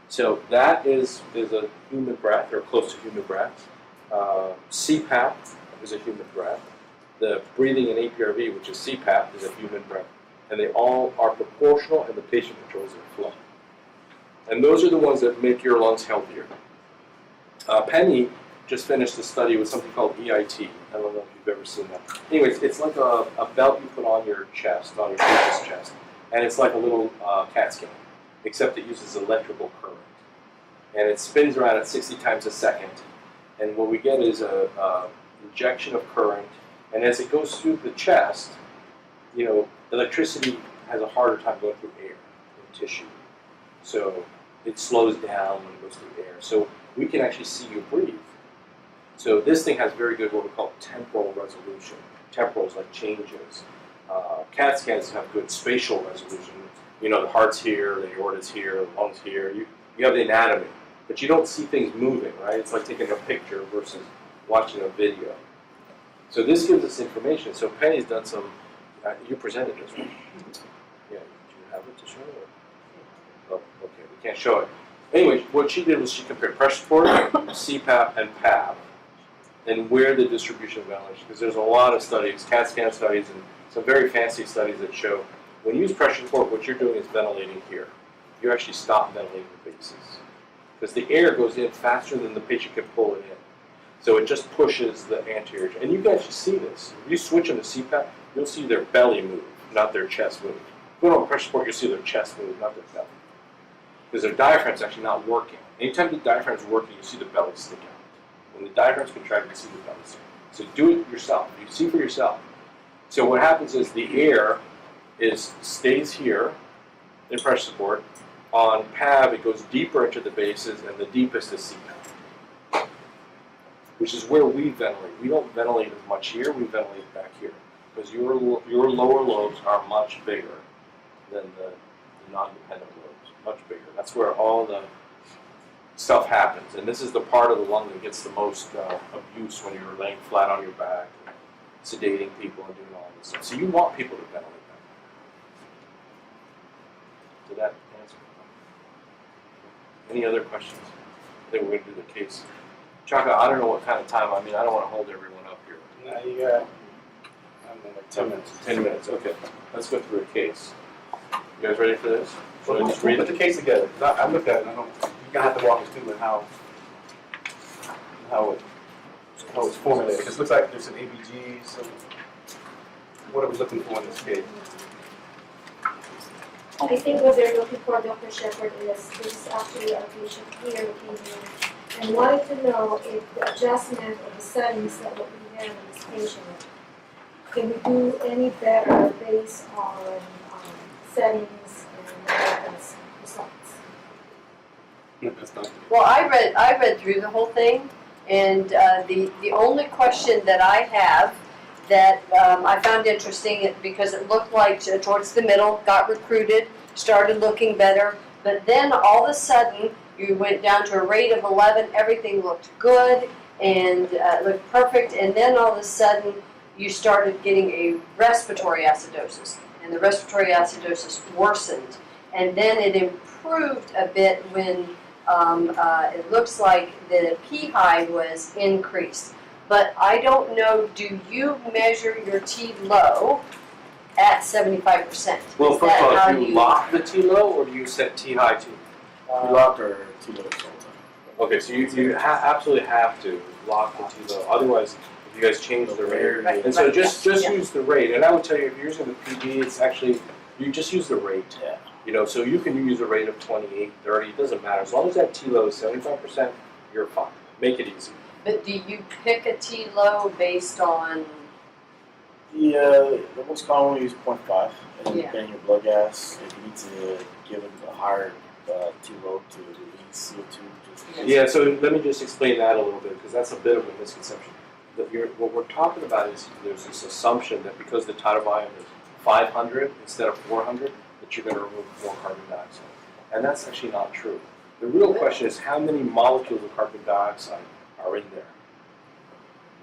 So that is a human breath, or close to human breath. CPAP is a human breath. The breathing in APRV, which is CPAP, is a human breath. And they all are proportional, and the patient controls their flow. And those are the ones that make your lungs healthier. Penny just finished a study with something called EIT. I don't know if you've ever seen that. Anyways, it's like a belt you put on your chest, on your patient's chest. And it's like a little CAT scan, except it uses electrical current. And it spins around at 60 times a second. And what we get is a injection of current. And as it goes through the chest, electricity has a harder time going through air and tissue. So it slows down when it goes through air. So we can actually see you breathe. So this thing has very good what we call temporal resolution. Temporal is like changes. CAT scans have good spatial resolution. The heart's here, the aorta's here, the lungs here. You have the anatomy, but you don't see things moving, right? It's like taking a picture versus watching a video. So this gives us information. So Penny's done some, you presented this, right? Yeah, do you have it to show? Oh, okay, we can't show it. Anyway, what she did was she compared pressure support, CPAP, and PAV, and where the distribution of ventilation, because there's a lot of studies, CAT scan studies, and some very fancy studies that show when you use pressure support, what you're doing is ventilating here. You actually stop ventilating the bases, because the air goes in faster than the patient can pull it in. So it just pushes the anterior. And you can actually see this. If you switch them to CPAP, you'll see their belly move, not their chest move. If you go on pressure support, you'll see their chest move, not their belly. Because their diaphragm's actually not working. Anytime the diaphragm's working, you see the belly stick out. When the diaphragm's contracted, you see the belly stick out. So do it yourself. You see for yourself. So what happens is the air stays here in pressure support. On PAV, it goes deeper into the bases, and the deepest is CPAP, which is where we ventilate. We don't ventilate as much here, we ventilate back here, because your lower lobes are much bigger than the non-dependent lobes, much bigger. That's where all the stuff happens, and this is the part of the lung that gets the most abuse when you're laying flat on your back, sedating people and doing all this stuff. So you want people to ventilate back. Did that answer? Any other questions? I think we're going to do the case. Chaka, I don't know what kind of time. I mean, I don't want to hold everyone up here. Now you got, I don't know, like 10 minutes. 10 minutes, okay. Let's go through a case. You guys ready for this? Should I Well, just we'll read put it? the case together. 'Cause I looked at it, and you're gonna have to walk us through it, how it's formulated. 'Cause it looks like there's some ABGs. So what are we looking for in this case? I think what they're looking for, Dr. Shepherd, is actually our patient here who came in and wanted to know if the adjustment of the settings that what we have in this patient, can we do any better based on settings and reference results? That's not. Well, I read through the whole thing, and the only question that I have that I found interesting because it looked like towards the middle, got recruited, started looking better, but then all of a sudden you went down to a rate of 11, everything looked good and looked perfect, and then all of a sudden you started getting a respiratory acidosis, and the respiratory acidosis worsened. And then it improved a bit when it looks like the P-high was increased. But I don't know, do you measure your T-low at 75%? Well, Is first that of all, how do you lock the T-low or do you set T-high to? We locked our two little all the time. Okay, so you absolutely have to lock the T-low. Otherwise, if you guys change the rate. Right. And so just Yeah. use the rate. And I would tell you, if you're using the PD, it's actually, you just use the rate. Yeah. You know, so you can use a rate of 28, 30, it doesn't matter. As long as that T-low is 75%, you're fine. Make it easy. But do you pick a T-low based on, The most common we use 0.5, and Yeah. depending on your blood gas, if you need to give it a higher T-load to release CO2, just Yeah, so let me just explain that a little bit, because that's a bit of a misconception. What we're talking about is there's this assumption that because the tidal volume is 500 instead of 400, that you're going to remove more carbon dioxide. And that's actually not true. The real question is how many molecules of carbon dioxide are in there?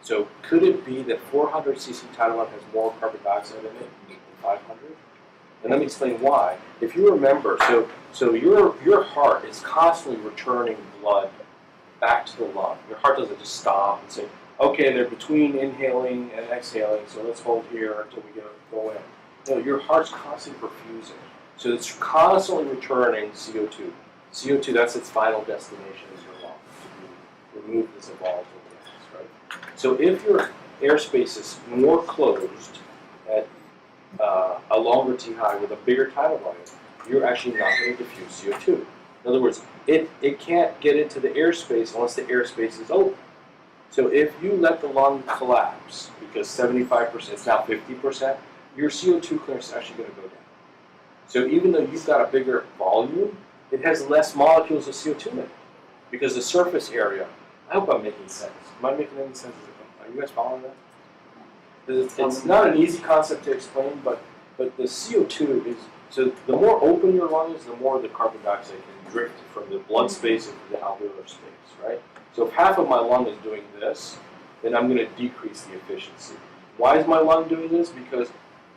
So could it be that 400 cc tidal volume has more carbon dioxide in it than 500? And let me explain why. If you remember, so your heart is constantly returning blood back to the lung. Your heart doesn't just stop and say, okay, they're between inhaling and exhaling, so let's hold here until we go in. No, your heart's constantly perfusing. So it's constantly returning CO2. CO2, that's its final destination, is your lung, to remove this volatile gas, right? So if your airspace is more closed at a longer T-high with a bigger tidal volume, you're actually not going to diffuse CO2. In other words, it can't get into the airspace unless the airspace is open. So if you let the lung collapse, because 75%, it's now 50%, your CO2 clearance is actually going to go down. So even though you've got a bigger volume, it has less molecules of CO2 in it. Because the surface area, I hope I'm making sense. Am I making any sense? Are you guys following that? It's not an easy concept to explain, but the CO2 is, so the more open your lung is, the more the carbon dioxide can drift from the blood space into the alveolar space, right? So if half of my lung is doing this, then I'm going to decrease the efficiency. Why is my lung doing this? Because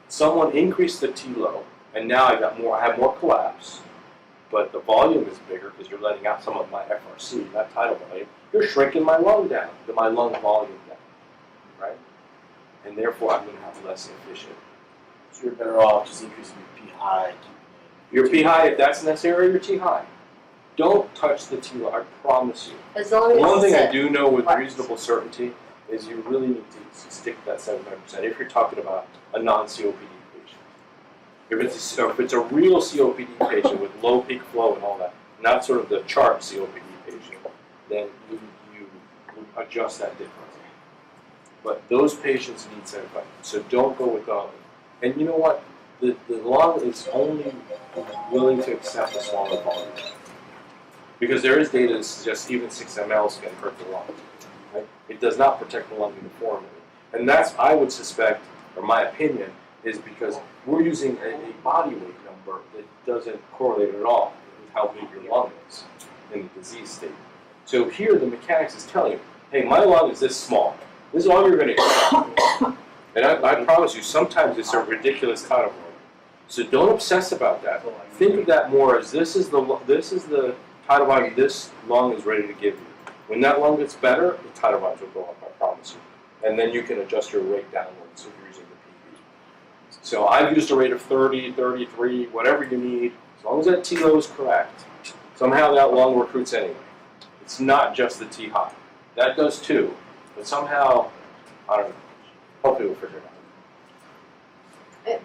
someone increased the T-low, and now I have more collapse, but the volume is bigger because you're letting out some of my FRC, that tidal volume. You're shrinking my lung down, my lung volume down, right? And therefore, I'm going to have less efficient. So you're better off just increasing your P-high. Your P-high, if that's necessary, your T-high. Don't touch the T-low, I promise you. as long as The one thing I it's do know with Right. reasonable certainty is you really need to stick to that 75% if you're talking about a non-COPD patient. If it's a real COPD patient with low peak flow and all that, not sort of the chart COPD patient, then you adjust that difference. But those patients need 75%, so don't go with all. And you know what? The lung is only willing to accept a smaller volume. Because there is data that suggests even 6 mLs can hurt the lung. Right? It does not protect the lung uniformly. And that's, I would suspect, or my opinion, is because we're using a body weight number that doesn't correlate at all with how big your lung is in the disease state. So here the mechanics is telling you, hey, my lung is this small. This is all you're going to get. And I promise you, sometimes it's a ridiculous tidal volume. So don't obsess about that. Think of that more as this is the tidal volume this lung is ready to give you. When that lung gets better, the tidal volumes will go up, I promise you. And then you can adjust your rate downwards if you're using the PD. So I've used a rate of 30, 33, whatever you need, as long as that T-low is correct. Somehow that lung recruits anyway. It's not just the T-high. That does too. But somehow, I don't know, hopefully we'll figure it out.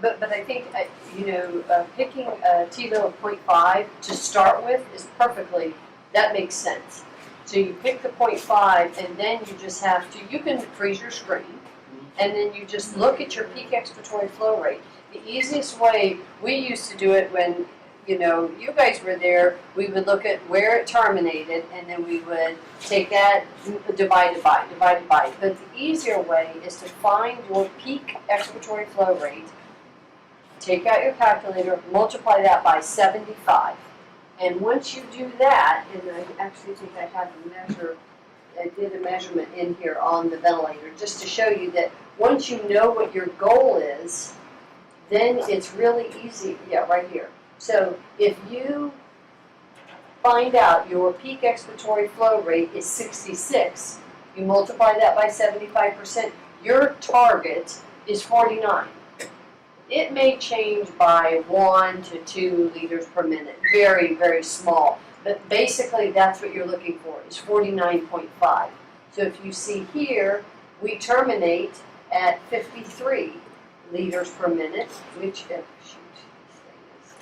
But I think, picking a T-low of 0.5 to start with is perfectly, that makes sense. So you pick the 0.5 and then you just have to, you can freeze your screen and then you just look at your peak expiratory flow rate. The easiest way, we used to do it when, you guys were there, we would look at where it terminated and then we would take that divided by. But the easier way is to find your peak expiratory flow rate, take out your calculator, multiply that by 75. And once you do that, and I actually think I have a measure I did a measurement in here on the ventilator, just to show you that once you know what your goal is, then it's really easy, yeah, right here. So if you find out your peak expiratory flow rate is 66, you multiply that by 75%, your target is 49. It may change by 1 to 2 liters per minute, very, very small. But basically that's what you're looking for, is 49.5. So if you see here, we terminate at 53 liters per minute, which, oh, shoot, this thing is,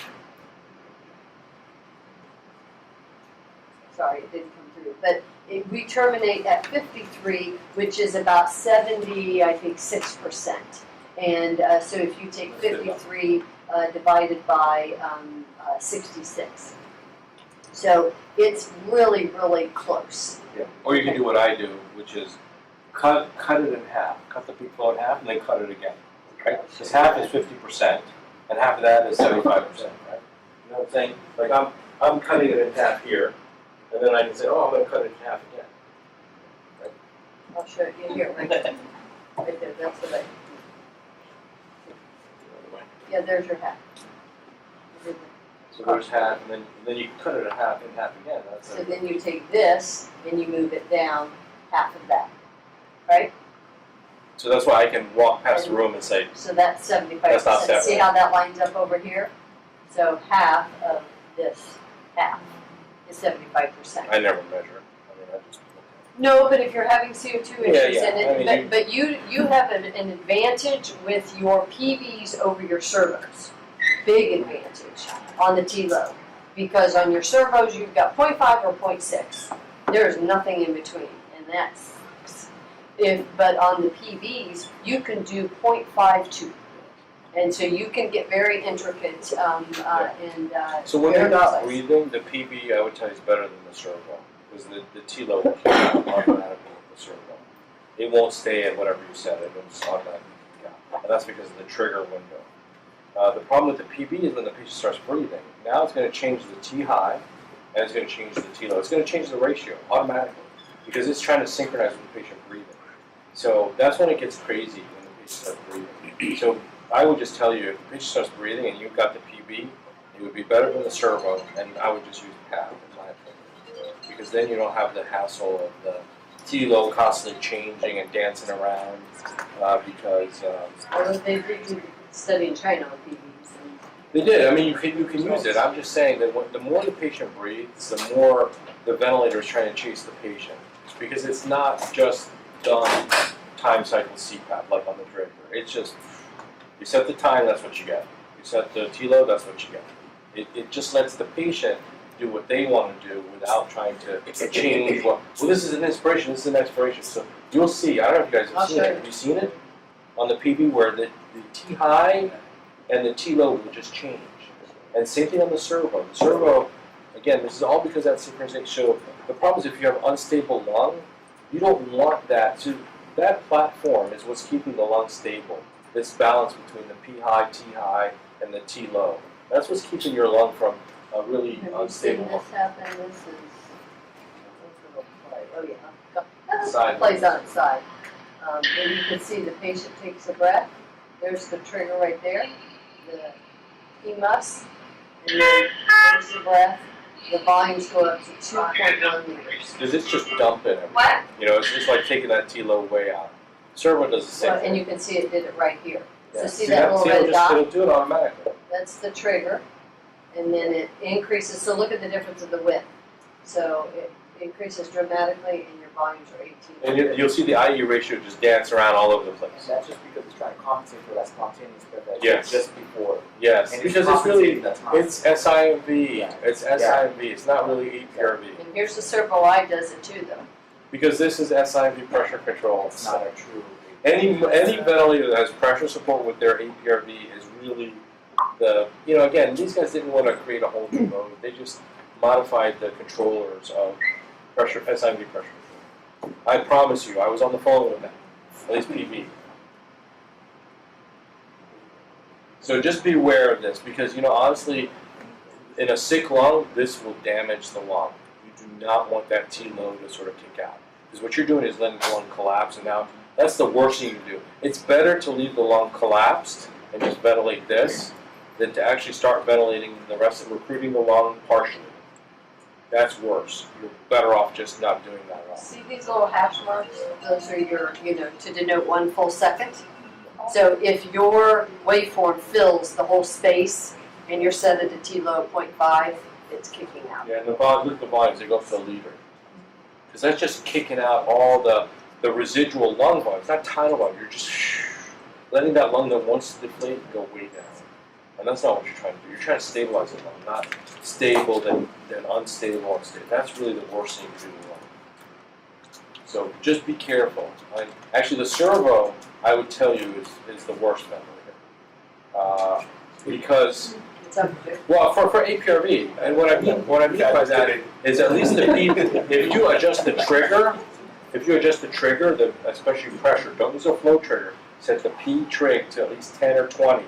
sorry, it didn't come through, but we terminate at 53, which is about 70, I think, 6%. And so if you take 53 divided by 66. So it's really, really close. Yeah. Or you can do what I do, which is cut it in half. Cut the peak flow in half and then cut it again. Right? Because half is 50% and half of that is 75%, right? You know what I'm saying? Like I'm cutting it in half here, and then I can say, oh, I'm going to cut it in half again. Right? I'll show you here, right there. Right there, that's what I do. Yeah, there's your half. So there's half, and then you cut it in half again. That's So then you take this and you move it down half of that, right? So that's why I can walk past the room and say, So that's 75%. That's not See 70. how that lines up over here? So half of this half is 75%. I never measure. I mean, I just. No, but if you're having CO2 issues Yeah. in it, I mean, but you have an advantage with your PVs over your servos. Big advantage on the T-low. Because on your servos, you've got 0.5 or 0.6. There's nothing in between, and that's, but on the PVs, you can do 0.52. And so you can get very intricate So when you're very not precise. breathing, the PB I would tell you is better than the servo, because the T-low will kick out automatically with the servo. It won't stay at whatever you set it; it'll just automatically kick out, and that's because of the trigger window. The problem with the PB is when the patient starts breathing. Now it's going to change the T high, and it's going to change the T low. It's going to change the ratio automatically because it's trying to synchronize with the patient breathing. So that's when it gets crazy when the patient starts breathing. So I would just tell you, if the patient starts breathing and you've got the PB, it would be better than the servo, and I would just use PAP in my opinion, because then you don't have the hassle of the T-low constantly changing and dancing around because. Well, they did do study in China on PVs. They did. I mean, you can use it. I'm just saying that the more the patient breathes, the more the ventilator is trying to chase the patient, because it's not just done time cycle CPAP like on the Draper. It's just you set the time, that's what you get. You set the T-low, that's what you get. It just lets the patient do what they want to do without trying to change what. Well, this is an inspiration. This is an expiration. So you'll see. I don't know if you guys have seen it. Have you seen it on the PV where the T high and the T low will just change? And same thing on the servo. The servo, again, this is all because of that synchronization. So the problem is if you have unstable lung, you don't want that. So that platform is what's keeping the lung stable. This balance between the P high, T high, and the T low. That's what's keeping your lung from a really unstable lung. This happen. This is. Oh yeah. Side. Plays on its side. And you can see the patient takes a breath. There's the trigger right there. The EMUS. And then there's the breath. The volumes go up to 2.1 liters. Because it's just dumping everything. What? You know, it's just like taking that T-low way out. Servo does the same Well, thing. and you can see it did it right here. Yeah. So see that little red it'll dot? It'll do it automatically. That's the trigger. And then it increases. So look at the difference of the width. So it increases dramatically and your volumes are 18. And you'll see the IE ratio just dance around all over the place. And that's just because it's trying to compensate for that spontaneous breath that Yes. just before. Yes, And because it's really, compensating that time. it's SIMV. Yeah. It's SIMV. It's not really EPRV. And here's the Servo I does it too though. Because this is SIMV pressure control. It's not a true. Any ventilator that has pressure support with their APRV is really the, you know, again, these guys didn't want to create a whole new mode. They just modified the controllers of pressure, SIMV pressure control. I promise you, I was on the phone with them, at least PV. So just be aware of this because, you know, honestly, in a sick lung, this will damage the lung. You do not want that T-low to sort of kick out. Because what you're doing is letting the lung collapse, and now that's the worst thing you can do. It's better to leave the lung collapsed and just ventilate this than to actually start ventilating the rest of recruiting the lung partially. That's worse. You're better off just not doing that at all. See these little hash marks? Those are your, to denote 1 full second. So if your waveform fills the whole space and you're set at a T low of 0.5, it's kicking out. Yeah, and look at the volumes, they go for the liter. Because that's just kicking out all the residual lung volume. It's not tidal volume, you're just letting that lung that wants to deflate go way down. And that's not what you're trying to do. You're trying to stabilize the lung, not stable, then unstable, unstable. That's really the worst thing to do to the lung. So just be careful. Actually, the servo, I would tell you, is the worst ventilator. Because, well, for APRV, and what I mean by that is at least if you adjust the trigger, especially pressure, don't use a flow trigger, set the P trig to at least 10 or 20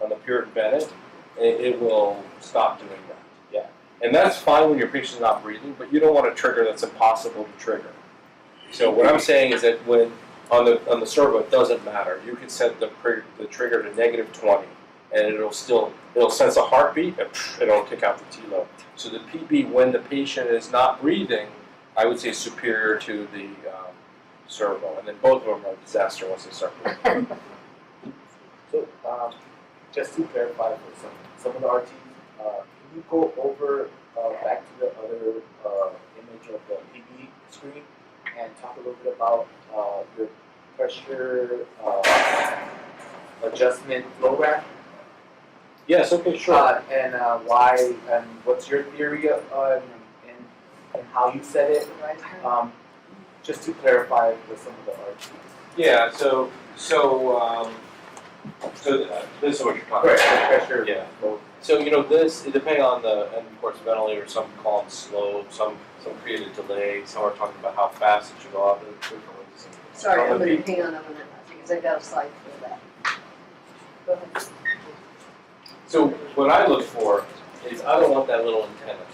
on the Puritan Bennett, it will stop doing that. Yeah, and that's fine when your patient's not breathing, but you don't want a trigger that's impossible to trigger. So what I'm saying is that when on the servo, it doesn't matter. You can set the trigger to -20, and it'll sense a heartbeat, and it'll kick out the T-low. So the PB, when the patient is not breathing, I would say superior to the servo, and then both of them are a disaster once they start breathing. So, just to clarify for some of the RTs, can you go over back to the other image of the PB screen and talk a little bit about your pressure adjustment flow graph? Yes, okay, sure. And why and what's your theory of and how you set it? Just to clarify with some of the RTs. Yeah, so this is what you're talking about. Pressure. Yeah. So this, depending on and of course ventilator, some call it slow, some create a delay, some are talking about how fast it should go up. Sorry, I'm going to hang on a minute because I got a slide for that. Go ahead. So what I look for is I don't want that little antenna,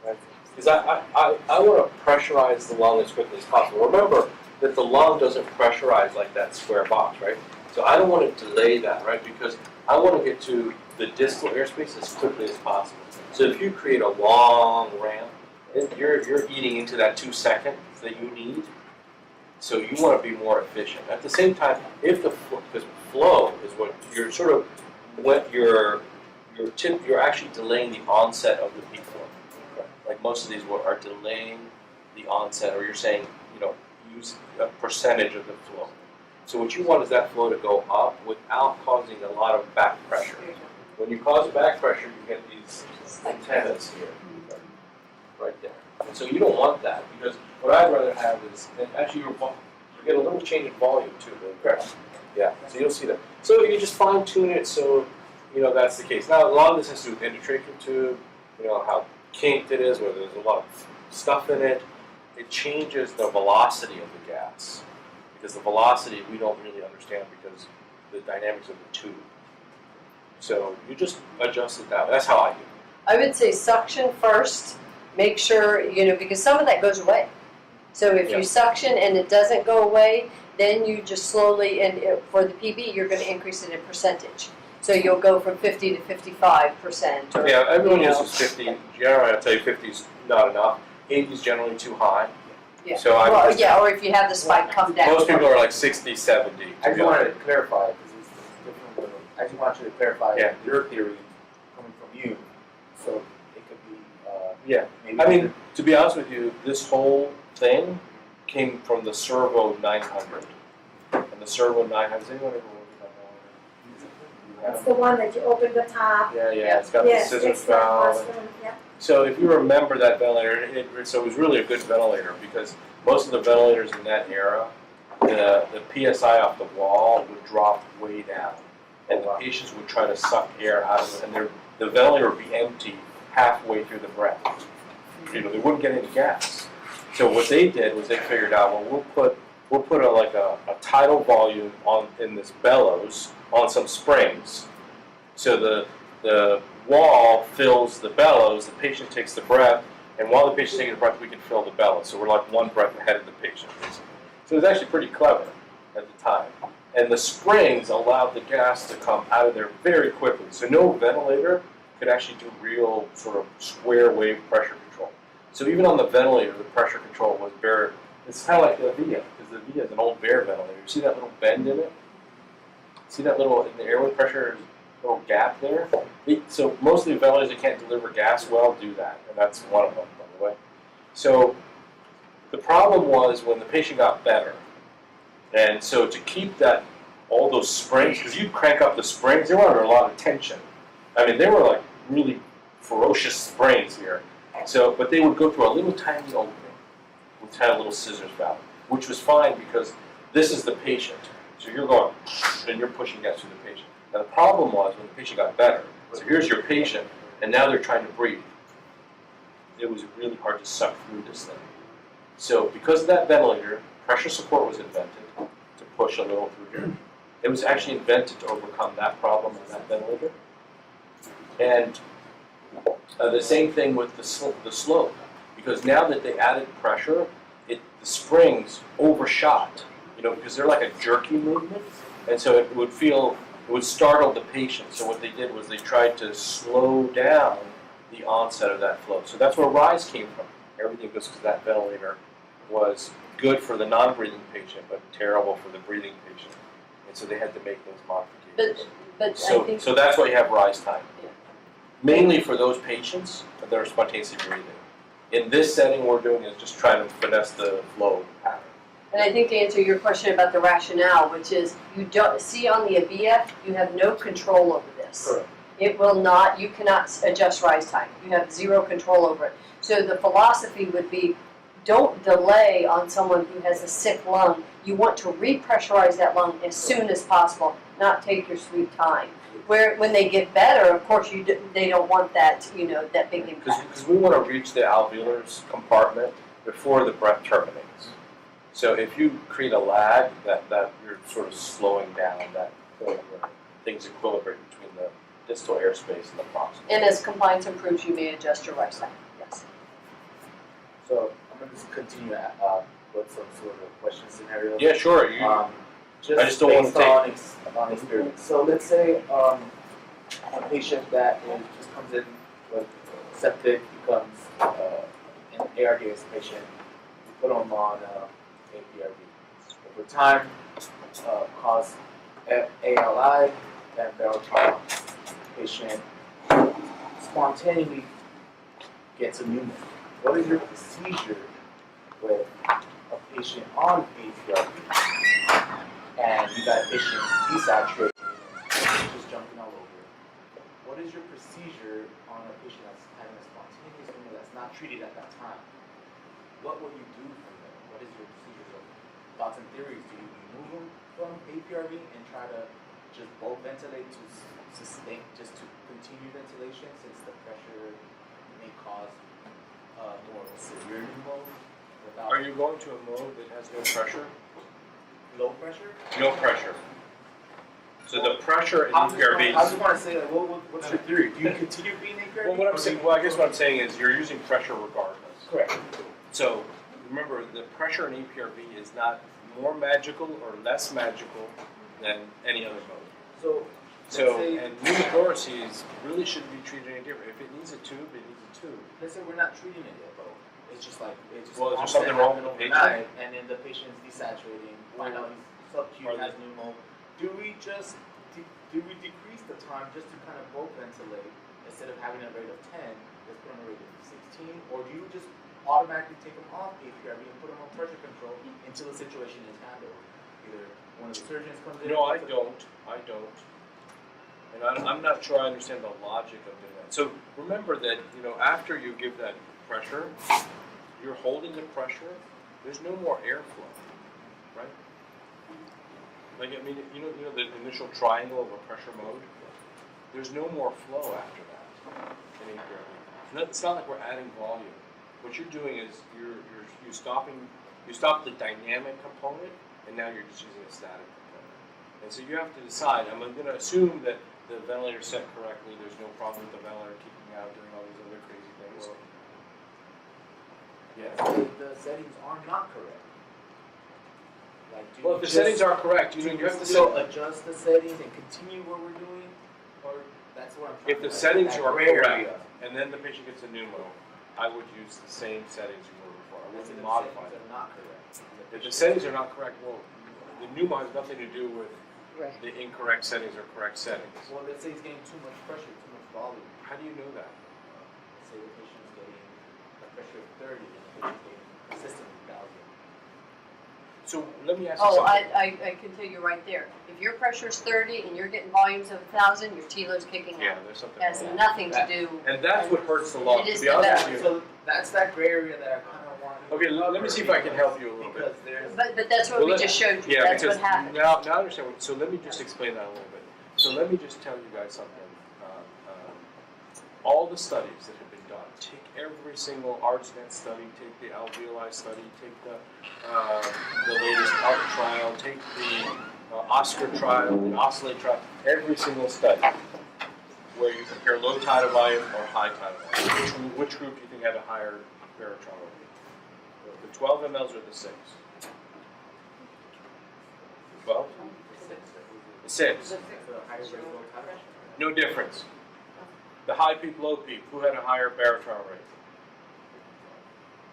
right? Because I want to pressurize the lung as quickly as possible. Remember that the lung doesn't pressurize like that square box, right? So I don't want to delay that, right? Because I want to get to the distal airspace as quickly as possible. So if you create a long ramp, you're eating into that 2 seconds that you need. So you want to be more efficient. At the same time, because flow is what you're sort of you're actually delaying the onset of the peak flow. Like most of these are delaying the onset, or you're saying, use a percentage of the flow. So what you want is that flow to go up without causing a lot of back pressure. When you cause back pressure, you get these antennas here, right there. And so you don't want that, because what I'd rather have is, and actually you get a little change in volume too. Yeah, so you'll see that. So you can just fine tune it so that's the case. Now a lot of this has to do with endotracheal tube, how kinked it is, whether there's a lot of stuff in it. It changes the velocity of the gas, because the velocity we don't really understand because the dynamics of the tube. So you just adjust it that way. That's how I do it. I would say suction first. Make sure, because some of that goes away. So if you suction and it doesn't go away, then you just slowly, for the PB, you're going to increase it in percentage. So you'll go from 50 to 55%. Or, yeah, everyone uses 50. Generally, I'll tell you 50 is not enough. 80 is generally too high. Yeah. So or if you have the spike come down. Most people are like 60, 70. I just wanted to clarify, because it's different. I just want you to clarify your theory coming from you, so it could be maybe. I mean, to be honest with you, this whole thing came from the Servo 900. And the Servo 900, has anyone ever worked on that? That's the one that you open the top. Yeah, it's got Yes, the scissor it's the valve. first one, yeah. So if you remember that ventilator, so it was really a good ventilator, because most of the ventilators in that era, the PSI off the wall would drop way down, and the patients would try to suck air out of it, and the ventilator would be empty halfway through the breath. They wouldn't get any gas. So what they did was they figured out, well, we'll put a tidal volume in this bellows on some springs, so the wall fills the bellows, the patient takes the breath, And while the patient's taking a breath, we can fill the bellows. So we're like one breath ahead of the patient. So it was actually pretty clever at the time. And the springs allowed the gas to come out of there very quickly. So no ventilator could actually do real sort of square wave pressure control. So even on the ventilator, the pressure control was bare. It's kind of like the VIA, because the VIA is an old bare ventilator. You see that little bend in it? See that little, in the airway pressure, little gap there? So most of the ventilators that can't deliver gas well do that, and that's one of them, by the way. So the problem was when the patient got better, and so to keep that, all those springs, because you crank up the springs, they were under a lot of tension. I mean, they were like really ferocious springs here. So, but they would go through a little tiny opening with kind of little scissors valve, which was fine because this is the patient. So you're going, and you're pushing gas through the patient. Now the problem was when the patient got better, so here's your patient, and now they're trying to breathe. It was really hard to suck through this thing. So because of that ventilator, pressure support was invented to push a little through here. It was actually invented to overcome that problem on that ventilator. And the same thing with the slope, because now that they added pressure, the springs overshot, because they're like a jerky movement, and so it would startle the patient. So what they did was they tried to slow down the onset of that flow. So that's where RISE came from. Everything goes because that ventilator was good for the non-breathing patient, but terrible for the breathing patient, and so they had to make those modifications. But So, I think so that's why you have RISE time. Yeah. Mainly for those patients that are spontaneously breathing. In this setting, we're doing is just trying to finesse the flow pattern. And I think to answer your question about the rationale, which is you don't see on the ABIA, you have no control over this. Correct. It will not, you cannot adjust rise time. You have zero control over it. So the philosophy would be, don't delay on someone who has a sick lung. You want to repressurize that lung as soon as possible, not take your sweet time. Where when they get better, of course, they don't want that, that big impact. Because we want to reach the alveolar compartment before the breath terminates. So if you create a lag, that you're sort of slowing down that point where things equilibrate between the distal airspace and the proximal. And as compliance improves, you may adjust your rise time. Yes. So I'm gonna just continue with some sort of question scenario. Yeah, sure. I just don't want to take on experience. So let's say a patient that just comes in with septic, becomes an ARDS patient. We put them on APRV. Over time, cause ALI and barrel trauma. Patient spontaneously gets a pneumonia. What is your procedure with a patient on APRV and you got a patient desaturated, just jumping all over? What is your procedure on a patient that's having a spontaneous pneumonia that's not treated at that time? What will you do for them? What is your procedure? So, thoughts and theories, do you remove them from APRV and try to just bulk ventilate to sustain, just to continue ventilation since the pressure may cause more severe pneumonia without Are you going to a mode that has no pressure? low pressure? No pressure. So the pressure in I APRVs. just want to say, like, what's your theory? Do you continue being APRV? I guess what I'm saying is you're using pressure regardless. Correct. So remember, the pressure in APRV is not more magical or less magical than any other mode. So And pneumothoraces really shouldn't be treated any different. If it needs a tube, it needs a tube. let's say we're not treating it yet, though. It's just like Well, is there something wrong with the patient? overnight, and then the patient's desaturating. Find out he's subacute, Are has pneumo. Do we just decrease the time just to kind of bulk ventilate instead of having a rate of 10? Let's put on a rate of 16, or do you just automatically take them off APRV and put them on pressure control until the situation is handled? Either one of the surgeons comes in. No, I don't. And I'm not sure I understand the logic of doing that. So remember that, after you give that pressure, you're holding the pressure, there's no more airflow, right? Like, the initial triangle of a pressure mode, there's no more flow after that in APRV. It's not like we're adding volume. What you're doing is you stop the dynamic component, and now you're just using a static component. And so you have to decide, I'm going to assume that the ventilator's set correctly, there's no problem with the ventilator kicking out, doing all these other crazy things. Yes. The settings are not correct. Like, do Well, you if the just- settings are correct, you do have to still set. adjust the settings and continue what we're doing, or that's what I'm trying If to the like, settings that are gray correct, area. and then the patient gets a pneumo, I would use the same settings you were before. I Let's say wouldn't the modify settings them. are not correct. If the settings are not correct, well, the pneumo has nothing to do with Right. the incorrect settings or correct settings. Well, let's say he's getting too much pressure, too much volume. How do you know that? Let's say the patient's getting a pressure of 30 and the patient's getting consistently 1,000. So let me ask you Oh, something. I can tell you right there. If your pressure's 30 and you're getting volumes of 1,000, your TLO's kicking Yeah, out. there's something It has wrong. nothing to do. And that's what hurts the lung. It is To be the honest best. with you. So that's that gray area that I kind of want. Okay, let me see if I can help you a little bit. Because there's But that's what Well, we let- just showed you. Yeah, That's because what happened. now I understand. So let me just explain that a little bit. So let me just tell you guys something. All the studies that have been done, take every single ARDSNet study, take the alveoli study, take the latest ARC trial, take the Oscar trial, the Oscillate trial, every single study where you compare low tidal volume or high tidal volume. Which group do you think had a higher barotrauma rate? The 12 mLs or the 6? 12? The 6. No difference. The high peak, low peak, who had a higher barotrauma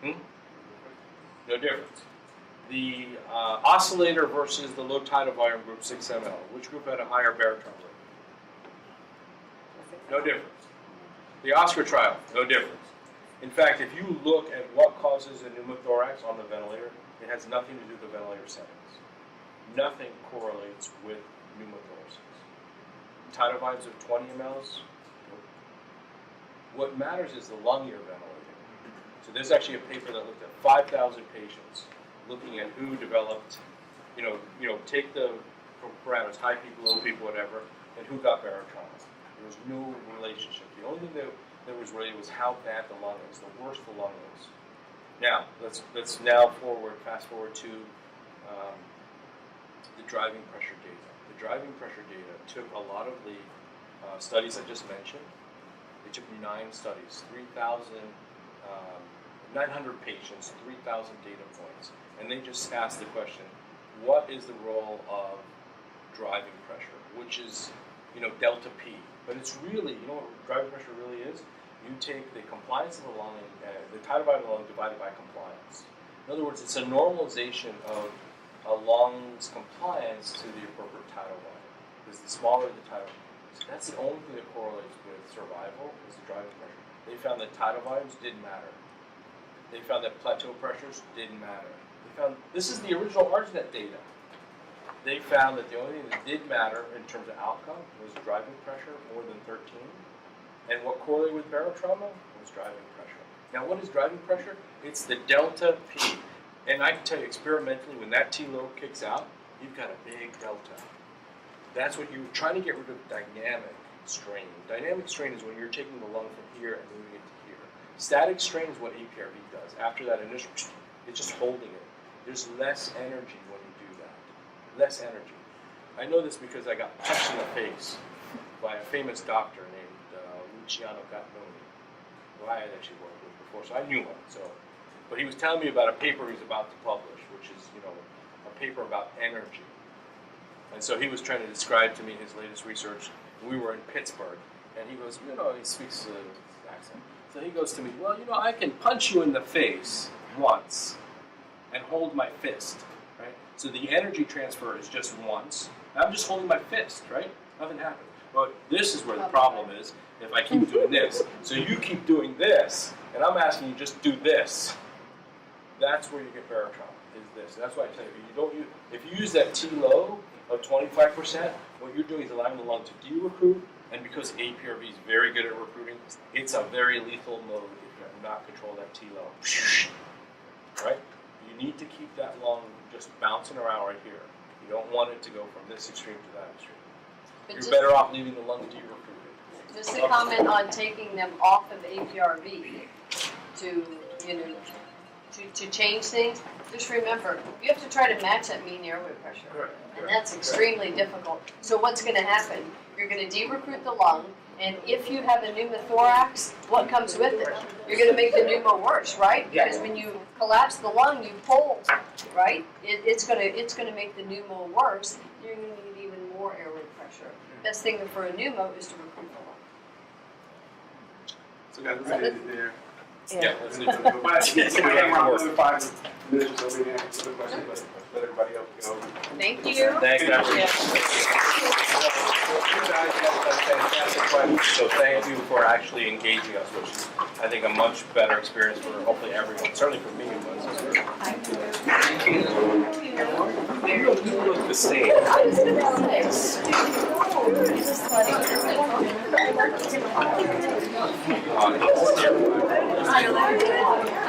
rate? No difference. The oscillator versus the low tidal volume group, 6 ml. Which group had a higher barotrauma rate? No difference. The Oscar trial, no difference. In fact, if you look at what causes a pneumothorax on the ventilator, it has nothing to do with the ventilator settings. Nothing correlates with pneumothoraces. Tidal volumes of 20 mLs. What matters is the lung you're ventilating. So there's actually a paper that looked at 5,000 patients, looking at who developed, take the parameters, high peak, low peak, whatever, and who got barotrauma. There was no relationship. The only thing that was related was how bad the lung is, the worse the lung is. Now, let's now fast forward to the driving pressure data. The driving pressure data took a lot of the studies I just mentioned. They took 9 studies, 900 patients, 3,000 data points, and they just asked the question, what is the role of driving pressure, which is, delta P. But it's really, what driving pressure really is? You take the compliance of the lung, the tidal volume of the lung divided by compliance. In other words, it's a normalization of a lung's compliance to the appropriate tidal volume. Because the smaller the tidal volume, so that's the only thing that correlates with survival is the driving pressure. They found that tidal volumes didn't matter. They found that plateau pressures didn't matter. This is the original ARDSNet data. They found that the only thing that did matter in terms of outcome was driving pressure more than 13. And what correlated with barotrauma was driving pressure. Now, what is driving pressure? It's the delta P. And I can tell you experimentally, when that T low kicks out, you've got a big delta. That's what you're trying to get rid of dynamic strain. Dynamic strain is when you're taking the lung from here and moving it to here. Static strain is what APRV does. After that initial, it's just holding it. There's less energy when you do that. Less energy. I know this because I got punched in the face by a famous doctor named Luciano Gatnoni, who I had actually worked with before, so I knew him. But he was telling me about a paper he was about to publish, which is, a paper about energy. And so he was trying to describe to me his latest research. We were in Pittsburgh, and he goes, he speaks accent. So he goes to me, well, I can punch you in the face once and hold my fist, right? So the energy transfer is just once. I'm just holding my fist, right? Nothing happened. But this is where the problem is if I keep doing this. So you keep doing this, and I'm asking you just do this. That's where you get barotrauma, is this. That's why I tell you, if you use that T low of 25%, what you're doing is allowing the lung to de-recruit, and because APRV is very good at recruiting, it's a very lethal mode if you have not controlled that T low. Right? You need to keep that lung just bouncing around right here. You don't want it to go from this extreme to that extreme. You're better off leaving the lung de-recruited. Just a comment on taking them off of APRV to change things. Just remember, you have to try to match that mean airway pressure. Correct. And that's extremely difficult. So what's going to happen? You're going to de-recruit the lung, And if you have a pneumothorax, what comes with it? You're going to make the pneumo worse, right? Because when you collapse the lung, you pull, right? It's going to make the pneumo worse. You're going to need even more airway pressure. Best thing for a pneumo is to recruit the lung. So guys, let's end it there. Yeah, let's do it. Another 5 minutes or so, maybe answer the question, but let everybody else go. Thank you. Thanks, guys. You guys have done fantastic questions, so thank you for actually engaging us, which is, I think, a much better experience for hopefully everyone. Certainly for me, it was. You look the same. I was gonna